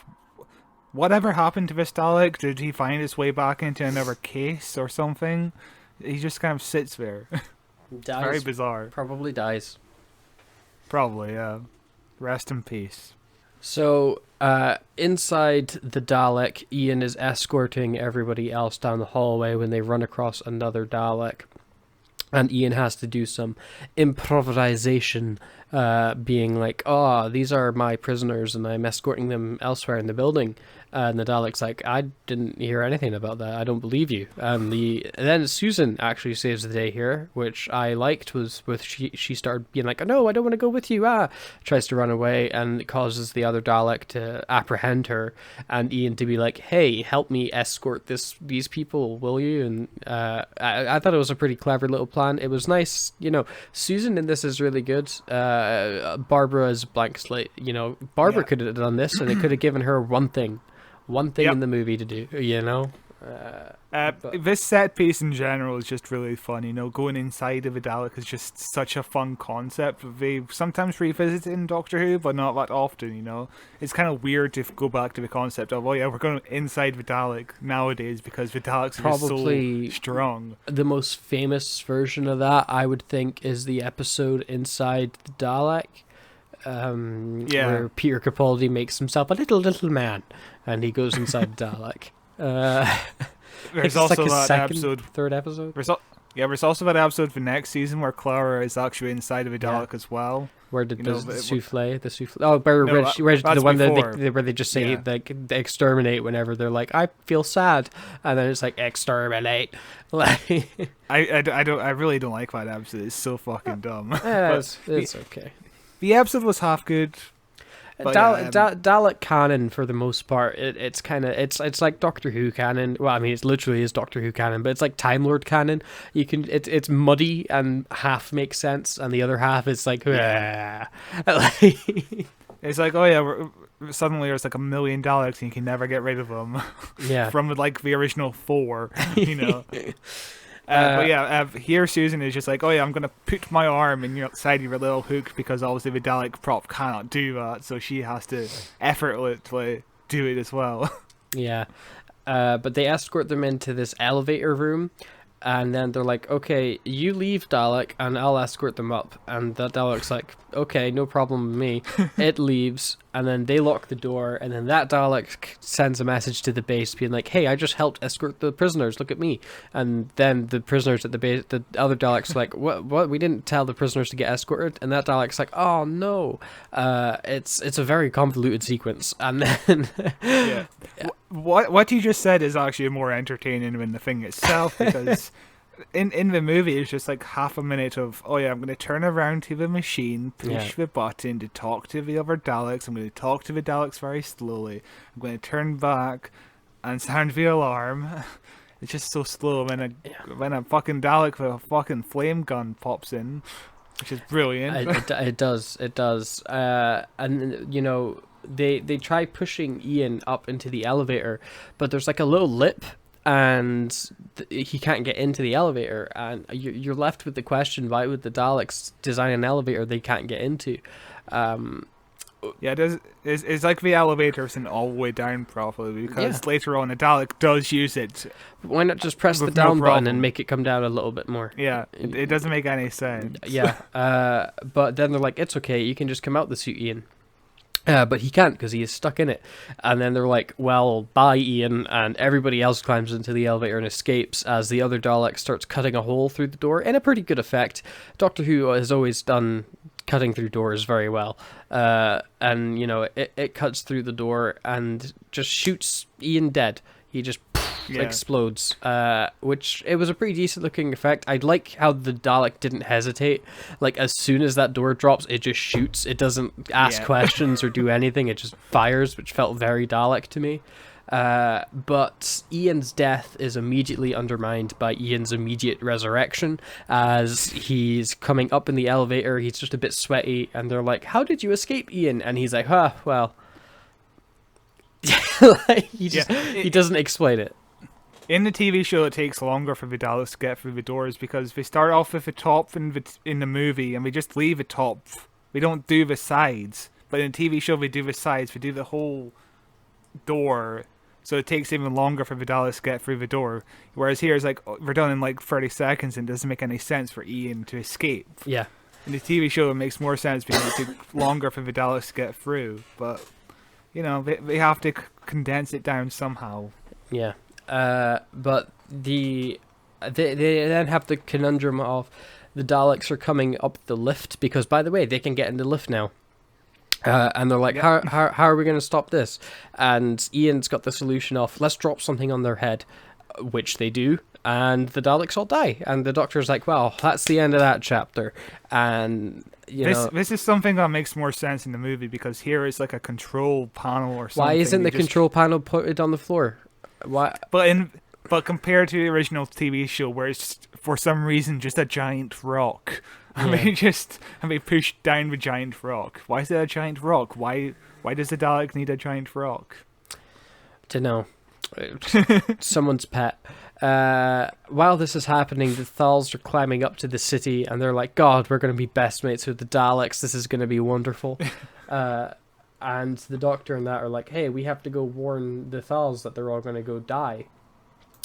whatever happened to this Dalek? Did he find his way back into another case or something? He just kind of sits there. Dies. Very bizarre. Probably dies. Probably, yeah. Rest in peace. So, inside the Dalek, Ian is escorting everybody else down the hallway when they run across another Dalek. And Ian has to do some improvisation, being like, "Oh, these are my prisoners, and I'm escorting them elsewhere in the building." And the Dalek's like, "I didn't hear anything about that. I don't believe you." And then Susan actually saves the day here, which I liked. Was with she started being like, "Oh no, I don't want to go with you." Tries to run away, and it causes the other Dalek to apprehend her, and Ian to be like, "Hey, help me escort these people, will you?" And I thought it was a pretty clever little plan. It was nice, you know. Susan in this is really good. Barbara is blank slate. You know, Barbara could have done this, and it could have given her one thing in the movie to do, you know. This set piece in general is just really fun. You know, going inside of a Dalek is just such a fun concept. They sometimes revisit it in Doctor Who, but not that often. You know, it's kind of weird to go back to the concept of, oh yeah, we're going inside the Dalek nowadays because the Daleks are Probably so strong. The most famous version of that, I would think, is the episode Inside the Dalek. Where Peter Capaldi makes himself a little man, and he goes inside the Dalek. There's also like that third episode. There's also that episode for next season where Clara is actually inside of a Dalek as well. Where the souffle? Oh, the one where they just say like they exterminate whenever they're like, I feel sad, and then it's like exterminate. Like, I really don't like that episode. It's so fucking dumb. It's okay. The episode was half good. Dalek canon, for the most part, it's like Doctor Who canon. Well, I mean, it literally is Doctor Who canon, but it's like Time Lord canon. It's muddy and half makes sense, and the other half is like, it's like, oh yeah, suddenly there's like 1 million Daleks and you can never get rid of them. Yeah, from like the original 4, you know. But yeah, here Susan is just like, oh yeah, I'm going to put my arm inside your little hook because obviously the Dalek prop cannot do that, so she has to effortlessly do it as well. Yeah, but they escort them into this elevator room, and then they're like, okay, you leave, Dalek, and I'll escort them up. And the Dalek's like, okay, no problem with me. It leaves, and then they lock the door, and then that Dalek sends a message to the base being like, hey, I just helped escort the prisoners, look at me. And then the prisoners at the base, the other Dalek's like, what? We didn't tell the prisoners to get escorted. And that Dalek's like, oh no. It's a very convoluted sequence. And then... yeah. What you just said is actually more entertaining than the thing itself, because in the movie it's just like half a minute of, oh yeah, I'm going to turn around to the machine, push the button to talk to the other Daleks, I'm going to talk to the Daleks very slowly, I'm going to turn back and sound the alarm. It's just so slow when a fucking Dalek with a fucking flame gun pops in, which is brilliant. It does. And you know, they try pushing Ian up into the elevator, but there's like a little lip, and he can't get into the elevator, and you're left with the question, why would the Daleks design an elevator they can't get into? Yeah, it's like the elevator isn't all the way down properly, because later on a Dalek does use it. Why not just press the down button and make it come down a little bit more? Yeah, it doesn't make any sense. Yeah, but then they're like, it's okay, you can just come out the suit, Ian. But he can't because he is stuck in it. And then they're like, well, bye, Ian. And everybody else climbs into the elevator and escapes as the other Dalek starts cutting a hole through the door in a pretty good effect. Doctor Who has always done cutting through doors very well. And, you know, it cuts through the door and just shoots Ian dead. He just explodes, which it was a pretty decent looking effect. I like how the Dalek didn't hesitate. Like, as soon as that door drops, it just shoots. It doesn't ask questions or do anything. It just fires, which felt very Dalek to me. But Ian's death is immediately undermined by Ian's immediate resurrection. As he's coming up in the elevator, he's just a bit sweaty, and they're like, "How did you escape, Ian?" And he's like, well." Like, he doesn't explain it. In the TV show, it takes longer for the Daleks to get through the doors because we start off with the top in the movie, and we just leave the top. We don't do the sides. But in the TV show, we do the sides. We do the whole door. So it takes even longer for the Daleks to get through the door. Whereas here, it's like, we're done in like 30 seconds, and it doesn't make any sense for Ian to escape. Yeah. In the TV show, it makes more sense because it took longer for the Daleks to get through. But, you know, they have to condense it down somehow. Yeah. But they then have the conundrum of the Daleks are coming up the lift because, by the way, they can get in the lift now. And they're like, how are we going to stop this? And Ian's got the solution of, let's drop something on their head, which they do, and the Daleks all die. And the Doctor's like, well, that's the end of that chapter. And, you know... This is something that makes more sense in the movie because here is like a control panel or something. Why isn't the control panel put on the floor? Why? But compared to the original TV show, where it's for some reason just a giant rock, and they push down the giant rock. Why is it a giant rock? Why does the Dalek need a giant rock? Dunno. Someone's pet. While this is happening, the Thals are climbing up to the city, and they're like, "God, we're going to be best mates with the Daleks. This is going to be wonderful." And the Doctor and that are like, "Hey, we have to go warn the Thals that they're all going to go die."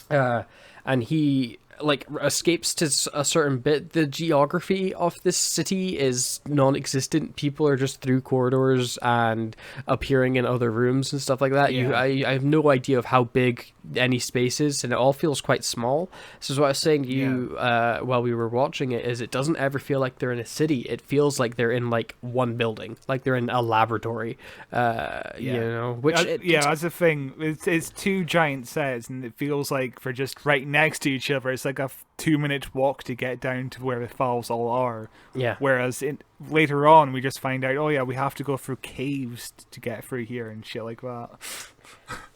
And he like escapes to a certain bit. The geography of this city is non-existent. People are just through corridors and appearing in other rooms and stuff like that. I have no idea of how big any space is, and it all feels quite small. This is what I was saying to you while we were watching it, is it doesn't ever feel like they're in a city. It feels like they're in like one building, like they're in a laboratory. You know, which that's the thing. It's two giant sets, and it feels like they're just right next to each other. It's like a 2-minute walk to get down to where the Thals all are. Yeah. Whereas later on, we just find out, we have to go through caves to get through here and shit like that.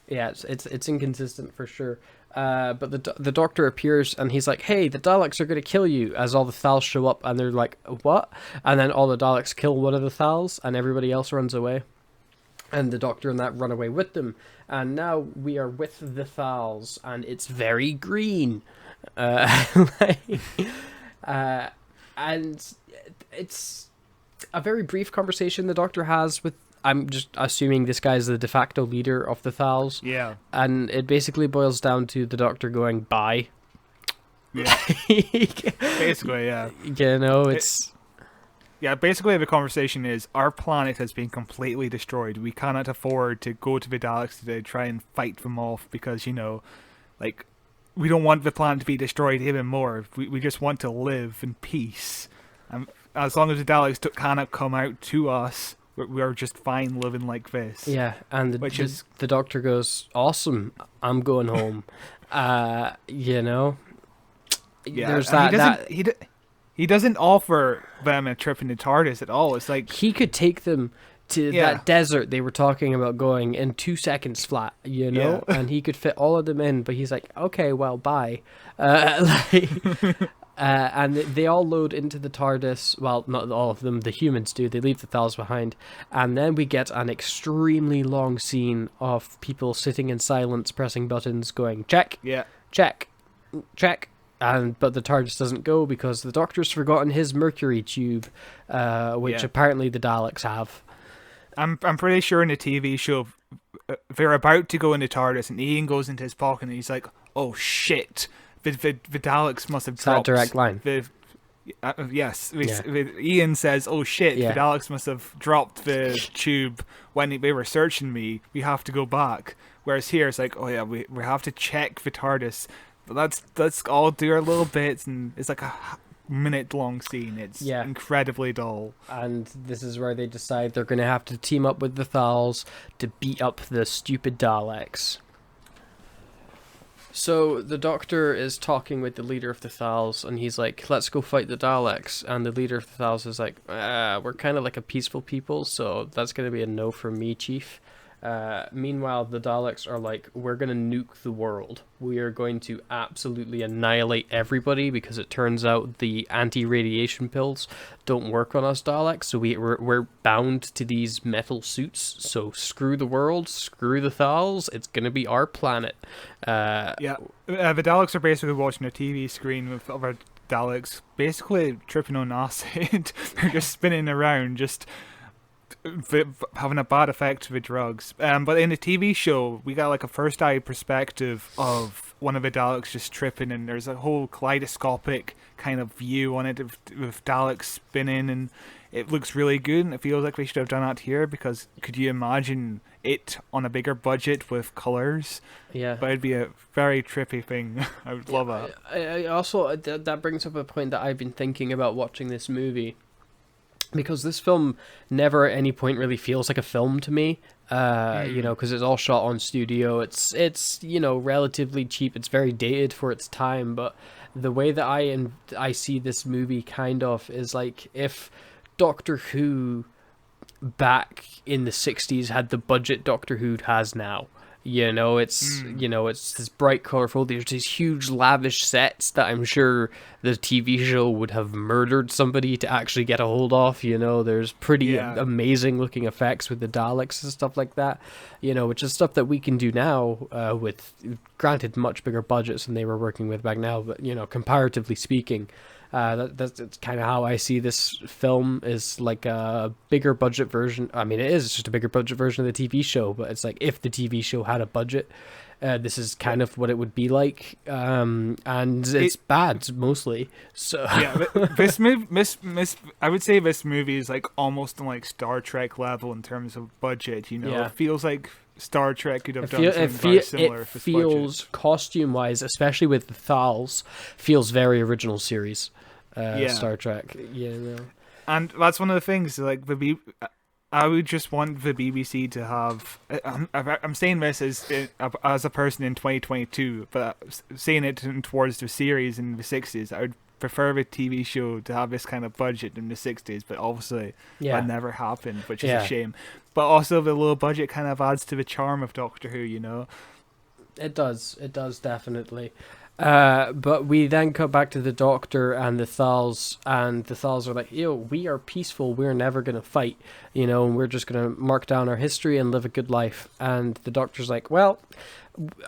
Yeah, it's inconsistent for sure. But the Doctor appears and he's like, "Hey, the Daleks are going to kill you," as all the Thals show up and they're like, "What?" And then all the Daleks kill one of the Thals and everybody else runs away. And the Doctor and that run away with them. And now we are with the Thals and it's very green. And it's a very brief conversation the Doctor has with, I'm just assuming this guy's the de facto leader of the Thals. Yeah. And it basically boils down to the Doctor going, "Bye." Yeah. Basically, yeah. You know, it's... Basically the conversation is, our planet has been completely destroyed. We cannot afford to go to the Daleks to try and fight them off because, you know, like, we don't want the planet to be destroyed even more. We just want to live in peace. And as long as the Daleks cannot come out to us, we're just fine living like this. Yeah, and the Doctor goes, "Awesome, I'm going home." You know? Yeah, there's that... He doesn't offer them a trip in the TARDIS at all. It's like... He could take them to that desert they were talking about going in 2 seconds flat, you know? Yeah. And he could fit all of them in, but he's like, "Okay, well, bye." And they all load into the TARDIS. Well, not all of them, the humans do. They leave the Thals behind. And then we get an extremely long scene of people sitting in silence, pressing buttons, going, "Check, check, check." But the TARDIS doesn't go because the Doctor's forgotten his mercury tube, which apparently the Daleks have. I'm pretty sure in the TV show, they're about to go into TARDIS, and Ian goes into his pocket, and he's like, "Oh shit, the Daleks must have dropped." That direct line. Ian says, "Oh shit, the Daleks must have dropped the tube when they were searching me. We have to go back." Whereas here, it's like, we have to check the TARDIS. But let's all do our little bits, and it's like minute-long scene. It's incredibly dull. And this is where they decide they're going to have to team up with the Thals to beat up the stupid Daleks. So the Doctor is talking with the leader of the Thals, and he's like, let's go fight the Daleks. And the leader of the Thals is like, we're kind of like a peaceful people, so that's going to be a no from me, Chief. Meanwhile, the Daleks are like, we're going to nuke the world. We are going to absolutely annihilate everybody, because it turns out the anti-radiation pills don't work on us Daleks, so we're bound to these metal suits. So screw the world, screw the Thals, it's going to be our planet. The Daleks are basically watching a TV screen with other Daleks basically tripping on acid. They're just spinning around, just having a bad effect with drugs. But in the TV show, we got like a first eye perspective of one of the Daleks just tripping, and there's a whole kaleidoscopic kind of view on it with Daleks spinning, and it looks really good, and it feels like we should have done that here, because could you imagine it on a bigger budget with colors? Yeah. But it'd be a very trippy thing. I would love that. I also, that brings up a point that I've been thinking about watching this movie. Because this film never at any point really feels like a film to me, because it's all shot on studio. It's relatively cheap. It's very dated for its time, but the way that I see this movie kind of is like if Doctor Who back in the 60s had the budget Doctor Who has now. It's this bright, colorful. There's these huge, lavish sets that I'm sure the TV show would have murdered somebody to actually get a hold of. There's pretty amazing looking effects with the Daleks and stuff like that. Which is stuff that we can do now with, granted, much bigger budgets than they were working with back now. But comparatively speaking. That's kind of how I see this film, is like a bigger budget version. I mean, it is just a bigger budget version of the TV show, but it's like if the TV show had a budget, this is kind of what it would be like. And it's bad mostly. So yeah, this movie, I would say this movie is like almost on like Star Trek level in terms of budget. It feels like Star Trek could have done something very similar. It feels, costume-wise, especially with the Thals, feels very original series Star Trek. And that's one of the things, like, I would just want the BBC to have... I'm saying this as a person in 2022, but saying it towards the series in the 60s, I would prefer the TV show to have this kind of budget in the 60s, but obviously that never happened, which is a shame. But also the low budget kind of adds to the charm of Doctor Who, It does definitely. But we then go back to the Doctor and the Thals, and the Thals are like, we are peaceful, we're never going to fight, and we're just going to mark down our history and live a good life. And the Doctor's like, well,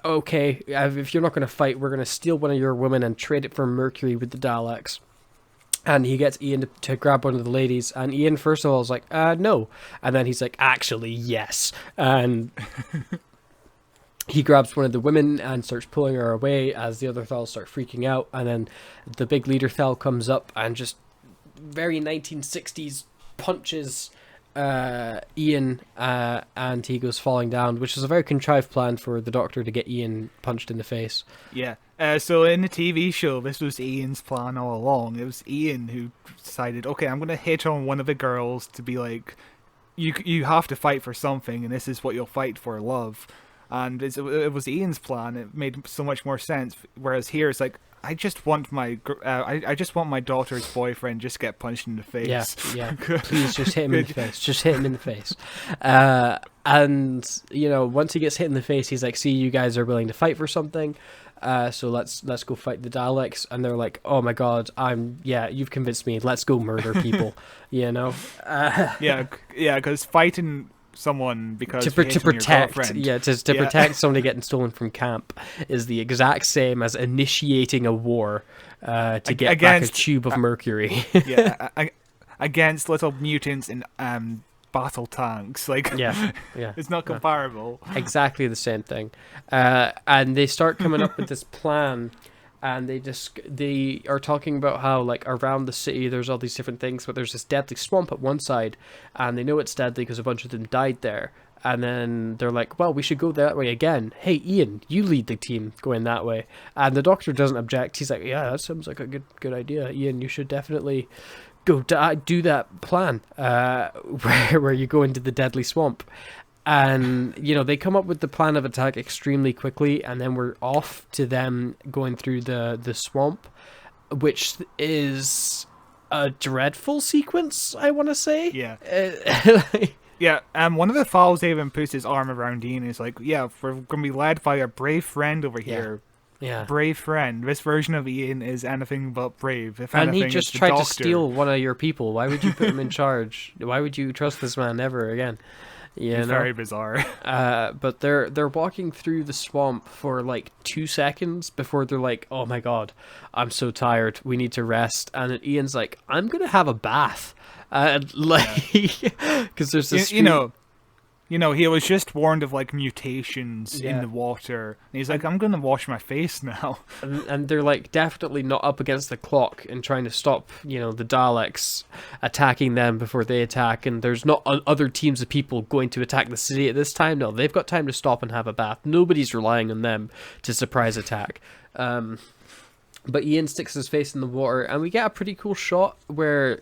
okay, if you're not going to fight, we're going to steal one of your women and trade it for Mercury with the Daleks. And he gets Ian to grab one of the ladies, and Ian first of all is like, no. And then he's like, actually, yes. And he grabs one of the women and starts pulling her away as the other Thals start freaking out. And then the big leader Thal comes up and just very 1960s punches Ian, and he goes falling down, which is a very contrived plan for the Doctor to get Ian punched in the face. Yeah. So in the TV show, this was Ian's plan all along. It was Ian who decided, okay, I'm going to hit on one of the girls to be like, you have to fight for something, and this is what you'll fight for, love. And it was Ian's plan. It made so much more sense. Whereas here, it's like, I just want my daughter's boyfriend just get punched in the face. Yeah. Please just hit him in the face. Just hit him in the face. And once he gets hit in the face, he's like, "See, you guys are willing to fight for something. So let's go fight the Daleks." And they're like, "Oh my God, you've convinced me. Let's go murder people." Because fighting someone because to protect protect somebody getting stolen from camp is the exact same as initiating a war to get back a tube of mercury. Against little mutants in battle tanks, it's not comparable. Exactly the same thing. And they start coming up with this plan. And they are talking about how, like, around the city there's all these different things, but there's this deadly swamp at one side, and they know it's deadly because a bunch of them died there. And then they're like, well, we should go that way again. Hey, Ian, you lead the team going that way. And the Doctor doesn't object. He's like, yeah, that sounds like a good idea. Ian, you should definitely go do that plan where you go into the deadly swamp. And, they come up with the plan of attack extremely quickly, and then we're off to them going through the swamp, which is a dreadful sequence, I want to say. Yeah. Yeah, one of the Thals even puts his arm around Ian and is like, yeah, we're going to be led by a brave friend over here. Yeah. Brave friend. This version of Ian is anything but brave. If and anything, he just it's the tried to Doctor. steal one of your people. Why would you put him in charge? Why would you trust this man ever again? It's very bizarre. But they're walking through the swamp for like 2 seconds before they're like, oh my god, I'm so tired, we need to rest. And then Ian's like, I'm gonna have a bath. Because there's this he was just warned of like mutations in the water, and he's like, I'm gonna wash my face now. And they're like definitely not up against the clock and trying to stop the Daleks attacking them before they attack, and there's not other teams of people going to attack the city at this time. No, they've got time to stop and have a bath. Nobody's relying on them to surprise attack. But Ian sticks his face in the water, and we get a pretty cool shot where,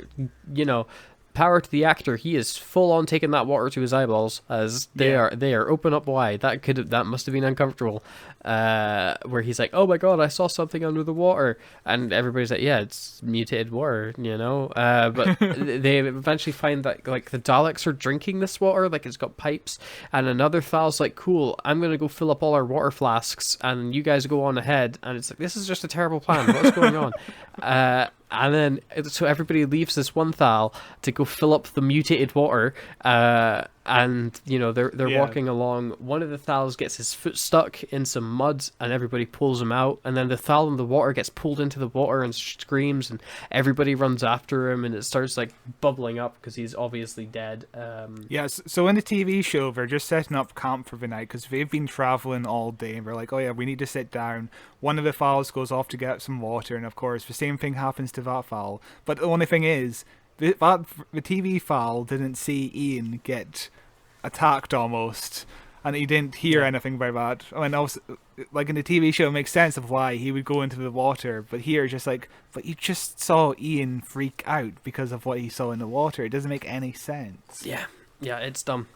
power to the actor, he is full on taking that water to his eyeballs as they are open up wide. That must have been uncomfortable. Where he's like, oh my god, I saw something under the water, and everybody's like, yeah, it's mutated water, but they eventually find that like the Daleks are drinking this water, like it's got pipes, and another Thal's like, cool, I'm gonna go fill up all our water flasks and you guys go on ahead. And it's like, this is just a terrible plan, what's going on? And then, so everybody leaves this one Thal to go fill up the mutated water, and, they're walking along. One of the Thals gets his foot stuck in some mud, and everybody pulls him out, and then the Thal in the water gets pulled into the water and screams, and everybody runs after him, and it starts, like, bubbling up, because he's obviously dead. So in the TV show, they're just setting up camp for the night, because they've been traveling all day, and they're like, oh yeah, we need to sit down. One of the Thals goes off to get some water, and of course, the same thing happens to that Thal. But the only thing is, the TV Thal didn't see Ian get attacked almost, and he didn't hear anything about that. I mean, also, like in the TV show, it makes sense of why he would go into the water, but here, just like, but you just saw Ian freak out because of what he saw in the water. It doesn't make any sense. Yeah, it's dumb.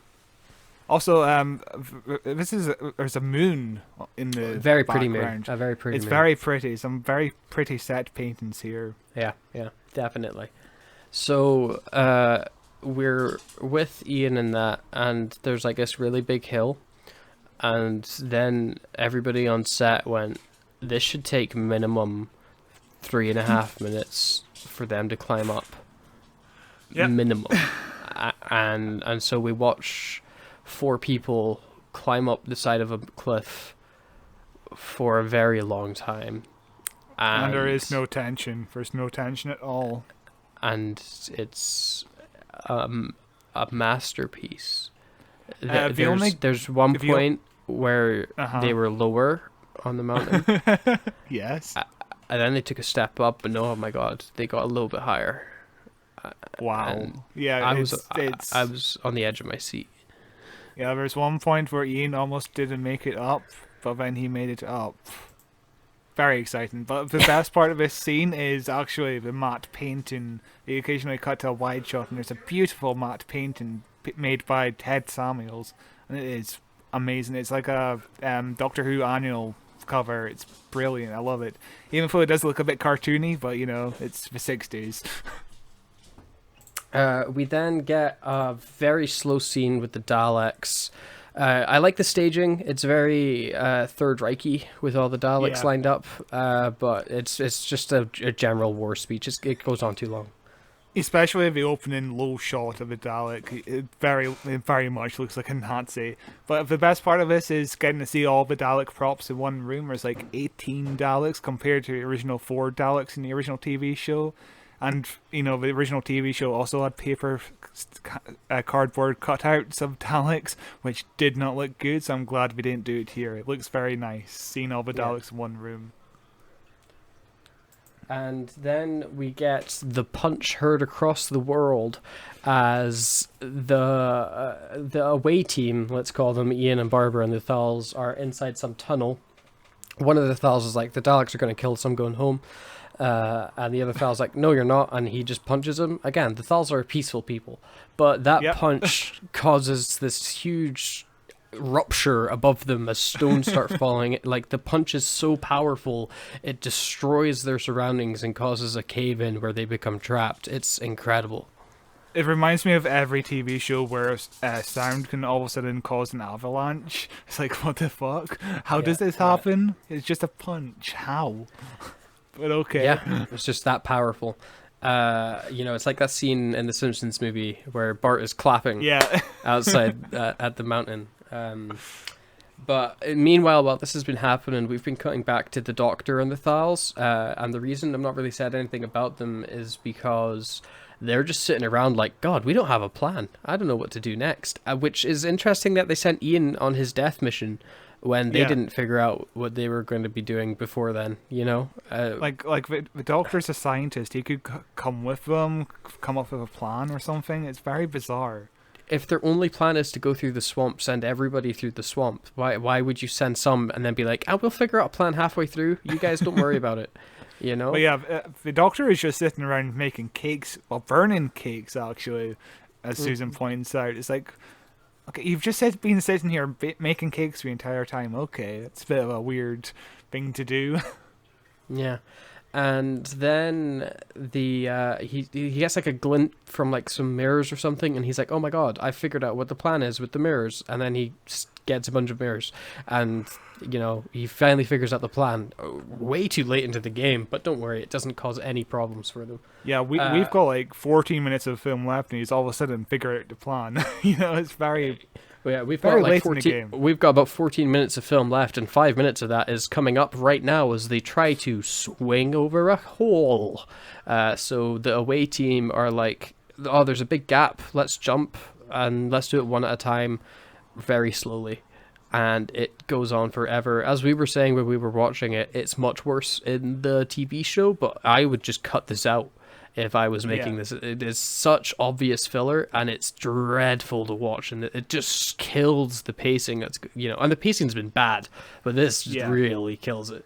Also, there's a moon in the very background. pretty moon. A very pretty. It's moon. very pretty. Some very pretty set paintings here. Yeah, definitely. So we're with Ian in that, and there's like this really big hill, and then everybody on set went, this should take minimum 3.5 minutes for them to climb up. Yep. Minimum. And so we watch 4 people climb up the side of a cliff for a very long time. And there is no tension. There's no tension at all. And it's a masterpiece. There's one point where they were lower on the mountain. Yes. And then they took a step up, and oh my god, they got a little bit higher. Wow. And yeah, I was on the edge of my seat. Yeah, there's one point where Ian almost didn't make it up, but then he made it up. Very exciting. But the best part of this scene is actually the matte painting. They occasionally cut to a wide shot, and there's a beautiful matte painting made by Ted Samuels, and it is amazing. It's like a Doctor Who annual cover. It's brilliant. I love it. Even though it does look a bit cartoony, but it's the 60s. We then get a very slow scene with the Daleks. I like the staging. It's very Third Reichy with all the Daleks lined up, but it's just a general war speech. It goes on too long. Especially the opening low shot of the Dalek. It very much looks like a Nazi. But the best part of this is getting to see all the Dalek props in one room. There's like 18 Daleks compared to the original 4 Daleks in the original TV show. And, the original TV show also had paper, cardboard cutouts of Daleks, which did not look good, so I'm glad we didn't do it here. It looks very nice, seeing all the Daleks in one room. And then we get the punch heard across the world as the away team, let's call them Ian and Barbara and the Thals, are inside some tunnel. One of the Thals is like, the Daleks are going to kill us, I'm going home. And the other Thal's like, no, you're not. And he just punches him. Again, the Thals are peaceful people. But that punch causes this huge rupture above them as stones start falling. Like, the punch is so powerful, it destroys their surroundings and causes a cave-in where they become trapped. It's incredible. It reminds me of every TV show where sound can all of a sudden cause an avalanche. It's like, what the fuck? How does this happen? It's just a punch. How? But okay. Yeah, it's just that powerful. It's like that scene in the Simpsons movie where Bart is clapping outside at the mountain. But meanwhile, while this has been happening, we've been cutting back to the Doctor and the Thals. And the reason I've not really said anything about them is because they're just sitting around like, God, we don't have a plan. I don't know what to do next. Which is interesting that they sent Ian on his death mission when they didn't figure out what they were going to be doing before then, you know? Like the Doctor's a scientist. He could come with them, come up with a plan or something. It's very bizarre. If their only plan is to go through the swamp, send everybody through the swamp, why would you send some and then be like, we'll figure out a plan halfway through. You guys don't worry about it, you know? But yeah, the Doctor is just sitting around making cakes, well, burning cakes, actually, as Susan points out. It's like, okay, you've just been sitting here making cakes the entire time. Okay, it's a bit of a weird thing to do. Yeah. And then he gets like a glint from like some mirrors or something, and he's like, oh my God, I figured out what the plan is with the mirrors. And then he gets a bunch of mirrors, and he finally figures out the plan way too late into the game, but don't worry, it doesn't cause any problems for them. Yeah, we've got like 14 minutes of film left, and he's all of a sudden figure out the plan. It's very... Well, yeah, we've very got like late in the game. We've got about 14 minutes of film left, and 5 minutes of that is coming up right now as they try to swing over a hole. So the away team are like, oh, there's a big gap, let's jump, and let's do it one at a time, very slowly. And it goes on forever. As we were saying when we were watching it, it's much worse in the TV show, but I would just cut this out if I was making this. It is such obvious filler, and it's dreadful to watch, and it just kills the pacing. That's and the pacing's been bad, but this really kills it.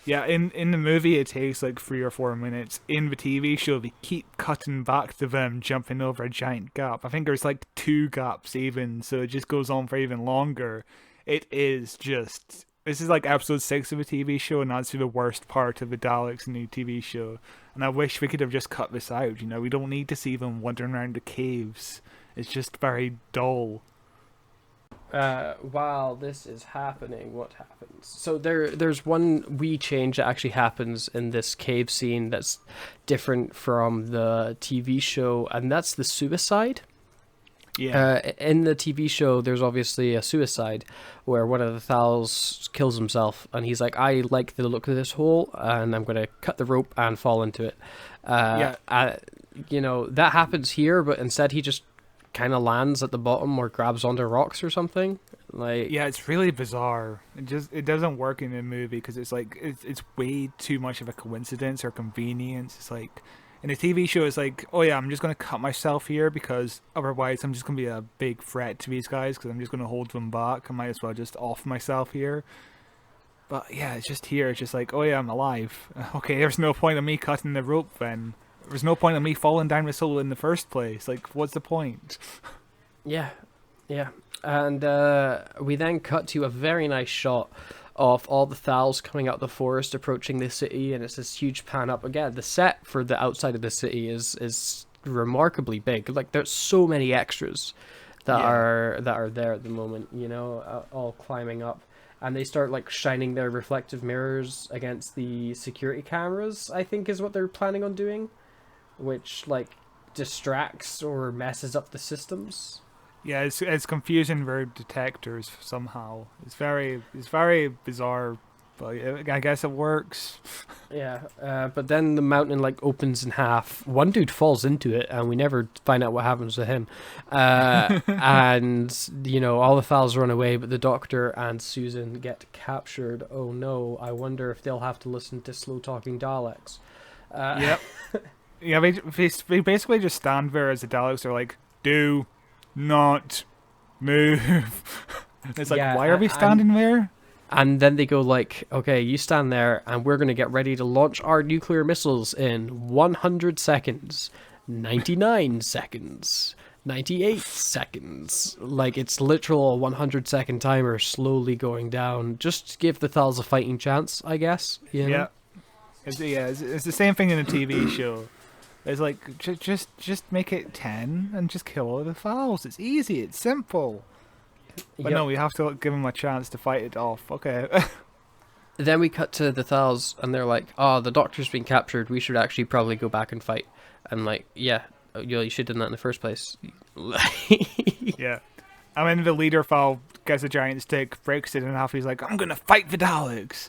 Yeah, in the movie it takes like 3 or 4 minutes. In the TV show, they keep cutting back to them jumping over a giant gap. I think there's like 2 gaps even, so it just goes on for even longer. It is just... This is like episode 6 of a TV show, and that's the worst part of the Daleks in the TV show. And I wish we could have just cut this out. We don't need to see them wandering around the caves. It's just very dull. While this is happening, what happens? So there's one wee change that actually happens in this cave scene that's different from the TV show, and that's the suicide. Yeah. In the TV show, there's obviously a suicide where one of the Thals kills himself, and he's like, I like the look of this hole, and I'm going to cut the rope and fall into it. That happens here, but instead he just kind of lands at the bottom or grabs onto rocks or something. It's really bizarre. It doesn't work in the movie because it's like it's way too much of a coincidence or convenience. It's like in a TV show, it's like, oh yeah, I'm just going to cut myself here because otherwise I'm just going to be a big threat to these guys because I'm just going to hold them back. I might as well just off myself here. But yeah, it's just here. It's just like, oh yeah, I'm alive. Okay, there's no point in me cutting the rope then. There's no point in me falling down this hole in the first place. Like, what's the point? Yeah. And we then cut to a very nice shot of all the Thals coming out the forest, approaching the city, and it's this huge pan up. Again, the set for the outside of the city is remarkably big. Like, there's so many extras that are there at the moment, all climbing up. And they start like shining their reflective mirrors against the security cameras, I think is what they're planning on doing, which like distracts or messes up the systems. Yeah, it's confusing their detectors somehow. It's very bizarre, but I guess it works. But then the mountain like opens in half. One dude falls into it, and we never find out what happens to him. And all the Thals run away, but the Doctor and Susan get captured. Oh no! I wonder if they'll have to listen to slow talking Daleks. Yep. Yeah, they basically just stand there as the Daleks are like, "Do not move." It's like, why are we standing there? And then they go like, okay, you stand there, and we're going to get ready to launch our nuclear missiles in 100 seconds, 99 seconds, 98 seconds. Like, it's literal 100-second timer slowly going down, just to give the Thals a fighting chance, I guess. You know? Yeah. It's the same thing in a TV show. It's like, just make it 10 and just kill all the Thals. It's easy, it's simple. But no, we have to give them a chance to fight it off. Okay. Then we cut to the Thals, and they're like, "Oh, the Doctor's been captured. We should actually probably go back and fight." And like, yeah, you should have done that in the first place. Yeah. And then the leader Thal gets a giant stick, breaks it in half. He's like, "I'm gonna fight the Daleks."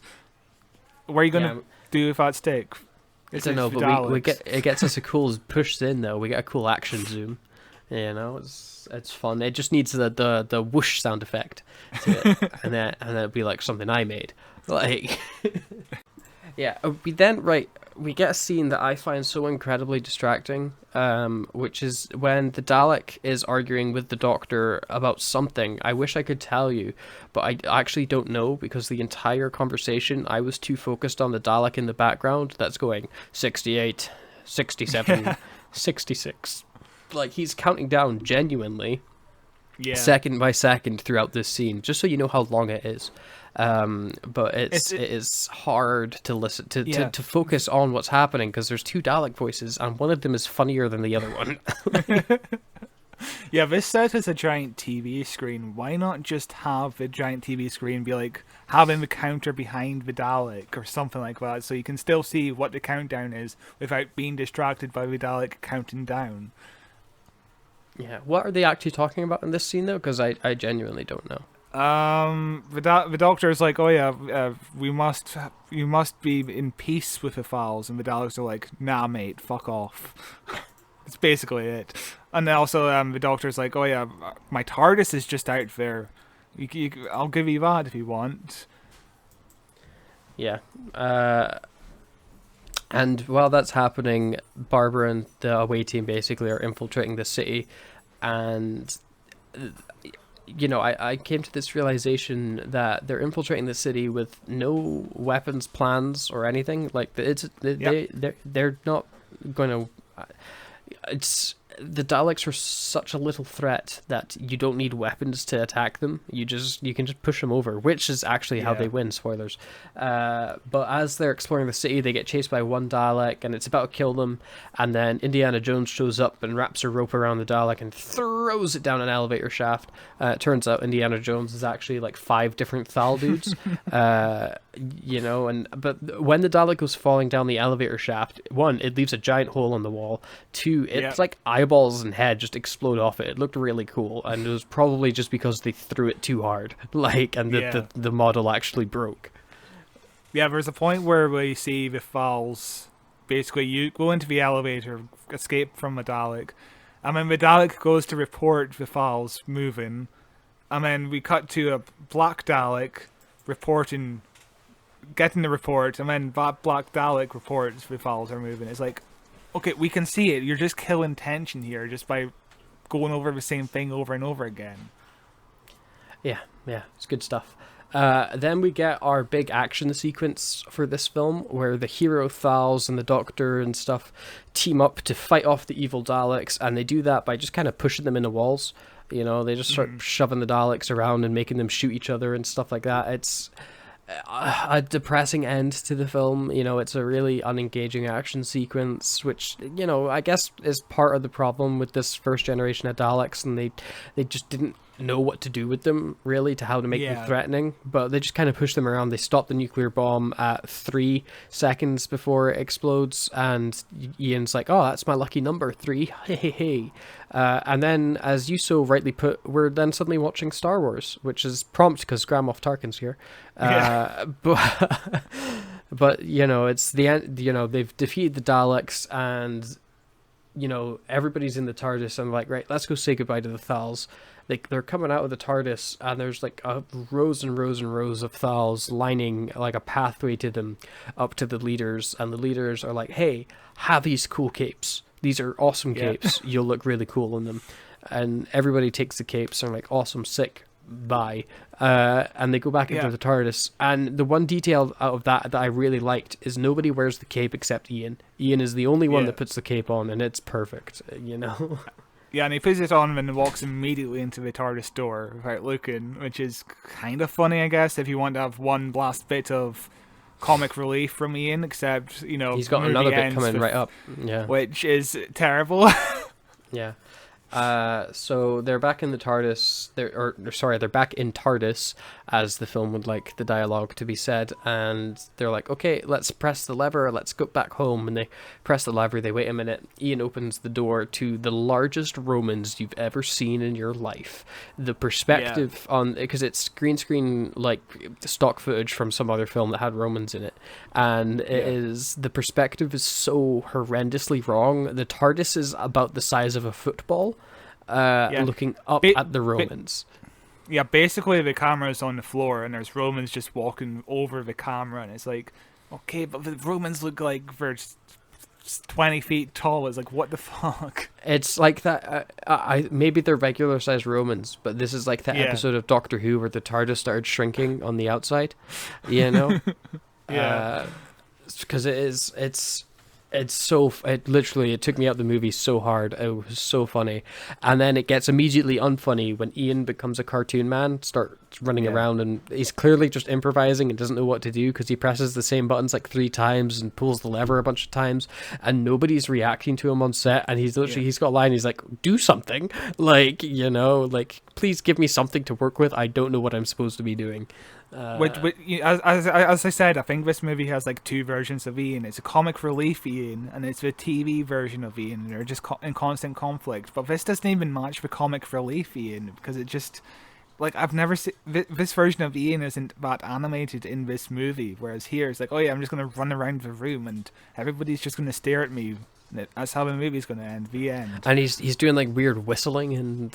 What are you gonna do with that stick? I don't know, but it gets us a cool push in though. We get a cool action zoom. It's fun. It just needs the whoosh sound effect to it, and then it'll be like something I made. Like, yeah. We get a scene that I find so incredibly distracting, which is when the Dalek is arguing with the Doctor about something. I wish I could tell you, but I actually don't know, because the entire conversation I was too focused on the Dalek in the background that's going 68, 67, 66. Like, he's counting down genuinely, second by second throughout this scene, just so you know how long it is. But it is hard to listen to focus on what's happening, because there's two Dalek voices, and one of them is funnier than the other one. Yeah, this set is a giant TV screen. Why not just have the giant TV screen be like having the counter behind the Dalek or something like that, so you can still see what the countdown is without being distracted by the Dalek counting down. Yeah, what are they actually talking about in this scene though? Because I genuinely don't know. The Doctor is like, "Oh yeah, you must be in peace with the Thals," and the Daleks are like, "Nah, mate, fuck off." It's basically it. And also, the Doctor's like, "Oh yeah, my TARDIS is just out there. I'll give you that if you want." Yeah. And while that's happening, Barbara and the away team basically are infiltrating the city, and I came to this realization that they're infiltrating the city with no weapons plans or anything. Like, they're not going to. It's the Daleks are such a little threat that you don't need weapons to attack them. You can just push them over, which is actually how they win. Spoilers. But as they're exploring the city, they get chased by one Dalek, and it's about to kill them. And then Indiana Jones shows up and wraps a rope around the Dalek and throws it down an elevator shaft. It turns out Indiana Jones is actually like 5 different Thal dudes. But when the Dalek goes falling down the elevator shaft, 1, it leaves a giant hole in the wall. 2, it's like eyeballs and head just explode off it. It looked really cool, and it was probably just because they threw it too hard, the model actually broke. Yeah, there's a point where we see the Thals basically you go into the elevator, escape from a Dalek, and then the Dalek goes to report the Thals moving, and then we cut to a black Dalek getting the report, and then that black Dalek reports the Thals are moving. It's like, okay, we can see it. You're just killing tension here just by going over the same thing over and over again. Yeah, it's good stuff. Then we get our big action sequence for this film, where the hero Thals and the Doctor and stuff team up to fight off the evil Daleks, and they do that by just kind of pushing them into walls. They just start shoving the Daleks around and making them shoot each other and stuff like that. It's a depressing end to the film. It's a really unengaging action sequence, which I guess is part of the problem with this first generation of Daleks, and they just didn't know what to do with them really, to how to make them threatening, but they just kind of push them around. They stop the nuclear bomb at 3 seconds before it explodes, and Ian's like, "Oh, that's my lucky number, 3, hey. And then, as you so rightly put, we're then suddenly watching Star Wars, which is prompt because Grand Moff Tarkin's here. But it's the end. They've defeated the Daleks, and everybody's in the TARDIS, and like, right, let's go say goodbye to the Thals. They're coming out of the TARDIS, and there's like rows and rows and rows of Thals lining like a pathway to them up to the leaders, and the leaders are like, hey, have these cool capes. These are awesome capes. You'll look really cool in them. And everybody takes the capes and are like, awesome, sick, bye. And they go back into the TARDIS. And the one detail out of that I really liked is nobody wears the cape except Ian. Ian is the only one that puts the cape on, and it's perfect, Yeah, and he puts it on and walks immediately into the TARDIS door without looking, which is kind of funny, I guess, if you want to have one last bit of comic relief from Ian, except, he's got another bit coming right up. Yeah. Which is terrible. Yeah. So they're back in the TARDIS. They're back in TARDIS, as the film would like the dialogue to be said. And they're like, okay, let's press the lever. Let's go back home. And they press the lever. They wait a minute. Ian opens the door to the largest Romans you've ever seen in your life. The perspective on, because it's green screen like stock footage from some other film that had Romans in it, and the perspective is so horrendously wrong. The TARDIS is about the size of a football. Looking up at the Romans. Basically the camera's on the floor and there's Romans just walking over the camera, and it's like, okay, but the Romans look like they're 20 feet tall. It's like, what the fuck? It's like that. Maybe they're regular sized Romans, but this is like that episode of Doctor Who where the TARDIS started shrinking on the outside. Because it took me out the movie so hard. It was so funny. And then it gets immediately unfunny when Ian becomes a cartoon man, starts running around, and he's clearly just improvising and doesn't know what to do because he presses the same buttons like 3 times and pulls the lever a bunch of times, and nobody's reacting to him on set, and he's got a line, he's like, do something, like, please give me something to work with. I don't know what I'm supposed to be doing. As I said, I think this movie has like 2 versions of Ian. It's a comic relief Ian, and it's the TV version of Ian. They're just in constant conflict. But this doesn't even match the comic relief Ian, because it just, like, I've never seen this version of Ian isn't that animated in this movie. Whereas here it's like, oh yeah, I'm just gonna run around the room and everybody's just gonna stare at me. That's how the movie's going to end. The end. And he's doing like weird whistling and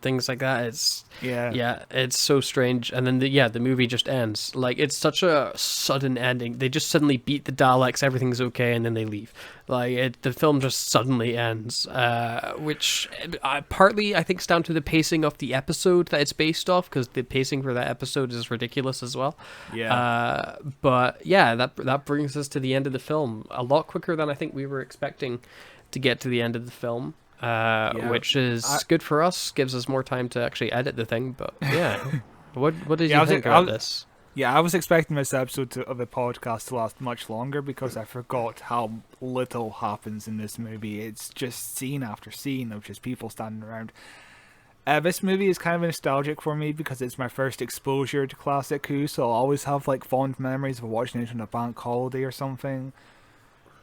things like that. It's it's so strange. And then the movie just ends. Like, it's such a sudden ending. They just suddenly beat the Daleks. Everything's okay, and then they leave. Like, the film just suddenly ends, which partly I think is down to the pacing of the episode that it's based off, because the pacing for that episode is ridiculous as well. But yeah, that brings us to the end of the film a lot quicker than I think we were expecting to get to the end of the film, which is good for us. Gives us more time to actually edit the thing. But what did you think about this? I was expecting this episode of the podcast to last much longer, because I forgot how little happens in this movie. It's just scene after scene of just people standing around. This movie is kind of nostalgic for me because it's my first exposure to classic Who, so I'll always have like fond memories of watching it on a bank holiday or something.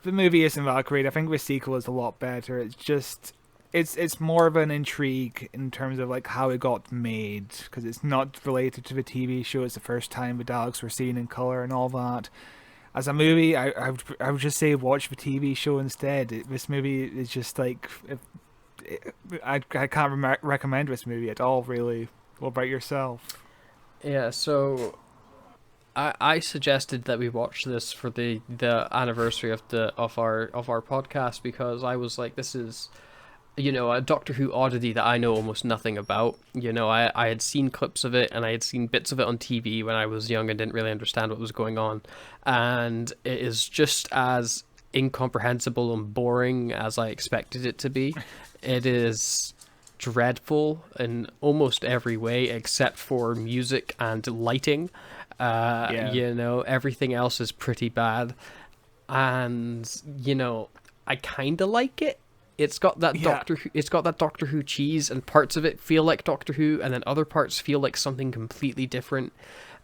The movie isn't that great. I think the sequel is a lot better. It's just, it's more of an intrigue in terms of like how it got made, because it's not related to the TV show. It's the first time the Daleks were seen in color and all that. As a movie, I would just say watch the TV show instead. This movie is just like, I can't recommend this movie at all, really. What about yourself? Yeah, so I suggested that we watch this for the anniversary of our podcast, because I was like, this is, a Doctor Who oddity that I know almost nothing about. I had seen clips of it, and I had seen bits of it on TV when I was young and didn't really understand what was going on. And it is just as incomprehensible and boring as I expected it to be. It is dreadful in almost every way except for music and lighting. Everything else is pretty bad, and I kind of like it. It's got that Doctor Who cheese, and parts of it feel like Doctor Who, and then other parts feel like something completely different.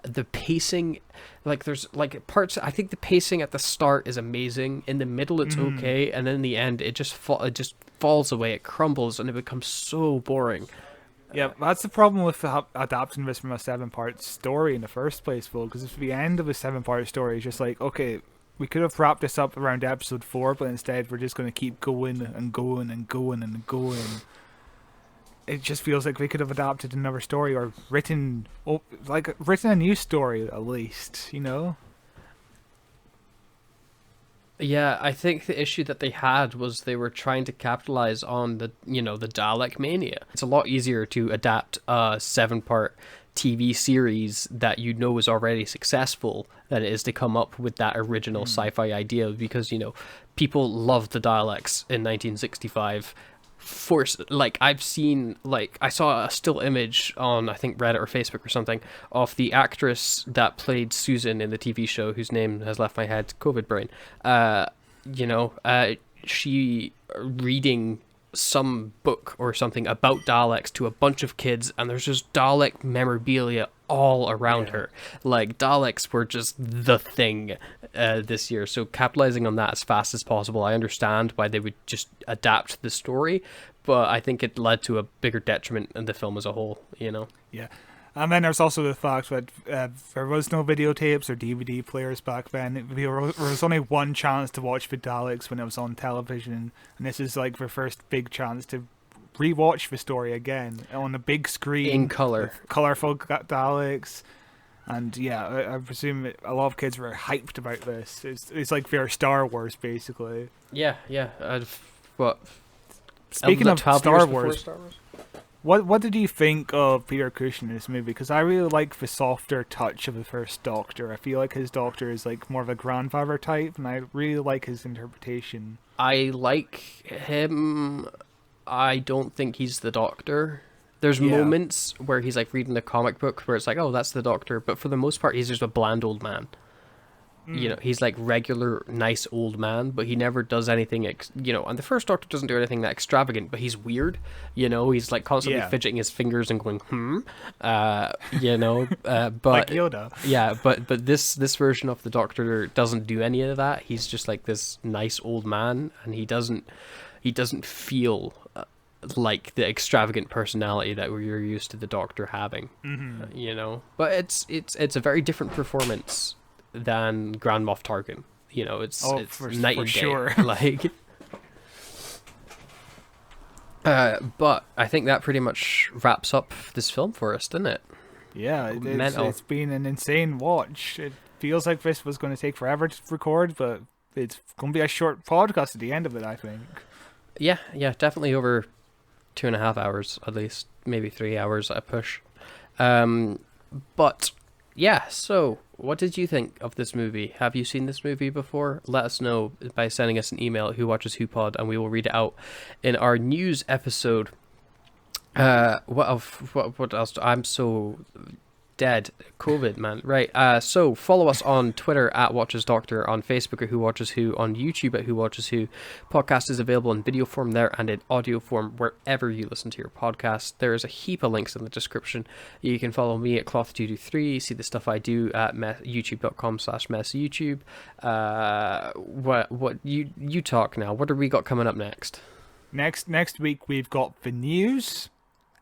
The pacing, like, there's like parts, I think the pacing at the start is amazing. In the middle it's okay, and then in the end it just falls away. It crumbles and it becomes so boring. Yeah, that's the problem with adapting this from a 7-part story in the first place, though, because if the end of a 7-part story is just like, okay, we could have wrapped this up around episode 4, but instead we're just going to keep going and going and going and going. It just feels like we could have adapted another story or written a new story at least, you know? Yeah, I think the issue that they had was they were trying to capitalize on the Dalek mania. It's a lot easier to adapt a 7-part TV series that is already successful than it is to come up with that original sci-fi idea, because, people loved the Daleks in 1965. I saw a still image on, I think, Reddit or Facebook or something, of the actress that played Susan in the TV show, whose name has left my head, COVID brain. She reading some book or something about Daleks to a bunch of kids, and there's just Dalek memorabilia all around her. Like, Daleks were just the thing this year, so capitalizing on that as fast as possible. I understand why they would just adapt the story, but I think it led to a bigger detriment in the film as a whole, Yeah. And then there's also the fact that there was no videotapes or DVD players back then. There was only one chance to watch the Daleks when it was on television, and this is like the first big chance to rewatch the story again on the big screen in color, colorful Daleks. And yeah, I presume a lot of kids were hyped about this. It's like their Star Wars, basically. Yeah. Speaking of Star Wars, what did you think of Peter Cushing in this movie? Because I really like the softer touch of the first Doctor. I feel like his Doctor is like more of a grandfather type, and I really like his interpretation. I like him. I don't think he's the Doctor. There's moments where he's like reading a comic book where it's like, oh, that's the Doctor, but for the most part, he's just a bland old man. He's like regular, nice old man, but he never does anything, and the first Doctor doesn't do anything that extravagant, but he's weird, he's like constantly fidgeting his fingers and going, but like Yoda. Yeah, but this version of the Doctor doesn't do any of that. He's just like this nice old man, and he doesn't feel like the extravagant personality that we're used to the Doctor having, but it's a very different performance than Grand Moff Tarkin. It's night and day. Sure. Like, but I think that pretty much wraps up this film for us, doesn't it? Yeah, it's been an insane watch. It feels like this was going to take forever to record, but it's going to be a short podcast at the end of it, I think. Yeah, definitely over 2.5 hours, at least, maybe 3 hours at a push. But yeah, so what did you think of this movie? Have you seen this movie before? Let us know by sending us an email at whowatcheswhopod, and we will read it out in our news episode. What else? I'm so dead. COVID, man. Right. So follow us on Twitter at WatchesDoctor, on Facebook at Who Watches Who, on YouTube at Who Watches Who. Podcast is available in video form there and in audio form wherever you listen to your podcast. There is a heap of links in the description. You can follow me at Cloth223, see the stuff I do at youtube.com/messyoutube. What you talk now. What do we got coming up next? Next week we've got the news.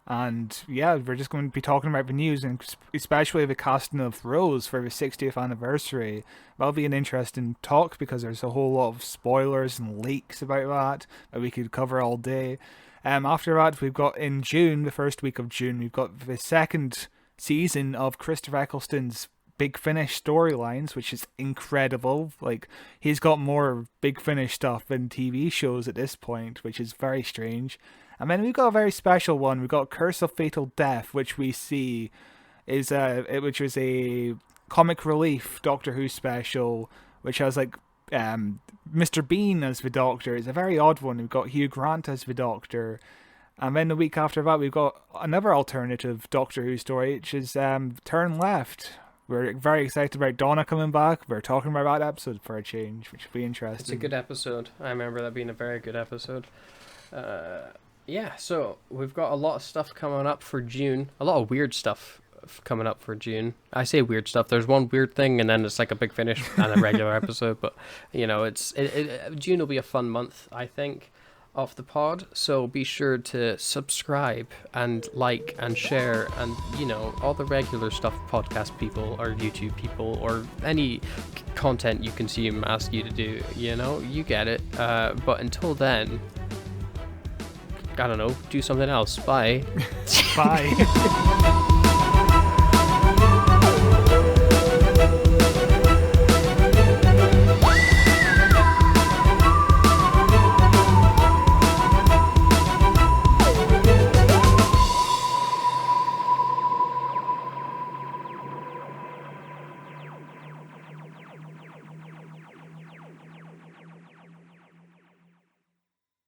And yeah, we're just going to be talking about the news, and especially the casting of Rose for the 60th anniversary. That'll be an interesting talk because there's a whole lot of spoilers and leaks about that we could cover all day. After that, we've got in June, the first week of June, we've got the second season of Christopher Eccleston's Big Finish storylines, which is incredible. Like, he's got more Big Finish stuff than TV shows at this point, which is very strange. And then we've got a very special one. We've got Curse of Fatal Death, which we see is which is a comic relief Doctor Who special, which has like Mr. Bean as the Doctor. It's a very odd one. We've got Hugh Grant as the Doctor. And then the week after that, we've got another alternative Doctor Who story, which is Turn Left. We're very excited about Donna coming back. We're talking about that episode for a change, which will be interesting. It's a good episode. I remember that being a very good episode. Yeah, so we've got a lot of stuff coming up for June. A lot of weird stuff coming up for June. I say weird stuff. There's one weird thing, and then it's like a Big Finish and a regular episode. But June will be a fun month, I think. of the pod, so be sure to subscribe and like and share and, you know, all the regular stuff podcast people or YouTube people or any content you consume ask you to do, you know, you get it. But until then, I don't know, do something else. Bye. Bye.